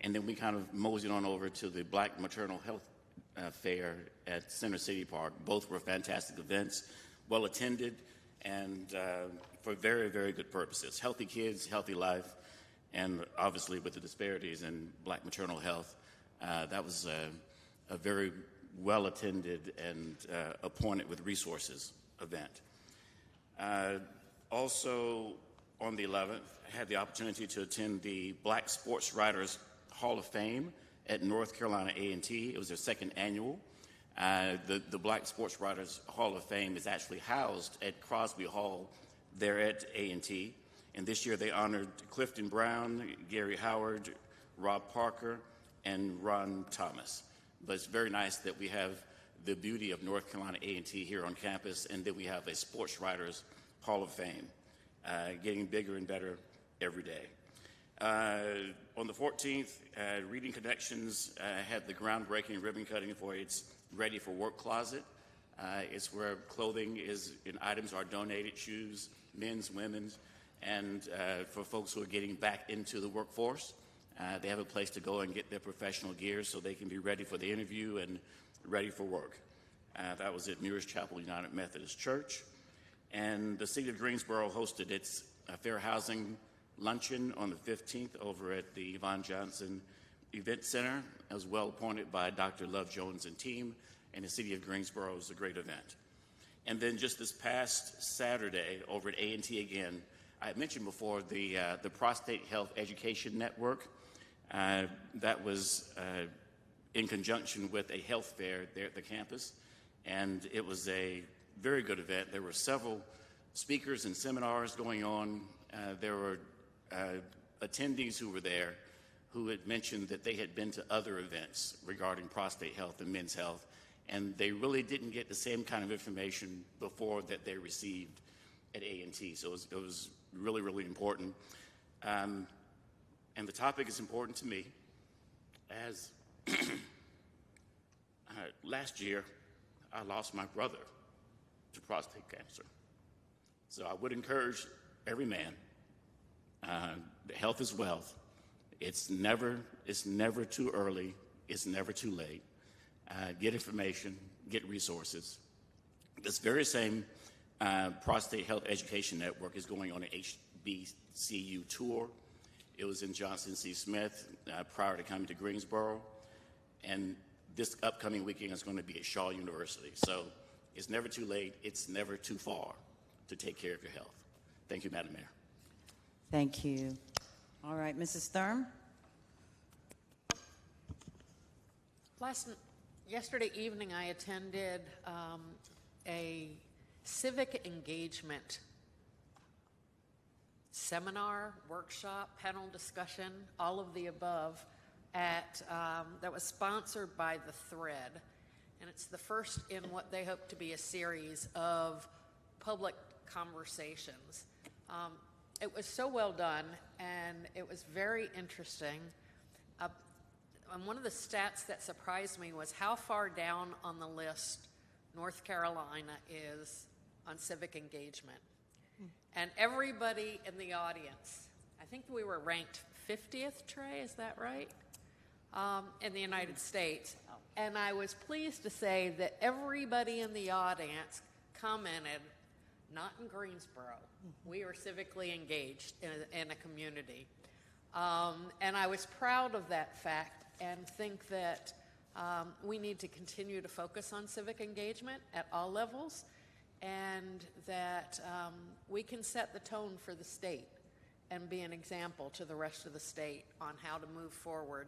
and then we kind of moseyed on over to the Black Maternal Health Fair at Center City Park. Both were fantastic events, well attended, and for very, very good purposes. Healthy kids, healthy life, and obviously with the disparities in Black maternal health, that was a very well attended and appointed with resources event. Also on the 11th, I had the opportunity to attend the Black Sports Writers Hall of Fame at North Carolina A&T. It was their second annual. The Black Sports Writers Hall of Fame is actually housed at Crosby Hall there at A&T. And this year they honored Clifton Brown, Gary Howard, Rob Parker, and Ron Thomas. But it's very nice that we have the beauty of North Carolina A&T here on campus, and that we have a Sports Writers Hall of Fame, getting bigger and better every day. On the 14th, Reading Connections had the groundbreaking ribbon cutting for its Ready for Work closet. It's where clothing is and items are donated, shoes, men's, women's, and for folks who are getting back into the workforce. They have a place to go and get their professional gear so they can be ready for the interview and ready for work. That was at Muir's Chapel United Methodist Church. And the City of Greensboro hosted its Fair Housing Luncheon on the 15th over at the Yvonne Johnson Event Center, as well appointed by Dr. Love Jones and team, and the City of Greensboro. It was a great event. And then just this past Saturday over at A&T again, I had mentioned before the Prostate Health Education Network. That was in conjunction with a health fair there at the campus, and it was a very good event. There were several speakers and seminars going on. There were attendees who were there who had mentioned that they had been to other events regarding prostate health and men's health, and they really didn't get the same kind of information before that they received at A&T. So it was really, really important. And the topic is important to me as last year I lost my brother to prostate cancer. So I would encourage every man, health is wealth. It's never too early. It's never too late. Get information, get resources. This very same prostate health education network is going on an HBCU tour. It was in Johnson C. Smith prior to coming to Greensboro. And this upcoming weekend is going to be at Shaw University. So it's never too late. It's never too far to take care of your health. Thank you, Madam Mayor. Thank you. All right, Mrs. Thurm. Yesterday evening, I attended a civic engagement seminar, workshop, panel discussion, all of the above, that was sponsored by The Thread. And it's the first in what they hope to be a series of public conversations. It was so well done, and it was very interesting. And one of the stats that surprised me was how far down on the list North Carolina is on civic engagement. And everybody in the audience, I think we were ranked 50th, Trey, is that right? In the United States. And I was pleased to say that everybody in the audience commented, not in Greensboro. We are civically engaged in a community. And I was proud of that fact and think that we need to continue to focus on civic engagement at all levels, and that we can set the tone for the state and be an example to the rest of the state on how to move forward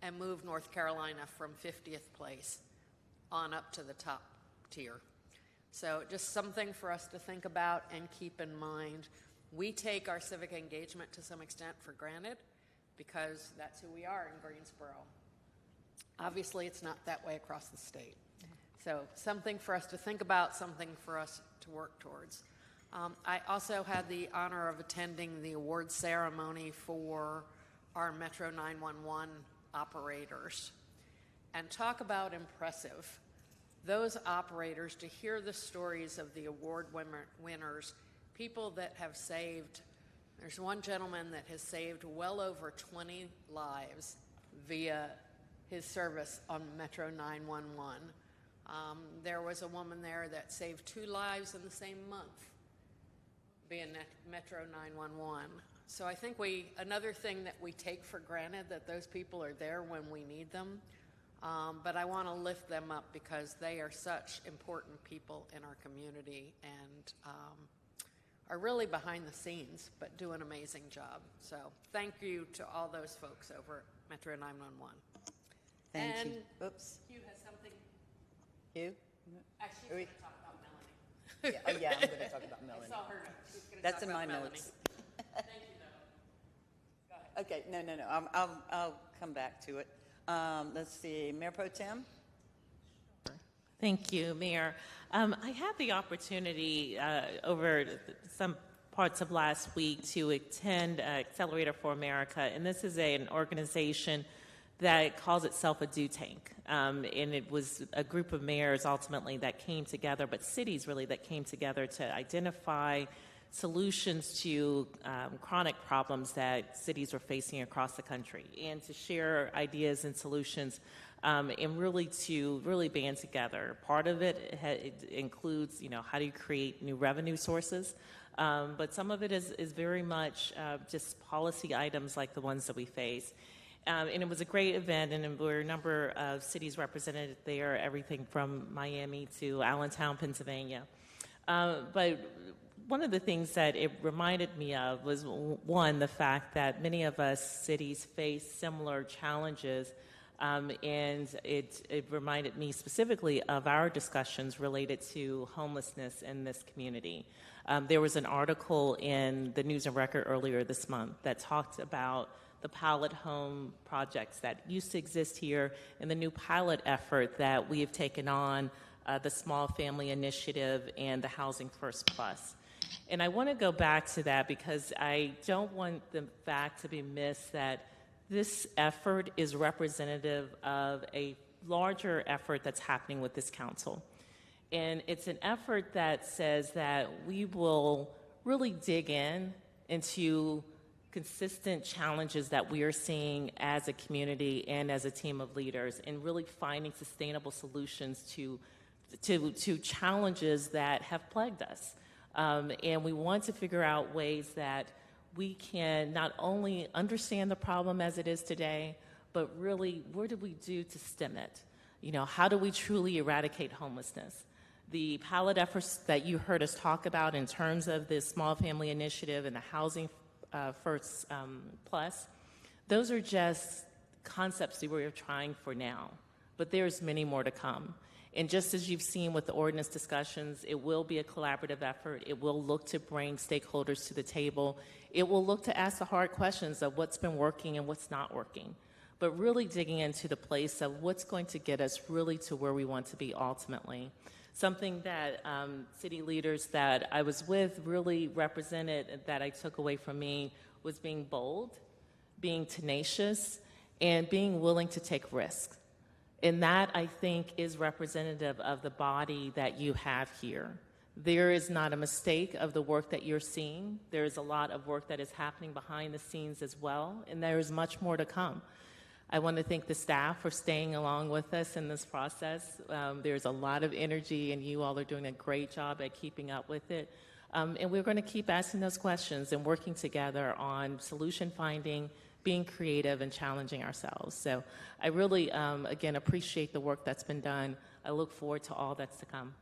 and move North Carolina from 50th place on up to the top tier. So just something for us to think about and keep in mind. We take our civic engagement to some extent for granted because that's who we are in Greensboro. Obviously, it's not that way across the state. So something for us to think about, something for us to work towards. I also had the honor of attending the award ceremony for our Metro 911 operators. And talk about impressive. Those operators, to hear the stories of the award winners, people that have saved, there's one gentleman that has saved well over 20 lives via his service on Metro 911. There was a woman there that saved 2 lives in the same month via Metro 911. So I think another thing that we take for granted, that those people are there when we need them, but I want to lift them up because they are such important people in our community and are really behind the scenes, but do an amazing job. So thank you to all those folks over at Metro 911. Thank and you. Oops. Hugh has something. Hugh? Actually, she's going to talk about Melanie. Yeah, I'm going to talk about Melanie. I saw her. She's going to That's talk in about my Melanie. notes. Thank you, though. Go ahead. Okay, no. I'll come back to it. Let's see, Mayor Pro Tem? Thank you, Mayor. I had the opportunity over some parts of last week to attend Accelerator for America, and this is an organization that calls itself a do tank. And it was a group of mayors ultimately that came together, but cities really that came together to identify solutions to chronic problems that cities are facing across the country, and to share ideas and solutions, and really to band together. Part of it includes, how do you create new revenue sources, but some of it is very much just policy items like the ones that we face. And it was a great event, and there were a number of cities represented there, everything from Miami to Allentown, Pennsylvania. But one of the things that it reminded me of was, one, the fact that many of us cities face similar challenges, and it reminded me specifically of our discussions related to homelessness in this community. There was an article in the News and Record earlier this month that talked about the pilot home projects that used to exist here and the new pilot effort that we have taken on, the Small Family Initiative and the Housing First Plus. And I want to go back to that because I don't want the fact to be missed that this effort is representative of a larger effort that's happening with this council. And it's an effort that says that we will really dig into consistent challenges that we are seeing as a community and as a team of leaders, and really finding sustainable solutions to challenges that have plagued us. And we want to figure out ways that we can not only understand the problem as it is today, but really, what do we do to stem it? You know, how do we truly eradicate homelessness? The pilot efforts that you heard us talk about in terms of this Small Family Initiative and the Housing First Plus, those are just concepts that we're trying for now, but there's many more to come. And just as you've seen with the ordinance discussions, it will be a collaborative effort. It will look to bring stakeholders to the table. It will look to ask the hard questions of what's been working and what's not working, but really digging into the place of what's going to get us really to where we want to be ultimately. Something that city leaders that I was with really represented that I took away from me was being bold, being tenacious, and being willing to take risks. And that, I think, is representative of the body that you have here. There is not a mistake of the work that you're seeing. There is a lot of work that is happening behind the scenes as well, and there is much more to come. I want to thank the staff for staying along with us in this process. There's a lot of energy, and you all are doing a great job at keeping up with it. And we're going to keep asking those questions and working together on solution finding, being creative, and challenging ourselves. So I really, again, appreciate the work that's been done. I look forward to all that's to come.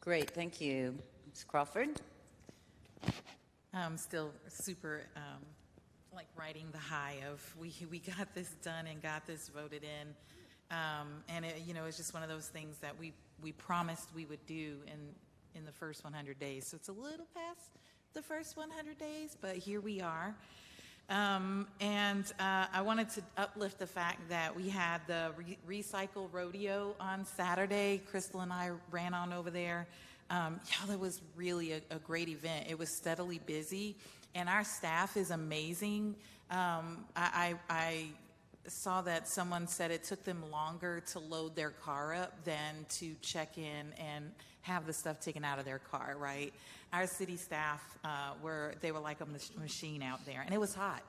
Great, thank you. Ms. Crawford? I'm still super like riding the high of we got this done and got this voted in, and it, you know, it's just one of those things that we promised we would do in the first 100 days. So it's a little past the first 100 days, but here we are. And I wanted to uplift the fact that we had the Recycle Rodeo on Saturday. Crystal and I ran on over there. It was really a great event. It was steadily busy, and our staff is amazing. I saw that someone said it took them longer to load their car up than to check in and have the stuff taken out of their car, right? Our city staff they were like a machine out there, and it was hot.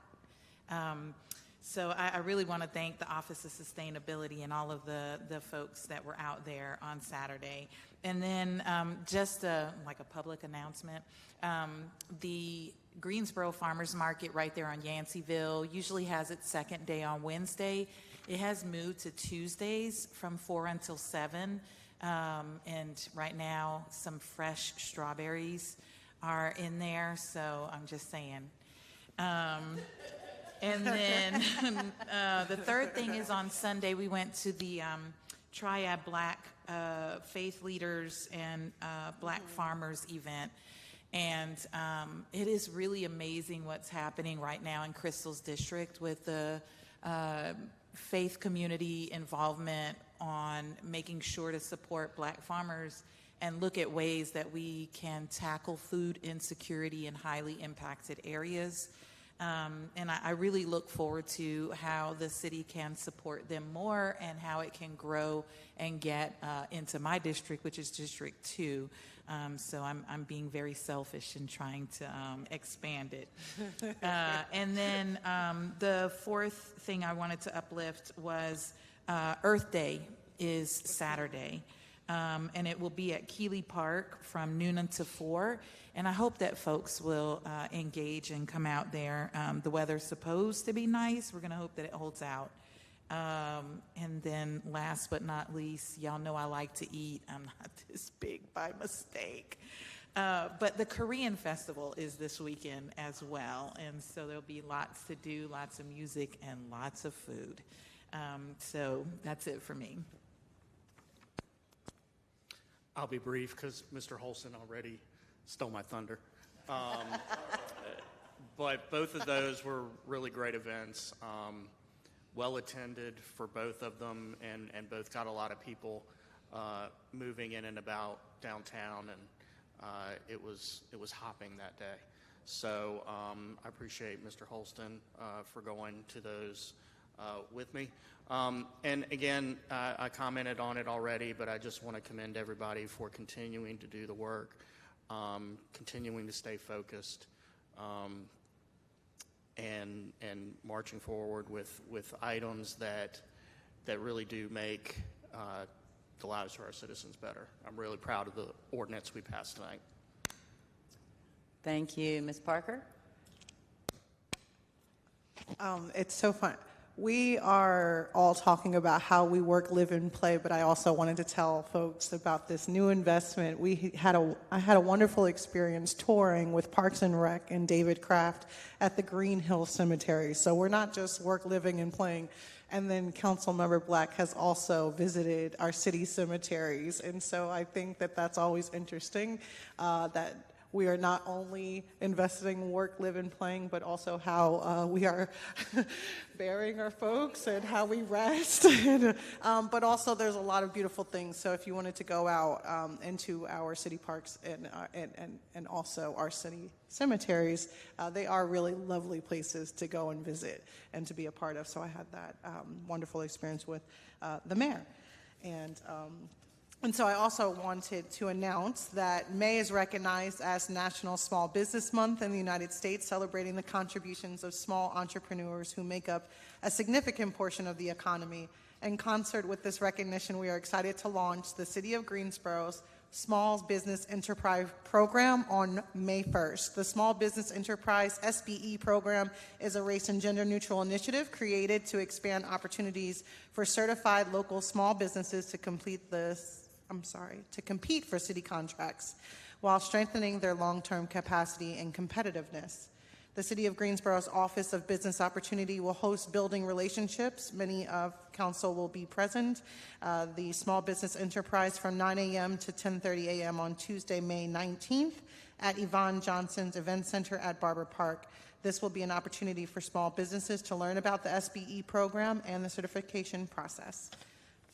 So I really want to thank the Office of Sustainability and all of the folks that were out there on Saturday. And then just like a public announcement, the Greensboro Farmers Market right there on Yanceyville usually has its second day on Wednesday. It has moved to Tuesdays from 4 until 7. And right now, some fresh strawberries are in there, so I'm just saying. And then the third thing is on Sunday, we went to the Triad Black Faith Leaders and Black Farmers event. And it is really amazing what's happening right now in Crystal's district with the faith community involvement on making sure to support Black farmers and look at ways that we can tackle food insecurity in highly impacted areas. And I really look forward to how the city can support them more and how it can grow and get into my district, which is District 2. So I'm being very selfish in trying to expand it. And then the fourth thing I wanted to uplift was Earth Day is Saturday. And it will be at Keeley Park from noon until 4. And I hope that folks will engage and come out there. The weather's supposed to be nice. We're going to hope that it holds out. And then last but not least, y'all know I like to eat. I'm not this big by mistake. But the Korean Festival is this weekend as well. And so there'll be lots to do, lots of music, and lots of food. So that's it for me. I'll be brief because Mr. Holston already stole my thunder. But both of those were really great events, well attended for both of them, and both got a lot of people moving in and about downtown, and it was hopping that day. So I appreciate Mr. Holston for going to those with me. And again, I commented on it already, but I just want to commend everybody for continuing to do the work, continuing to stay focused, and marching forward with items that really do make the lives of our citizens better. I'm really proud of the ordinance we passed tonight. Thank you. Ms. Parker? It's so fun. We are all talking about how we work, live, and play, but I also wanted to tell folks about this new investment. I had a wonderful experience touring with Parks and Rec and David Kraft at the Green Hill Cemetery. So we're not just work, living, and playing. And then Councilmember Black has also visited our city cemeteries. And so I think that that's always interesting, that we are not only investing work, live, and playing, but also how we are burying our folks and how we rest. But also there's a lot of beautiful things. So if you wanted to go out into our city parks and also our city cemeteries, they are really lovely places to go and visit and to be a part of. So I had that wonderful experience with the mayor. And so I also wanted to announce that May is recognized as National Small Business Month in the United States, celebrating the contributions of small entrepreneurs who make up a significant portion of the economy. In concert with this recognition, we are excited to launch the City of Greensboro's Small Business Enterprise Program on May 1st. The Small Business Enterprise SBE program is a race and gender neutral initiative created to expand opportunities for certified local small businesses to compete for city contracts while strengthening their long-term capacity and competitiveness. The City of Greensboro's Office of Business Opportunity will host building relationships. Many of council will be present. The Small Business Enterprise from 9 a.m. to 10:30 a.m. on Tuesday, May 19th at Yvonne Johnson's Event Center at Barber Park. This will be an opportunity for small businesses to learn about the SBE program and the certification process.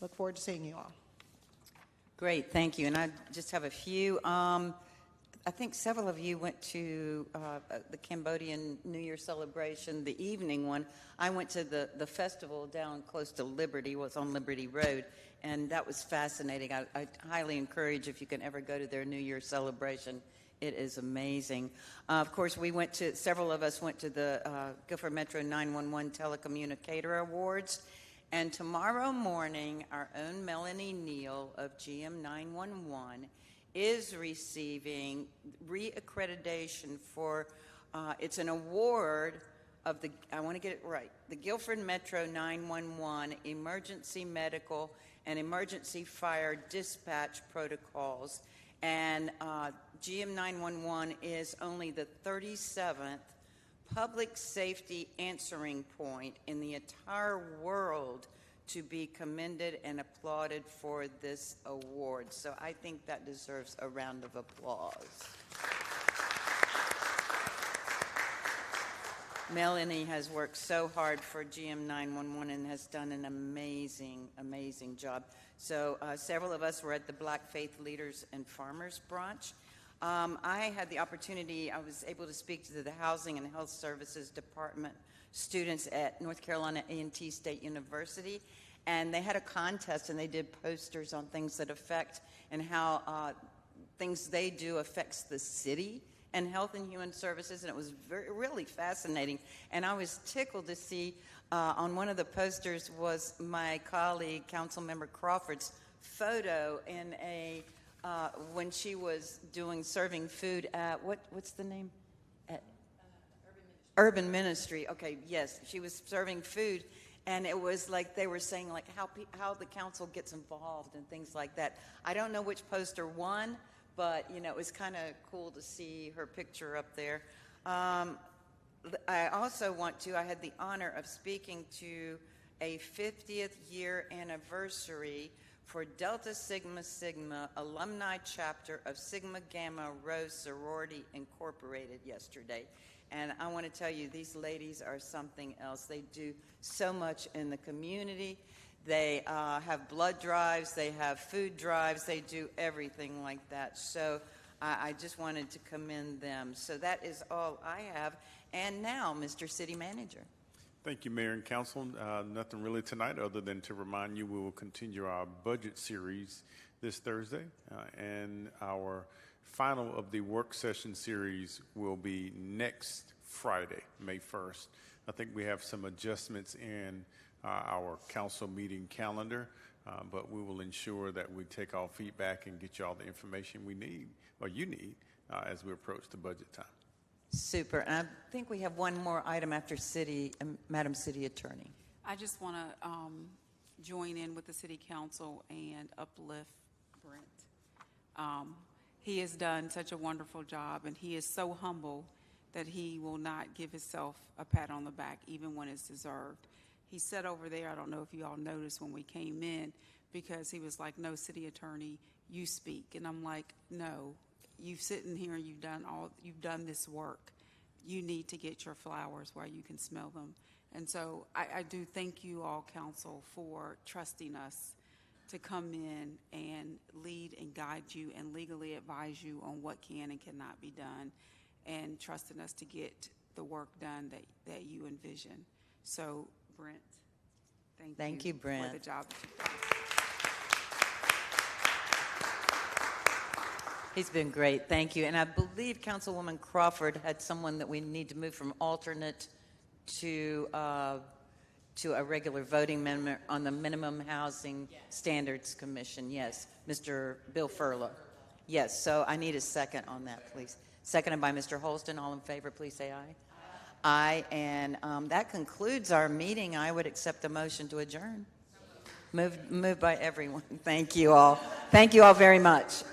Look forward to seeing you all. Great, thank you. And I just have a few. I think several of you went to the Cambodian New Year celebration, the evening one. I went to the festival down close to Liberty, was on Liberty Road, and that was fascinating. I highly encourage, if you can ever go to their New Year celebration, it is amazing. Of course, several of us went to the Guilford Metro 911 Telecommunicator Awards. And tomorrow morning, our own Melanie Neal of GM 911 is receiving reaccreditation for, it's an award of I want to get it right, the Guilford Metro 911 Emergency Medical and Emergency Fire Dispatch Protocols. And GM 911 is only the 37th public safety answering point in the entire world to be commended and applauded for this award. So I think that deserves a round of applause. Melanie has worked so hard for GM 911 and has done an amazing, amazing job. So several of us were at the Black Faith Leaders and Farmers Brunch. I had the opportunity, I was able to speak to the Housing and Health Services Department students at North Carolina A&T State University, and they had a contest and they did posters on things that affect and how things they do affects the city and Health and Human Services, and it was really fascinating. And I was tickled to see on one of the posters was my colleague, Councilmember Crawford's photo in a when she was serving food at, what's the name? At Urban Ministry. Okay, yes, she was serving food, and it was like they were saying like how the council gets involved and things like that. I don't know which poster won, but it was kind of cool to see her picture up there. I also I had the honor of speaking to a 50th year anniversary for Delta Sigma Sigma alumni chapter of Sigma Gamma Rho Sorority Incorporated yesterday. And I want to tell you, these ladies are something else. They do so much in the community. They have blood drives, they have food drives, they do everything like that. So I just wanted to commend them. So that is all I have. And now, Mr. City Manager. Thank you, Mayor and Council. Nothing really tonight other than to remind you we will continue our budget series this Thursday. And our final of the work session series will be next Friday, May 1st. I think we have some adjustments in our council meeting calendar, but we will ensure that we take all feedback and get you all the information we need, or you need, as we approach the budget time. Super. And I think we have one more item after Madam City Attorney. I just want to join in with the City Council and uplift Brent. He has done such a wonderful job, and he is so humble that he will not give himself a pat on the back, even when it's deserved. He sat over there, I don't know if you all noticed when we came in, because he was like, no, City Attorney, you speak. And I'm like, no. You've sitting here and you've done this work. You need to get your flowers where you can smell them. And so I do thank you all, council, for trusting us to come in and lead and guide you and legally advise you on what can and cannot be done, and trusting us to get the work done that you envision. So, Brent, thank you, Brent, for the job that you've done. He's been great. Thank you. And I believe Councilwoman Crawford had someone that we need to move from alternate to a regular voting member on the Minimum Housing Standards Commission. Yes, Mr. Bill Furlow. Yes, so I need a second on that, please. Seconded by Mr. Holston. All in favor, please say aye. Aye. And that concludes our meeting. I would accept the motion to adjourn. Moved by everyone. Thank you all. Thank you all very much.